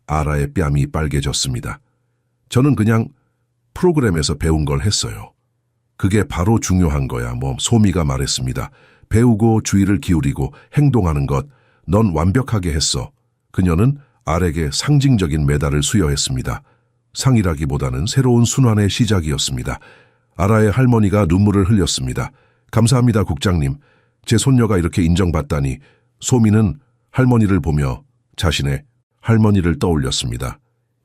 아라의 뺨이 빨개졌습니다. 저는 그냥 프로그램에서 배운 걸 했어요. 그게 바로 중요한 거야. 소미가 말했습니다. 배우고 주의를 기울이고 행동하는 것, 넌 완벽하게 했어. 그녀는 아라에게 상징적인 메달을 수여했습니다. 상이라기보다는 새로운 순환의 시작이었습니다. 아라의 할머니가 눈물을 흘렸습니다. 감사합니다, 국장님. 제 손녀가 이렇게 인정받다니. 소미는 할머니를 보며 자신의 할머니를 떠올렸습니다.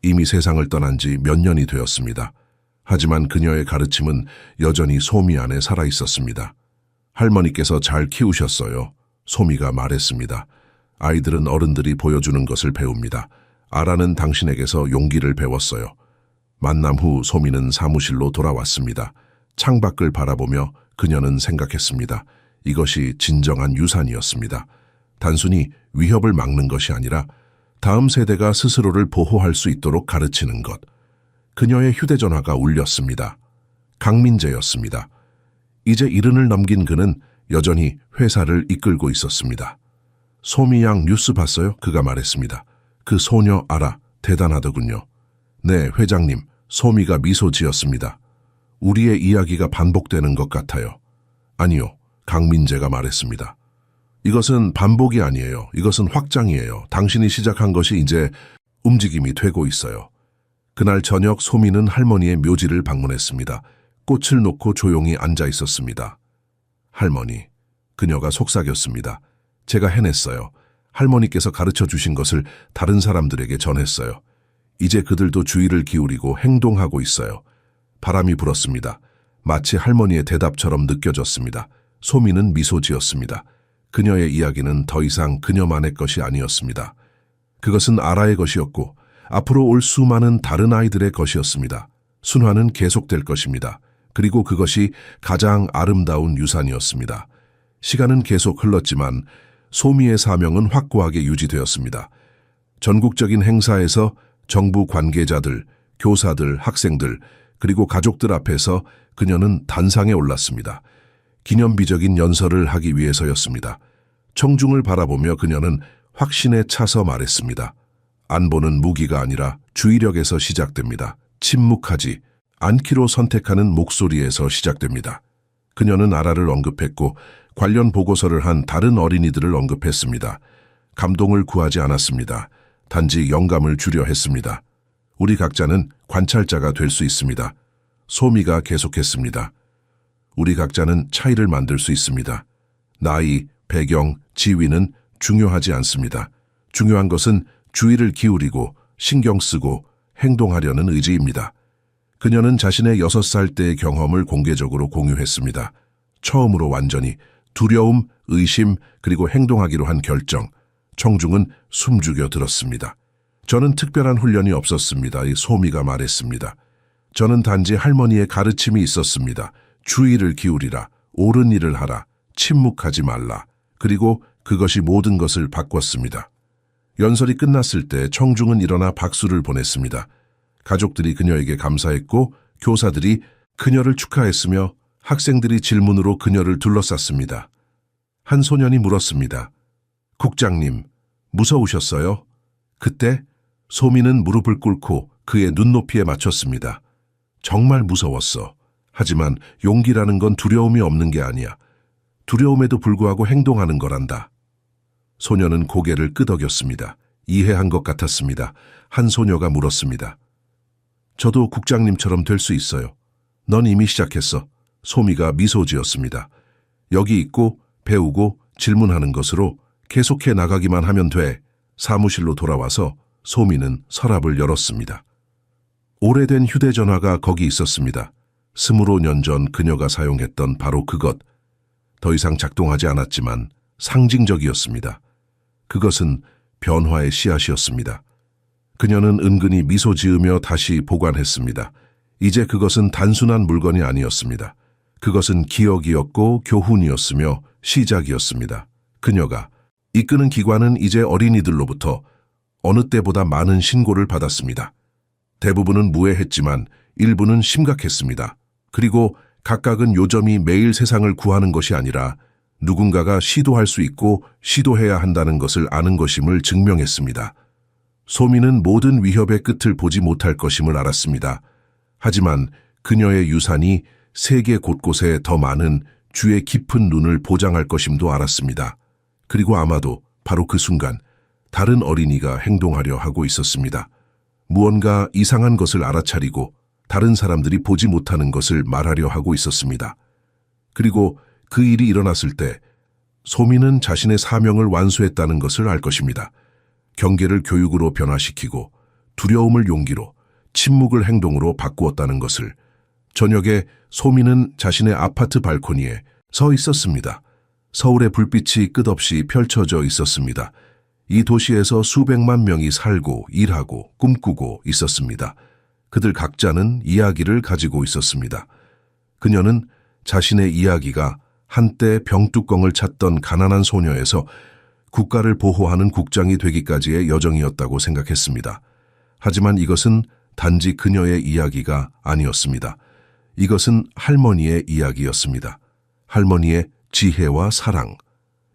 이미 세상을 떠난 지 몇 년이 되었습니다. 하지만 그녀의 가르침은 여전히 소미 안에 살아있었습니다. 할머니께서 잘 키우셨어요. 소미가 말했습니다. 아이들은 어른들이 보여주는 것을 배웁니다. 아라는 당신에게서 용기를 배웠어요. 만남 후 소미는 사무실로 돌아왔습니다. 창밖을 바라보며 그녀는 생각했습니다. 이것이 진정한 유산이었습니다. 단순히 위협을 막는 것이 아니라 다음 세대가 스스로를 보호할 수 있도록 가르치는 것. 그녀의 휴대전화가 울렸습니다. 강민재였습니다. 이제 70을 넘긴 그는 여전히 회사를 이끌고 있었습니다. 소미 양 뉴스 봤어요? 그가 말했습니다. 그 소녀 아라 대단하더군요. 네, 회장님. 소미가 미소 지었습니다. 우리의 이야기가 반복되는 것 같아요. 아니요, 강민재가 말했습니다. 이것은 반복이 아니에요. 이것은 확장이에요. 당신이 시작한 것이 이제 움직임이 되고 있어요. 그날 저녁 소미는 할머니의 묘지를 방문했습니다. 꽃을 놓고 조용히 앉아 있었습니다. 할머니, 그녀가 속삭였습니다. 제가 해냈어요. 할머니께서 가르쳐 주신 것을 다른 사람들에게 전했어요. 이제 그들도 주의를 기울이고 행동하고 있어요. 바람이 불었습니다. 마치 할머니의 대답처럼 느껴졌습니다. 소미는 미소 지었습니다. 그녀의 이야기는 더 이상 그녀만의 것이 아니었습니다. 그것은 아라의 것이었고 앞으로 올 수많은 다른 아이들의 것이었습니다. 순환은 계속될 것입니다. 그리고 그것이 가장 아름다운 유산이었습니다. 시간은 계속 흘렀지만 소미의 사명은 확고하게 유지되었습니다. 전국적인 행사에서 정부 관계자들, 교사들, 학생들, 그리고 가족들 앞에서 그녀는 단상에 올랐습니다. 기념비적인 연설을 하기 위해서였습니다. 청중을 바라보며 그녀는 확신에 차서 말했습니다. 안보는 무기가 아니라 주의력에서 시작됩니다. 침묵하지 않기로 선택하는 목소리에서 시작됩니다. 그녀는 아라를 언급했고 관련 보고서를 한 다른 어린이들을 언급했습니다. 감동을 구하지 않았습니다. 단지 영감을 주려 했습니다. 우리 각자는 관찰자가 될 수 있습니다. 소미가 계속했습니다. 우리 각자는 차이를 만들 수 있습니다. 나이, 배경, 지위는 중요하지 않습니다. 중요한 것은 주의를 기울이고 신경 쓰고 행동하려는 의지입니다. 그녀는 자신의 6살 때의 경험을 공개적으로 공유했습니다. 처음으로 완전히 두려움, 의심, 그리고 행동하기로 한 결정. 청중은 숨죽여 들었습니다. 저는 특별한 훈련이 없었습니다. 이 소미가 말했습니다. 저는 단지 할머니의 가르침이 있었습니다. 주의를 기울이라, 옳은 일을 하라, 침묵하지 말라. 그리고 그것이 모든 것을 바꿨습니다. 연설이 끝났을 때 청중은 일어나 박수를 보냈습니다. 가족들이 그녀에게 감사했고 교사들이 그녀를 축하했으며 학생들이 질문으로 그녀를 둘러쌌습니다. 한 소년이 물었습니다. 국장님, 무서우셨어요? 그때 소미는 무릎을 꿇고 그의 눈높이에 맞췄습니다. 정말 무서웠어. 하지만 용기라는 건 두려움이 없는 게 아니야. 두려움에도 불구하고 행동하는 거란다. 소녀는 고개를 끄덕였습니다. 이해한 것 같았습니다. 한 소녀가 물었습니다. 저도 국장님처럼 될 수 있어요. 넌 이미 시작했어. 소미가 미소 지었습니다. 여기 있고 배우고 질문하는 것으로 계속해 나가기만 하면 돼. 사무실로 돌아와서 소미는 서랍을 열었습니다. 오래된 휴대전화가 거기 있었습니다. 25년 전 그녀가 사용했던 바로 그것. 더 이상 작동하지 않았지만 상징적이었습니다. 그것은 변화의 씨앗이었습니다. 그녀는 은근히 미소 지으며 다시 보관했습니다. 이제 그것은 단순한 물건이 아니었습니다. 그것은 기억이었고 교훈이었으며 시작이었습니다. 그녀가 이끄는 기관은 이제 어린이들로부터 어느 때보다 많은 신고를 받았습니다. 대부분은 무해했지만 일부는 심각했습니다. 그리고 각각은 요점이 매일 세상을 구하는 것이 아니라 누군가가 시도할 수 있고 시도해야 한다는 것을 아는 것임을 증명했습니다. 소미는 모든 위협의 끝을 보지 못할 것임을 알았습니다. 하지만 그녀의 유산이 세계 곳곳에 더 많은 주의 깊은 눈을 보장할 것임도 알았습니다. 그리고 아마도 바로 그 순간 다른 어린이가 행동하려 하고 있었습니다. 무언가 이상한 것을 알아차리고 다른 사람들이 보지 못하는 것을 말하려 하고 있었습니다. 그리고 그 일이 일어났을 때 소미는 자신의 사명을 완수했다는 것을 알 것입니다. 경계를 교육으로 변화시키고 두려움을 용기로, 침묵을 행동으로 바꾸었다는 것을. 저녁에 소미는 자신의 아파트 발코니에 서 있었습니다. 서울의 불빛이 끝없이 펼쳐져 있었습니다. 이 도시에서 수백만 명이 살고 일하고 꿈꾸고 있었습니다. 그들 각자는 이야기를 가지고 있었습니다. 그녀는 자신의 이야기가 한때 병뚜껑을 찾던 가난한 소녀에서 국가를 보호하는 국장이 되기까지의 여정이었다고 생각했습니다. 하지만 이것은 단지 그녀의 이야기가 아니었습니다. 이것은 할머니의 이야기였습니다. 할머니의 지혜와 사랑.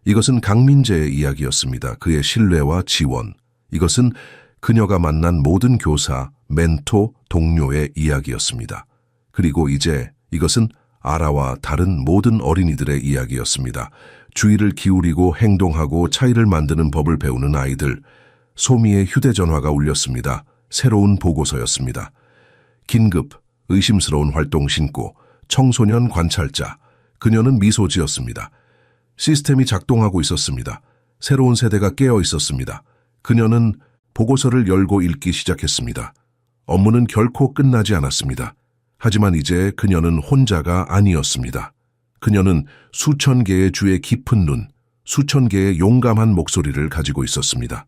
이것은 강민재의 이야기였습니다. 그의 신뢰와 지원. 이것은 그녀가 만난 모든 교사, 멘토, 동료의 이야기였습니다. 그리고 이제 이것은 아라와 다른 모든 어린이들의 이야기였습니다. 주의를 기울이고 행동하고 차이를 만드는 법을 배우는 아이들. 소미의 휴대전화가 울렸습니다. 새로운 보고서였습니다. 긴급, 의심스러운 활동 신고, 청소년 관찰자. 그녀는 미소 지었습니다. 시스템이 작동하고 있었습니다. 새로운 세대가 깨어 있었습니다. 그녀는 보고서를 열고 읽기 시작했습니다. 업무는 결코 끝나지 않았습니다. 하지만 이제 그녀는 혼자가 아니었습니다. 그녀는 수천 개의 주의 깊은 눈, 수천 개의 용감한 목소리를 가지고 있었습니다.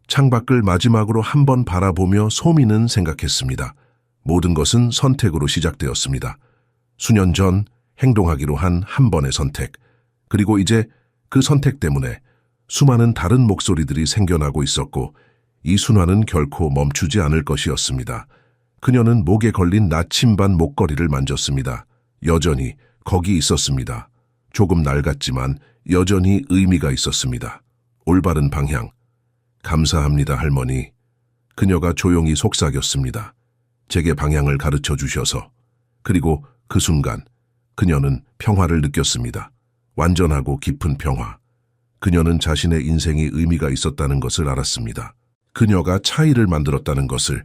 창밖을 마지막으로 한 번 바라보며 소미는 생각했습니다. 모든 것은 선택으로 시작되었습니다. 수년 전 행동하기로 한 한 번의 선택, 그리고 이제 그 선택 때문에 수많은 다른 목소리들이 생겨나고 있었고, 이 순환은 결코 멈추지 않을 것이었습니다. 그녀는 목에 걸린 나침반 목걸이를 만졌습니다. 여전히 거기 있었습니다. 조금 낡았지만 여전히 의미가 있었습니다. 올바른 방향. 감사합니다, 할머니. 그녀가 조용히 속삭였습니다. 제게 방향을 가르쳐 주셔서. 그리고 그 순간 그녀는 평화를 느꼈습니다. 완전하고 깊은 평화. 그녀는 자신의 인생이 의미가 있었다는 것을 알았습니다. 그녀가 차이를 만들었다는 것을,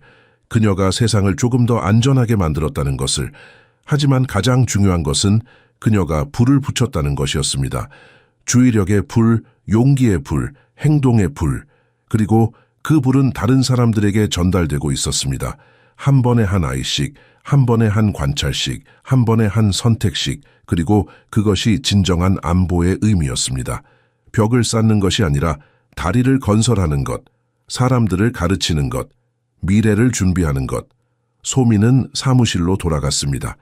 그녀가 세상을 조금 더 안전하게 만들었다는 것을, 하지만 가장 중요한 것은 그녀가 불을 붙였다는 것이었습니다. 주의력의 불, 용기의 불, 행동의 불, 그리고 그 불은 다른 사람들에게 전달되고 있었습니다. 한 번에 한 아이씩, 한 번에 한 관찰씩, 한 번에 한 선택씩, 그리고 그것이 진정한 안보의 의미였습니다. 벽을 쌓는 것이 아니라 다리를 건설하는 것, 사람들을 가르치는 것, 미래를 준비하는 것. 소민은 사무실로 돌아갔습니다.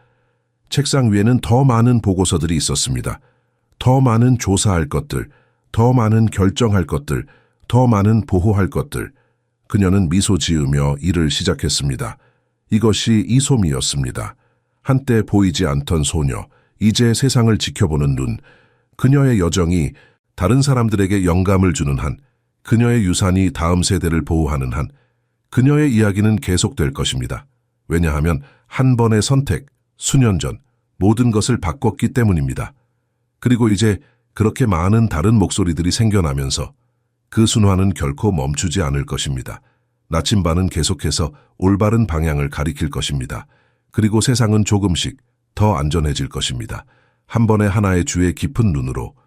책상 위에는 더 많은 보고서들이 있었습니다. 더 많은 조사할 것들, 더 많은 결정할 것들, 더 많은 보호할 것들. 그녀는 미소 지으며 일을 시작했습니다. 이것이 이솜이었습니다. 한때 보이지 않던 소녀, 이제 세상을 지켜보는 눈. 그녀의 여정이 다른 사람들에게 영감을 주는 한, 그녀의 유산이 다음 세대를 보호하는 한, 그녀의 이야기는 계속될 것입니다. 왜냐하면 한 번의 선택, 수년 전 모든 것을 바꿨기 때문입니다. 그리고 이제 그렇게 많은 다른 목소리들이 생겨나면서 그 순환은 결코 멈추지 않을 것입니다. 나침반은 계속해서 올바른 방향을 가리킬 것입니다. 그리고 세상은 조금씩 더 안전해질 것입니다. 한 번에 하나의 주의 깊은 눈으로